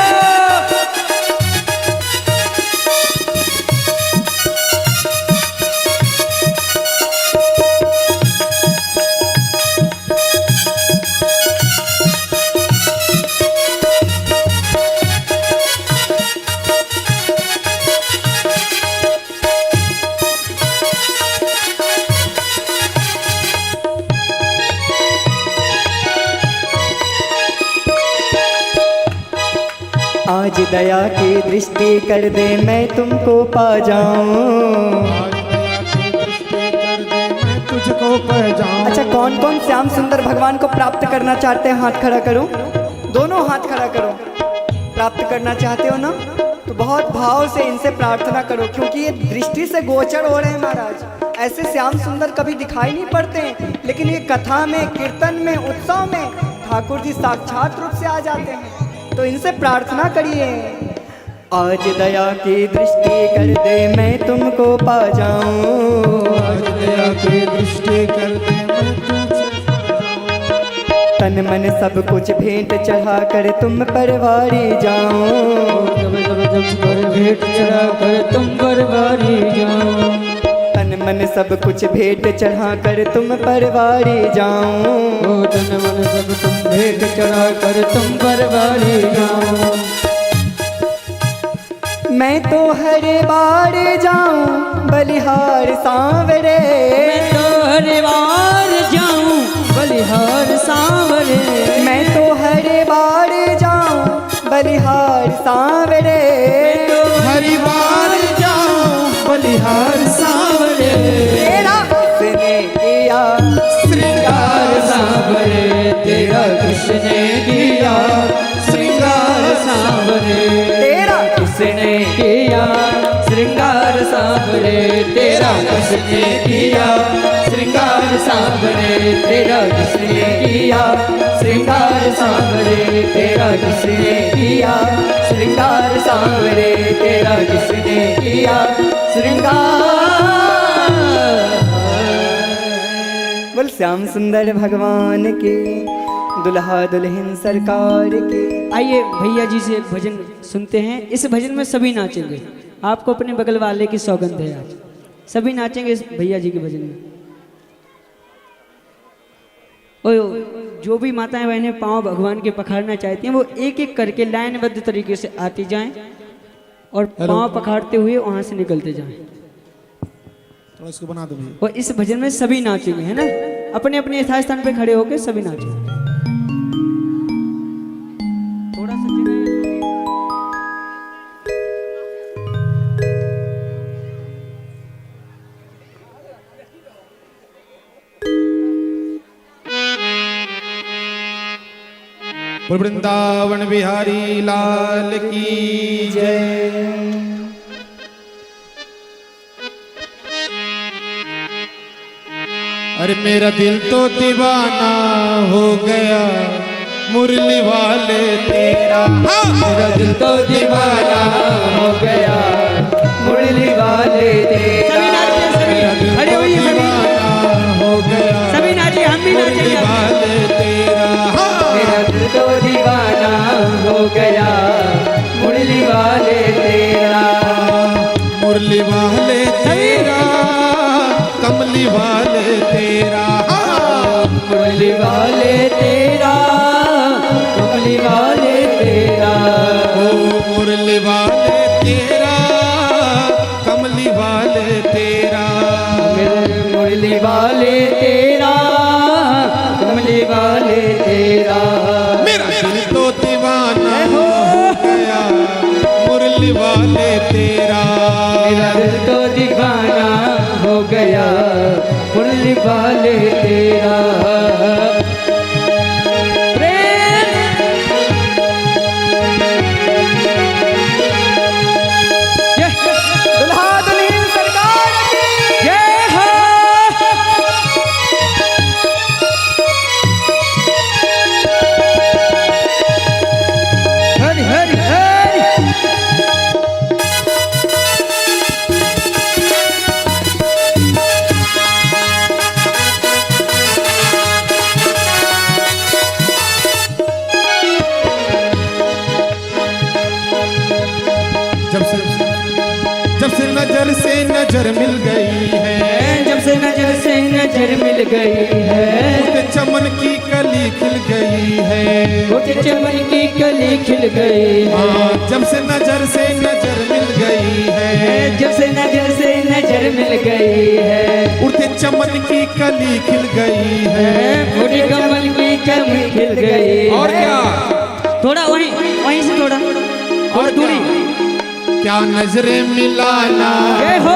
आज दया की दृष्टि कर दे मैं तुमको पा जाऊं। आज दया की दृष्टि कर दे मैं तुझको पा जाऊं। अच्छा कौन कौन श्याम सुंदर भगवान को प्राप्त करना चाहते हैं हाथ खड़ा करो। दोनों हाथ खड़ा करो। प्राप्त करना चाहते हो ना तो बहुत भाव से इनसे प्रार्थना करो क्योंकि ये दृष्टि से गोचर हो रहे हैं महाराज। ऐसे श्याम सुंदर कभी दिखाई नहीं पड़ते हैं लेकिन ये कथा में कीर्तन में उत्सव में ठाकुर जी साक्षात रूप से आ जाते हैं तो इनसे प्रार्थना करिए। आज दया की दृष्टि कर दे मैं तुमको पा जाऊं। आज दया की दृष्टि कर दे मैं तुझको पा जाऊं। तन मन सब कुछ भेंट चढ़ा कर तुम परवारी जाऊं। जब पर भेंट चढ़ा कर तुम परवारी जाओ। तन मन सब कुछ भेंट चढ़ा कर तुम परवारी जाऊं। ओ तन मन सब तुम भेंट चढ़ा कर तुम परवारी जाओ। मैं तो हर बार जाऊं बलिहार सांवरे। मैं तो हर बार जाऊं बलिहार सांवरे। मैं तो हर बार जाऊं बलिहार सांवरे। हरि बार जाऊं बलिहार सांवरे। तेरा किसने किया श्रृंगार सांवरे। तेरा किसने किया श्रृंगार सांवरे। तेरा किसने किया श्रृंगार सांवरे। तेरा किसने किया श्रृंगार सांवरे। तेरा किसने किया श्रृंगार सांवरे। तेरा किसने किया श्रृंगार सांवरे। तेरा किसने किया श्रृंगार। बोल श्याम सुंदर भगवान के दुल्हा दुल्हन सरकार के। आइए भैया जी से एक भजन सुनते हैं। इस भजन में सभी नाचेंगे। आपको अपने बगल वाले की सौगंध है आज सभी नाचेंगे इस भैया जी के भजन में। ओ जो भी माताएं बहनें पांव भगवान के पखाड़ना चाहती हैं वो एक एक करके लाइनबद्ध तरीके से आती जाएं और पांव पखाड़ते हुए वहां से निकलते जाएं। थोड़ा इसको बना दो भैया। और इस भजन में सभी नाचेंगे है ना। अपने अपने यथा स्थान पे खड़े होकर सभी नाचेंगे। थोड़ा सा जगह वृंदावन बिहारी लाल की जय। अरे मेरा दिल तो दीवाना हो गया मुरली वाले तेरा। मेरा दिल तो दीवाना हो गया मुरली वाले तेरा। सभी नाचिए, सभी खड़े होइए, सभी दीवाना हो गया सभी नाचिए, हम भी मुरली नाचेंगे। वाले तेरा। मेरा दिल तो दीवाना हो गया मुरली वाले तेरा। मुरली वाले तेरा कमली वाले तेरा। मुरली वाले तेरा कमली वाले तेरा। ओ मुरली वाले तेरा कमली वाले तेरा। मेरे मुरली वाले तेरा कमली वाले तेरा। मेरा दिल तो दीवाना हो गया मुरली वाले तेरा। मेरा दिल तो दीवाना हो गया मुरली वाले तेरा। दुल्हा दुल्हन सरकार की जय हो। हरि हरि हरि। जब से नजर से नजर मिल गई है। जब से नजर मिल गई है। उसके चमन की कली खिल गई है। उसके चमन की कली खिल गई है। हाँ, जब से नजर मिल गई है। जब से नजर मिल गई है। उड़ते चमन की कली खिल गई है। फूटी कमल की कली खिल गई और है। क्या थोड़ा वहीं वहीं से थोड़ा और दूरी। क्या नजरें मिलाना जय हो।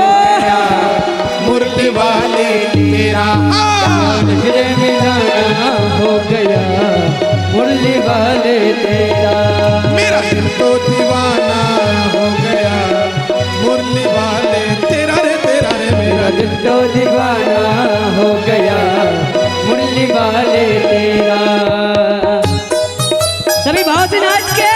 मुरली वाले तेरा। नजरे मिलाना हो गया मुरली वाले तेरा। मेरा दिल तो दीवाना हो गया मुरली वाले तेरा रे तेरा रे। मेरा दिल तो दीवाना हो गया मुरली वाले तेरा। सभी भाव से नाच के।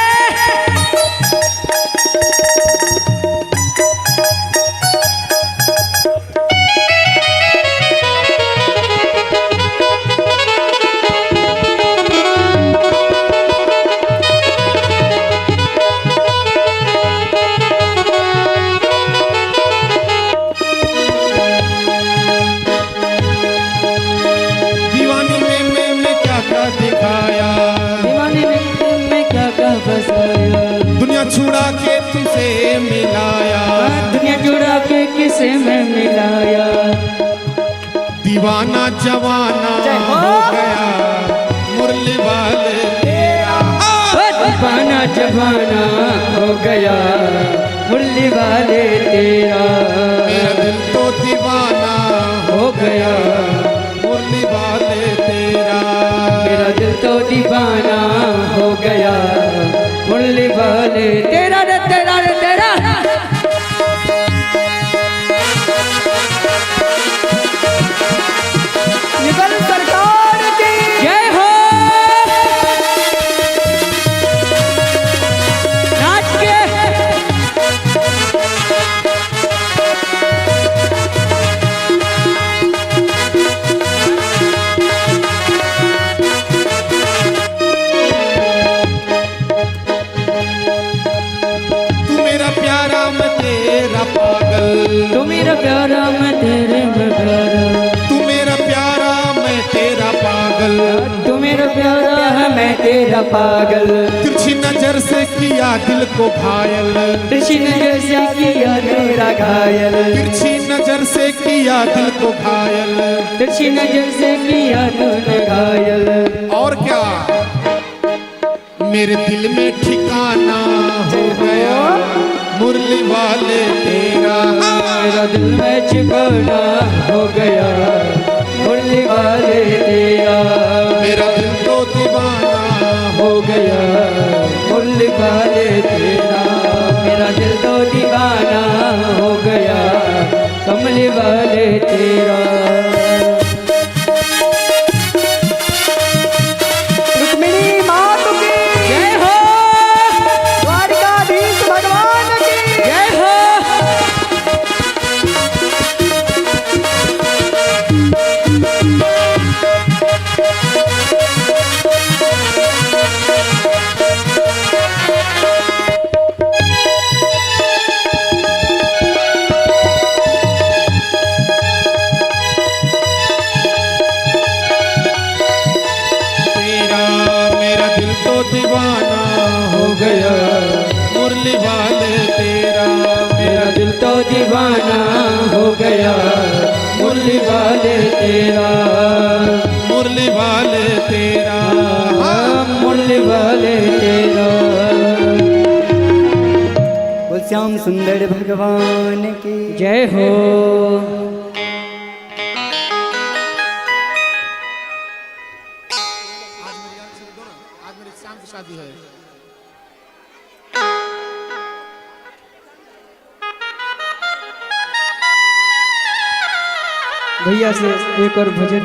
दीवानी में क्या क्या दिखाया। दीवाने में क्या क्या बसाया। दुनिया छुड़ा के तुझसे मिलाया। दुनिया जुड़ा के किसे में मिलाया। दीवाना जवाना जय हो। हो गया मुरली वाले तेरा। दीवाना जवाना हो गया मुरली वाले तेरा। मेरा दिल तो दीवाना हो गया मुरली वाले तेरा। मेरा दिल तो दीवाना हो गया मुरली वाले तेरा रे तेरा रे तेरा। निकल सरकार की जय हो। नाच के। तू मेरा प्यारा मैं तेरा पागल। तू मेरा प्यारा मैं तेरे में प्यारा। तू मेरा प्यारा मैं तेरा पागल। तू मेरा प्यारा है मैं तेरा पागल। तिरछी नजर से किया दिल को घायल। तिरछी नजर से किया तेरा घायल। तिरछी नजर से किया दिल को घायल। तिरछी नजर से किया तूने घायल। और क्या मेरे दिल में ठिकाना हो गया मुरली वाले तेरा। मेरा दिल में ठिकाना हो गया मुरली वाले तेरा। मेरा दिल तो दीवाना हो गया मुरली वाले तेरा, मेरा दिल तो दीवाना हो गया कमली वाले तेरा। रुक्मिणी माता की जय हो, द्वारकाधीश भगवान की जय हो। तेरा मेरा दिल तो दीवाना हो गया मुरली वाले तेरा, मेरा दिल तो दीवाना हो गया मुरली वाले तेरा, मुरली वाले तेरा। मुरली वाले तेरा। वो श्याम सुंदर भगवान की जय हो। आज मेरी शाम की शादी है। भैया से एक और भजन।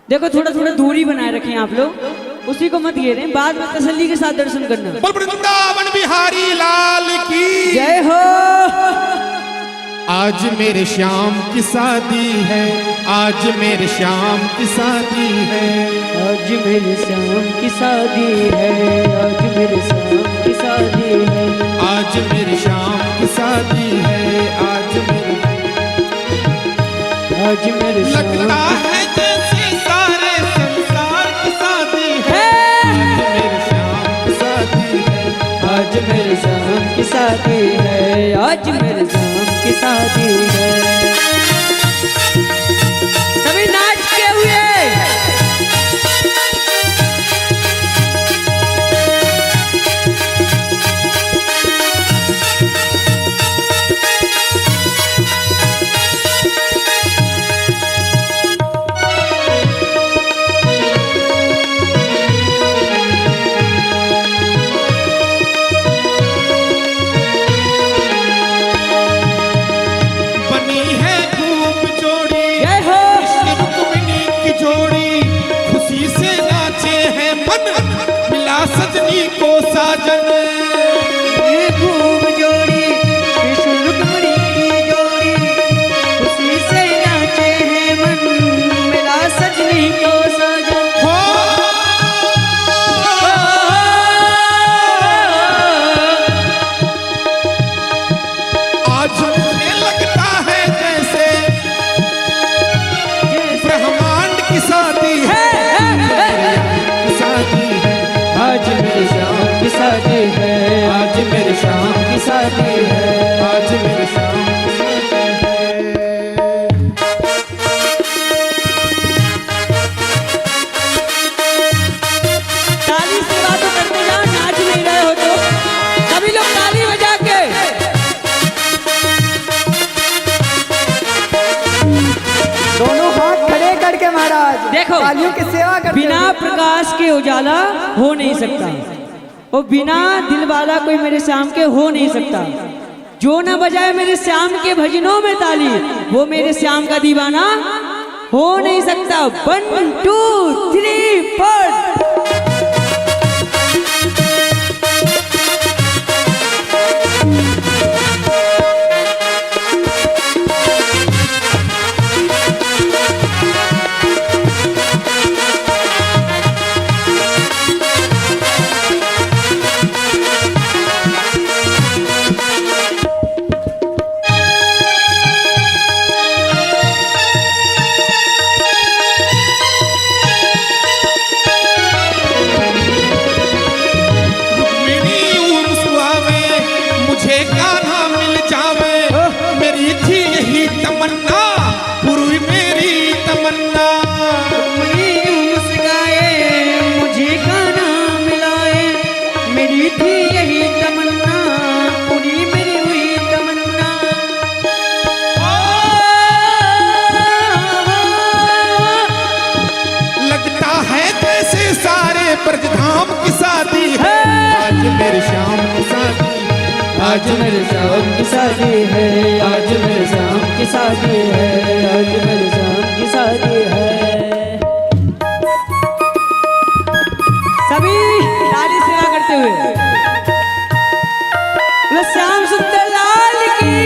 देखो थोड़ा थोड़ा दूरी बनाए रखें आप लोग, उसी को मत घेरें, बाद में तसल्ली के साथ दर्शन करना। बोल वृंदावन बिहारी लाल की जय हो। आज मेरे श्याम की शादी है, आज मेरे श्याम की शादी है, आज मेरे श्याम की शादी है, आज मेरे श्याम की शादी है, आज मेरे श्याम की शादी है, आज मेरे श्याम लगता है जैसे सारे संसार की शादी है, आज मेरे श्याम की शादी है, आज मेरे श्याम की शादी है। सभी नाच के हुए। बनी है खूब जोड़ी जय हो। कृष्ण रुक्मिणी की जोड़ी, खुशी से नाचे हैं मन, मिला सजनी को साजन। ये खूब जोड़ी कृष्ण रुक्मिणी की जोड़ी, खुशी से नाचे हैं मन, मिला सजनी को साजन। हो आज मुझे लगता है जैसे ब्रह्मांड की शादी है, शादी है, आज मेरे श्याम की शादी है, आज मेरे श्याम की शादी है। आज मेरे श्याम की शादी है। ताली से बातों करते जाओ, नाच नहीं रहे हो तो सभी लोग ताली बजा के। दोनों हाथ खड़े करके महाराज देखो, तालियों की सेवा करते बिना हुए। प्रकाश के उजाला हो नहीं सकता, और बिना दिल वाला कोई मेरे श्याम के हो नहीं सकता। जो न बजाए मेरे श्याम के भजनों में ताली, वो मेरे श्याम का दीवाना हो नहीं सकता। 1 2 3 4। थी यही तमन्ना, आज मेरे शाम की शादी है, आज मेरे शाम की शादी है, आज मेरे शाम की शादी है। सभी ताली सेवा करते हुए बोले श्याम सुंदर लाल की।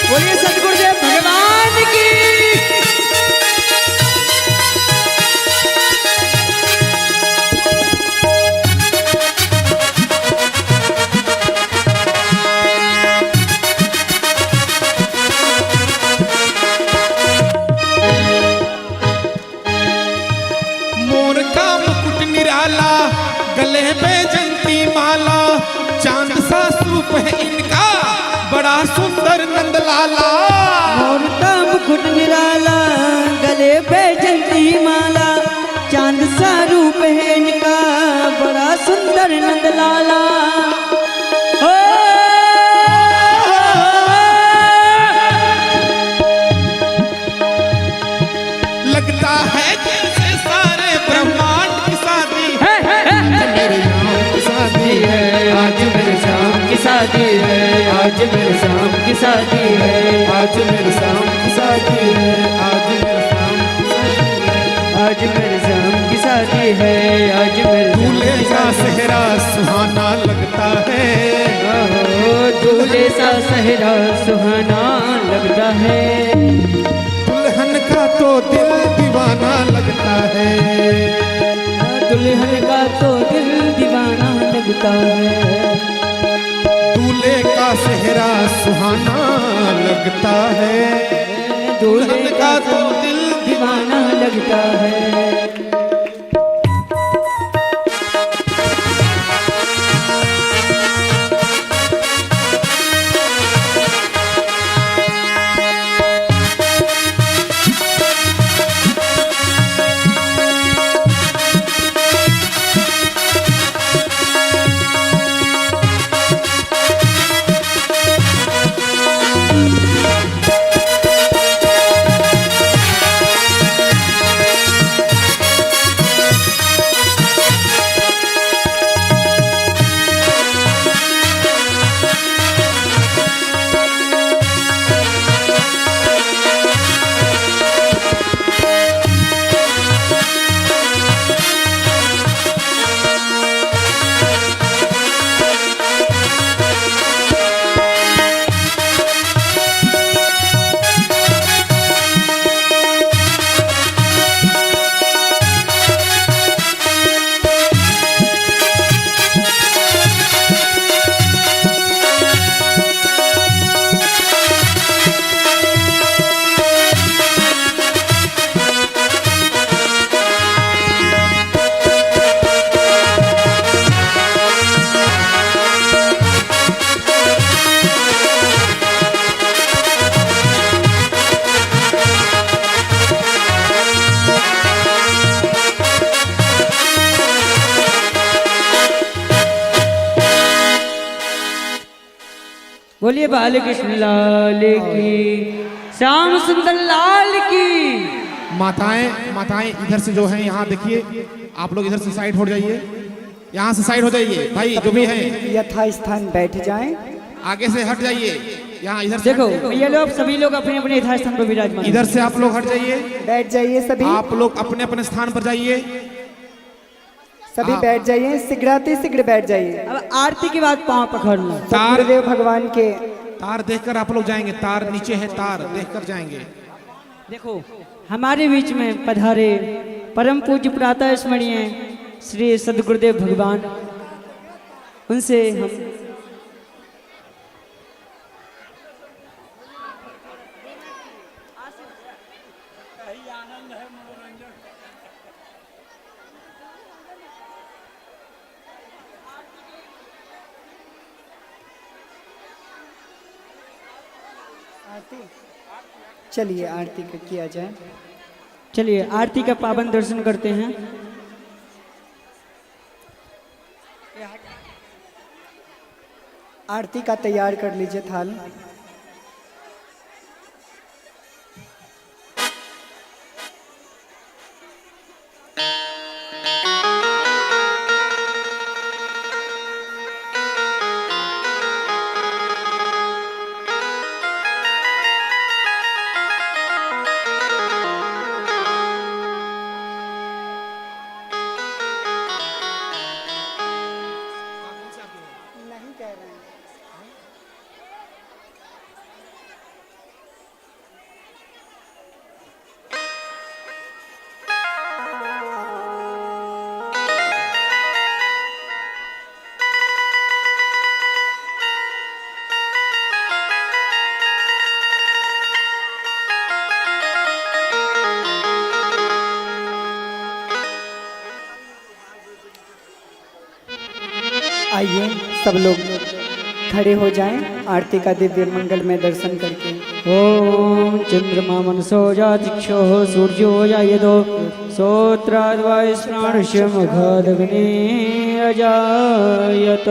बोलिए सतगुरुदेव भगवान की। मोर का मुकुट निराला, गले में जंती माला, चांद सा सूप है इनका, बड़ा सुंदर नंदलाला। मोर का मुकुट निराला, गले पे जंती माला, चांद सा रूप है इनका, बड़ा सुंदर नंदलाला। ओ लगता है जैसे सारे ब्रह्मांड की शादी है। मेरे नाम की शादी है, आज मेरे शाम की शादी है, आज मेरे शाम की शादी है, आज मेरे शाम की शादी है, आज मेरे शाम की शादी है। आज मेरे शाम की शादी है, आज मेरे शाम दूल्हे की का शादी है। सेहरा सुहाना लगता है, ओहो, दूल्हे सा सहरा सुहाना लगता है, दुल्हन का तो दिल दीवाना लगता है। दुल्हन का तो दिल दीवाना लगता है, दूल्हे का सेहरा सुहाना लगता है, दूल्हे का तो दिल दीवाना लगता है। बोलिए बालकृष्ण लाल की, श्याम सुंदर लाल की। माताएं इधर से जो हैं यहाँ देखिए, आप लोग इधर से साइड हो जाइए, यहाँ से साइड हो जाइए भाई, जो भी है यथा स्थान बैठ जाएं। आगे से हट जाइए, यहाँ इधर से देखो ये लोग सभी लोग अपने अपने यथास्थान पर विराजमान। इधर से आप लोग हट जाइए, बैठ जाइए सभी, आप लोग अपने अपने स्थान पर जाइए, सभी बैठ जाइए, शीघ्राति शीघ्र बैठ जाइए। अब आरती के बाद पाँव पकड़ना। सतगुरुदेव भगवान के तार देखकर आप लोग जाएंगे, तार नीचे है, तार देखकर जाएंगे। देखो हमारे बीच में पधारे परम पूज्य प्रातः स्मरणीय श्री सदगुरुदेव भगवान, उनसे हम चलिए आरती किया जाए। चलिए आरती का पावन दर्शन करते हैं। आरती का तैयार कर लीजिए थाल। नहीं कह रहे हैं। आइए सब लोग खड़े हो जाएं आरती का दिव्य मंगल में दर्शन करके। ओम चंद्रमा मनसो जातिक्षो सूर्यो जायतो सोत्राद्वायुस्प्राणस्य मुखादग्नि अजायत।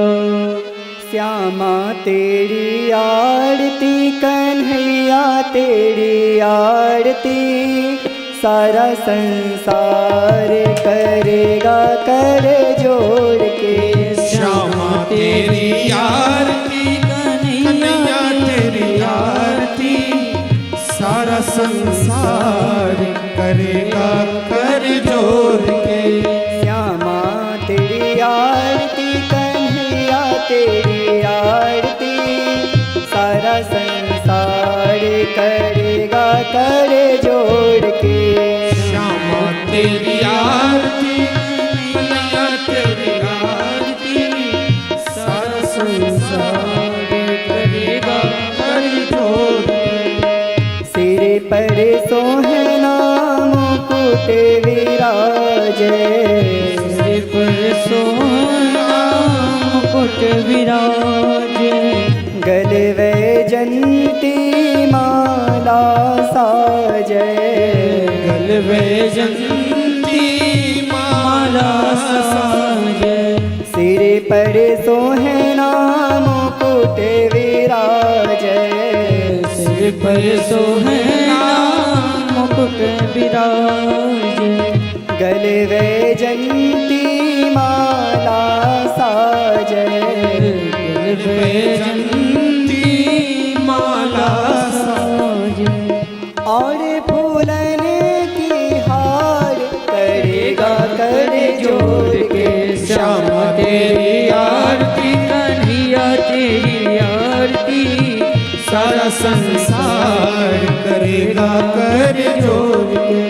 श्यामा तेरी आरती कन्हैया तेरी आरती सारा संसार करेगा कर जोड़ के। श्यामा तेरी आरती कन्हैया तेरी आरती सारा संसार करेगा कर जोड़ के। श्यामा तेरी आरती कन्हैया तेरी आरती सारा संसार करेगा कर जोड़ के। श्यामा तेरी आरती कन्हैया तेरी आरती सारा संसार करेगा कर जोड़ के। सिर पर सोहना मुकुट विराजे सिर पर सोना मुकुट विराजे। गले वैजंती माला साजे गल वैजंती माला साजे। सिर पर सोहना मुकुट विराजे सिर पर सोहना मुकुट विराजे। गले वैजंती माला साजे गल वैजंती माला साजे। और फूलन की हार करेगा कर जोड़ के। श्यामा तेरी आरती कन्हैया तेरी आरती सारा संसार करेगा कर जोड़ के।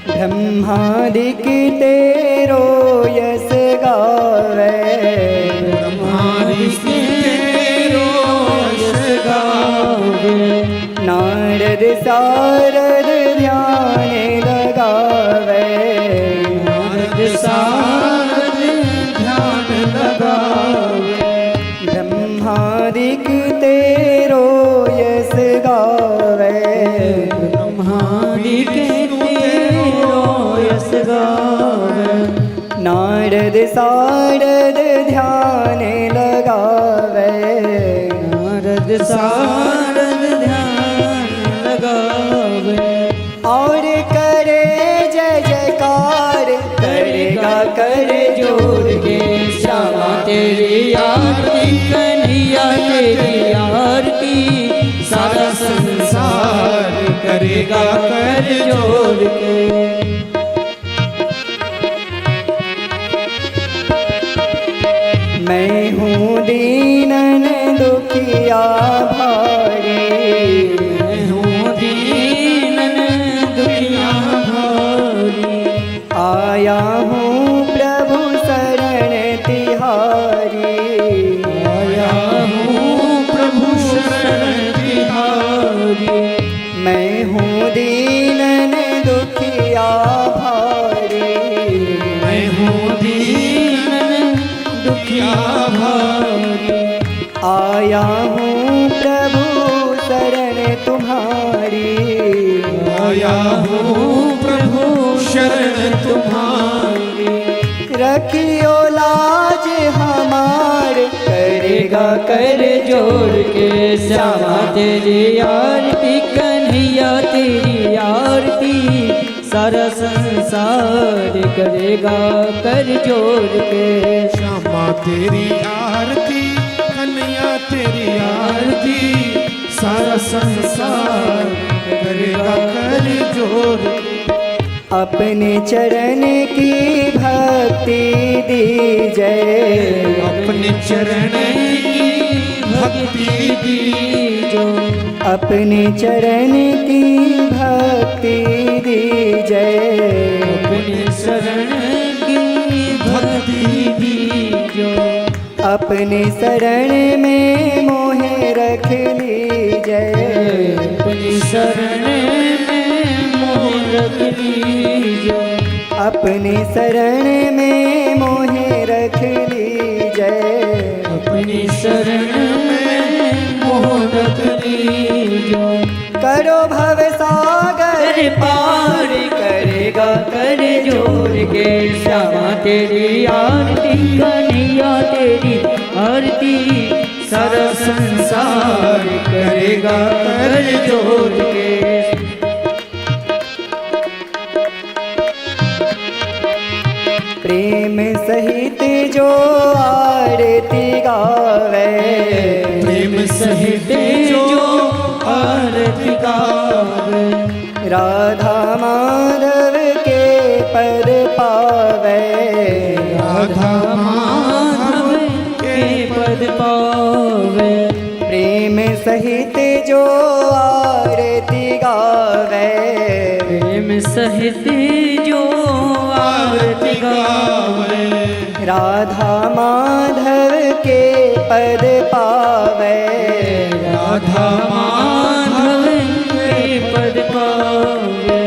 ब्रह्मादिक तेरो यस गावे ब्रह्मादिक तेरो यश गावे। नारद सारद ध्यान लगावे नारद सारद ध्यान लगावे। ब्रह्मादिक तेरो यस गावे ब्रह्मादिक तेरो यश गावे। नारद सारद ध्यान लगावे नारद सारद ध्यान लगावे। और करे जय जयकार करेगा कर जोड़ के। श्यामा तेरी आरती कन्हैया तेरी आरती सारा संसार करेगा कर जोड़ के। मैं हूँ दीनन दुखिया भारी मैं हूँ दीनन दुखिया भारी। आया हूँ प्रभु शरण तिहारी। आया हूँ प्रभु शरण तिहारी। मैं हूँ दीनन दुखिया भारी। मैं हूँ दीनन दुखिया भारी। आया हूँ प्रभु शरण तुम्हारी। आया हूँ प्रभु शरण तुम्हारी। रखियो लाज हमार, करेगा कर जोड़ के श्यामा तेरी आरती, कन्हैया तेरी आरती, सारा संसार करेगा कर जोड़ के। श्यामा तेरी आरती, कन्हैया तेरी आरती, सारा संसार करेगा कर जोड़। अपने चरण की भक्ति दीजय, अपने चरण की भक्ति दीजो, अपने चरण की भक्ति दीजय, अपने शरण की भक्ति दीजो, अपने शरण में मोहे रख लीजय, अपनी शरण में मोह रख लीजो, अपने शरण में मोहे रख लीजय, अपनी शरण में मोह रख लीजो। करो भव सागर कर पार करेगा कर जोड़ के श्यामा तेरी आरती, कन्हैया तेरी आरती, सारा संसार करेगा कर जोड़ के। प्रेम सहित जो आरती गावे, प्रेम सहित जो आरती गावे, राधा माधव के पद पावे, राधा माधव के पद पावे। प्रेम सहित जो आरती गावे, प्रेम सहित जो आरती गावे, राधा माधव के पद पावे, राधा माधव के पद पावे।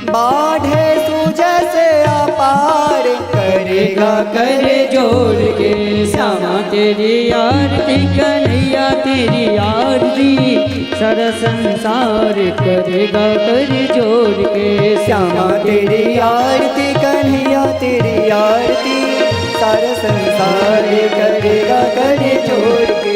बाढ़े सुजस अपार करेगा कर जोड़ के श्यामा तेरी आरती, कन्हैया तेरी आरती, सारा संसार करेगा कर जोड़ के। श्यामा तेरी आरती, कन्हैया तेरी आरती, सारा संसार करेगा कर जोड़ के,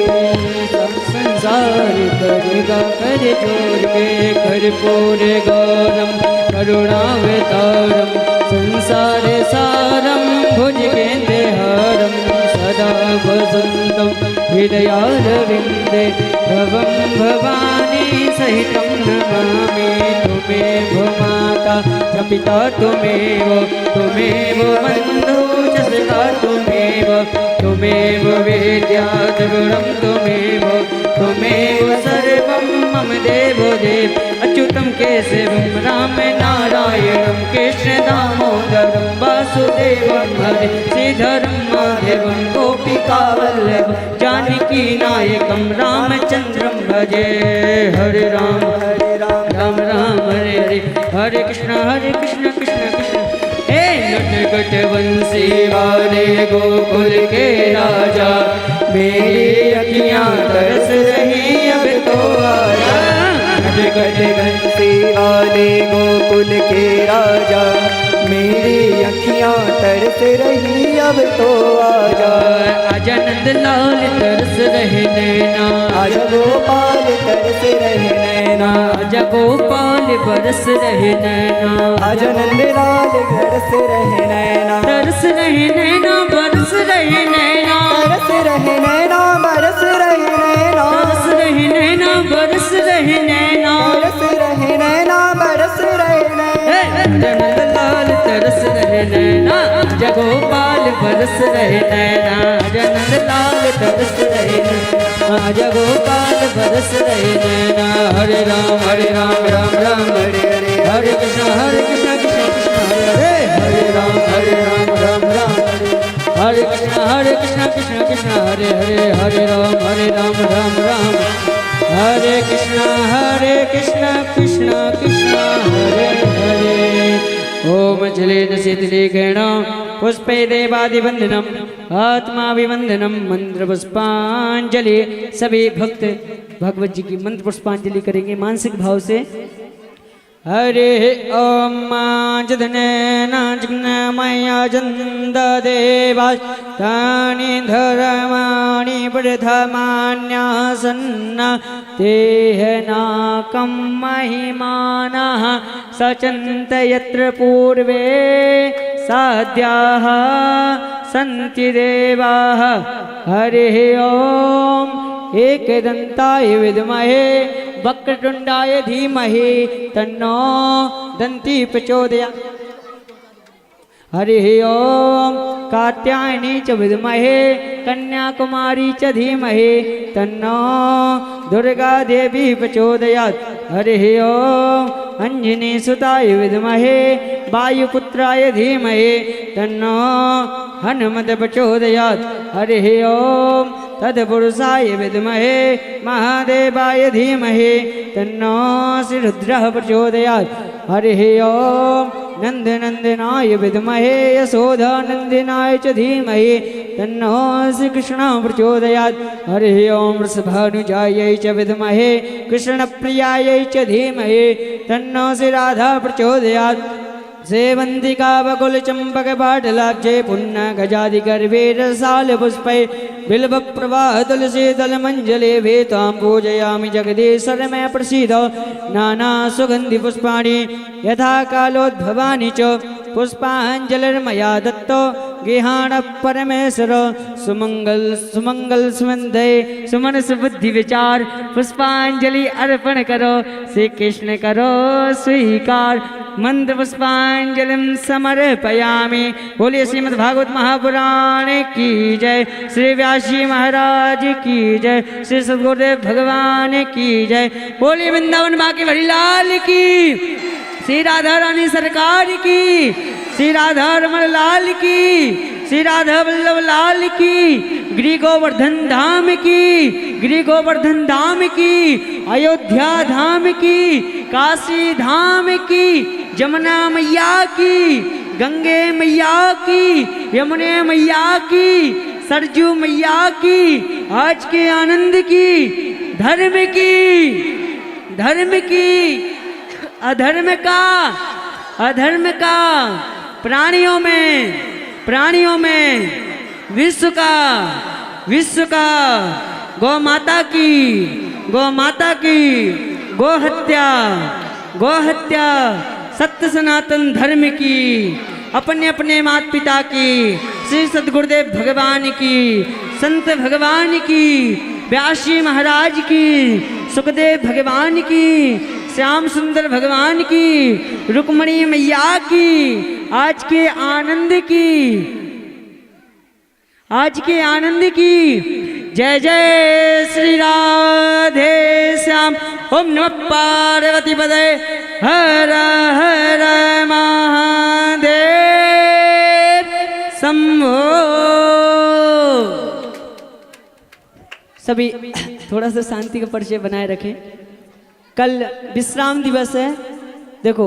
संसार करेगा कर जोड़ के। कर्पूर गौरम करुणावतारम, संसार सारम भुजगेन्द्रहारम, सदा वसन्तं हृदयारविन्दे, भवं भवानी सहितं नमामि। त्वमेव माता च पिता त्वमेव, त्वमेव बन्धु च सखा त्वमेव, त्वमेव वेद्या च गुणं त्वमेव, त्वमेव सर्वं मम देवो देव। अच्युतं केशवं राम नारायणं, कृष्ण दामोदरं वासुदेवं हरे, श्रीधरं माधवं गोपिकावल्लभं, जानकी नायकं रामचन्द्रं भजे। हरे राम राम राम हरे हरे, हरे कृष्ण कृष्ण कृष्ण हे नटखट बंसी वाले गोकुल के राजा, मेरी अखियाँ तरस रही अब तो आजा। नटखट बंसी वाले गोकुल के राजा, मेरी अखियाँ तरस रही अब तो आजा। आजा नंदलाल तरस रहे नैना, आजा गोपाल तरस रहे नैना, आजा गोपाल बरस रहे नैना, आजा नंदलाल बरस रहे नैना, तरस रहे नैना बरस रहे नैना, तरस रहे नैना बरस रहे नैना, तरस रहे नैना बरस रहे नैना, तरस रहे नैना बरस रहे नैना। नंदलाल तरस रहे नैना, आजा गोपाल बरस रहे नैना, आजा नंदलाल तरस रहे नैना, आजा गोपाल बरस रहे नैना। हरे राम राम राम हरे हरे, हरे कृष्ण कृष्ण कृष्ण हरे हरे, हरे राम राम हरे कृष्ण कृष्ण हरे हरे, हरे राम राम हरे कृष्ण कृष्ण कृष्ण हरे हरे। ओम जलेन शीतलीकरण पुष्पे देवादिवंदनम, आत्माभिवंदनम, मंत्र पुष्पांजलि। सभी भक्त भगवत जी की मंत्र पुष्पांजलि करेंगे मानसिक भाव से। हरे ओम जदनेन जिज्ञमया जन्ददेवास्तानि धर्माणि प्रथमान्यासन्न तेहनाकं महिमानः सचन्त यत्र पूर्वे साध्याः सन्ति देवाः। हरिः ओम एकदन्ताय विद्महे वक्रतुण्डाय धीमहि तन्नो दन्ती प्रचोदयात्। हरिः ओम कात्यायनी च विद्महे कन्याकुमारी च धीमहि तन्नो दुर्गा देवी प्रचोदयात्। हरिः ओम अंजनी सुताय विद्महे वायुपुत्राय धीमहि तन्नो हनुमत प्रचोदयात्। हरिः ओम तत्पुरुषाय विद्महे महादेवाय धीमहि तन्नो श्रीरुद्रः प्रचोदयात्। हरिः ओम नन्दनन्दनाय विद्महे यशोदानन्दनाय च धीमहि तन्नो श्रीकृष्णः प्रचोदयात्। हरिः ओम वृषभानुजायै च विद्महे कृष्णप्रियायै च धीमहि तन्नो श्रीराधा प्रचोदयात्। सेवन्तिका बकुल चंपक पाटलाब्जे पुण्य गजादि गर्भे रसाल पुष्पै बिल्व प्रवाह तुलसी दल मंजले भेतां पूजयामि जगदीश्वर में प्रसीद। नाना सुगंधि पुष्पाणि यथा कालोद्भवानि च पुष्पाञ्जलिर्मया दत्तो गेहाण परमेश्वर। सुमंगल सुमंगल सुमंदे सुमन सुबुद्धि विचार पुष्पांजलि अर्पण करो श्री कृष्ण करो स्वीकार। मंत्र पुष्पांजलिं समर्पयामि। बोलिए श्रीमद् भागवत महापुराण की जय, श्री व्यासी महाराज की जय, श्री सद्गुरुदेव भगवान की जय। बोलिए वृंदावन बांके बिहारी लाल की, श्री राधा रानी सरकार की, श्री राधा रमण लाल की, श्री राधा वल्लभ लाल की, गिरि गोवर्धन धाम की, गिरि गोवर्धन धाम की, अयोध्या धाम की, काशी धाम की, जमुना मैया की, गंगे मैया की, यमुने मैया की, सरजू मैया की, आज के आनंद की, धर्म की, धर्म की, अधर्म का, अधर्म का, प्राणियों में विश्व का, विश्व का, गौ माता की, गौ माता की, गौ हत्या, गौ हत्या, सत्य सनातन धर्म की, अपने अपने माता पिता की, श्री सद्गुरुदेव भगवान की, संत भगवान की, व्यासी महाराज की, सुखदेव भगवान की, श्याम सुंदर भगवान की, रुक्मणी मैया की, आज के आनंद की, आज के आनंद की। जय जय श्री राधे श्याम। ओम नमः पार्वती पदे हर हर महादेव शंभो। सभी थोड़ा सा शांति का परिचय बनाए रखें। कल विश्राम दिवस है। देखो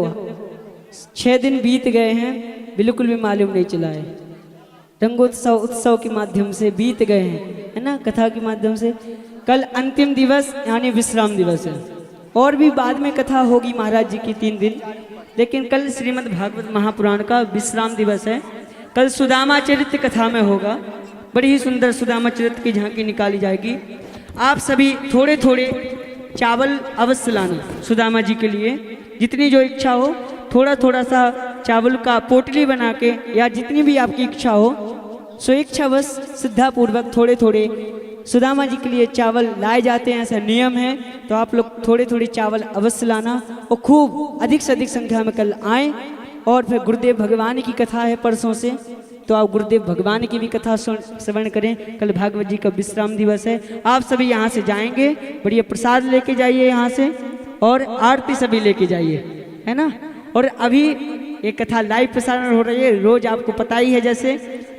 6 दिन बीत गए हैं, बिल्कुल भी मालूम नहीं चला है। रंगोत्सव उत्सव के माध्यम से बीत गए हैं, है ना, कथा के माध्यम से। कल अंतिम दिवस यानी विश्राम दिवस है, और भी बाद में कथा होगी महाराज जी की 3 दिन, लेकिन कल श्रीमद् भागवत महापुराण का विश्राम दिवस है। कल सुदामा चरित्र कथा में होगा, बड़ी ही सुंदर सुदामा चरित्र की झांकी निकाली जाएगी। आप सभी थोड़े थोड़े चावल अवश्य लाना सुदामा जी के लिए, जितनी जो इच्छा हो थोड़ा थोड़ा सा चावल का पोटली बना के, या जितनी भी आपकी इच्छा हो स्वेच्छावश श्रद्धापूर्वक थोड़े थोड़े सुदामा जी के लिए चावल लाए जाते हैं, ऐसा नियम है। तो आप लोग थोड़े थोड़े चावल अवश्य लाना, और खूब अधिक से अधिक संख्या में कल आएँ। और फिर गुरुदेव भगवान की कथा है परसों से, तो आप गुरुदेव भगवान की भी कथा श्रवण करें। कल भागवत जी का विश्राम दिवस है। आप सभी यहाँ से जाएंगे, बढ़िया प्रसाद लेके जाइए यहाँ से, और आरती सभी लेके जाइए, है ना। और अभी एक कथा लाइव प्रसारण हो रही है, रोज आपको पता ही है जैसे।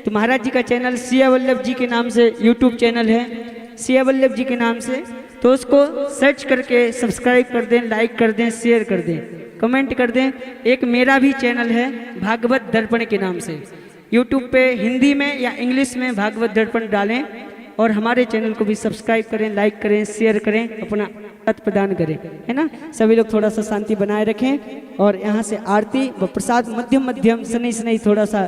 तो महाराज जी का चैनल सिया वल्लभ जी के नाम से यूट्यूब चैनल है, सिया वल्लभ जी के नाम से, तो उसको सर्च करके सब्सक्राइब कर दें, लाइक कर दें, शेयर कर दें, कमेंट कर दें। एक मेरा भी चैनल है भागवत दर्पण के नाम से, यूट्यूब पे हिंदी में या इंग्लिश में भागवत दर्पण डालें, और हमारे चैनल को भी सब्सक्राइब करें, लाइक करें, शेयर करें, अपना प्रसाद प्रदान करें, है ना। सभी लोग थोड़ा सा शांति बनाए रखें और यहाँ से आरती व प्रसाद मध्यम मध्यम सनई सनई थोड़ा सा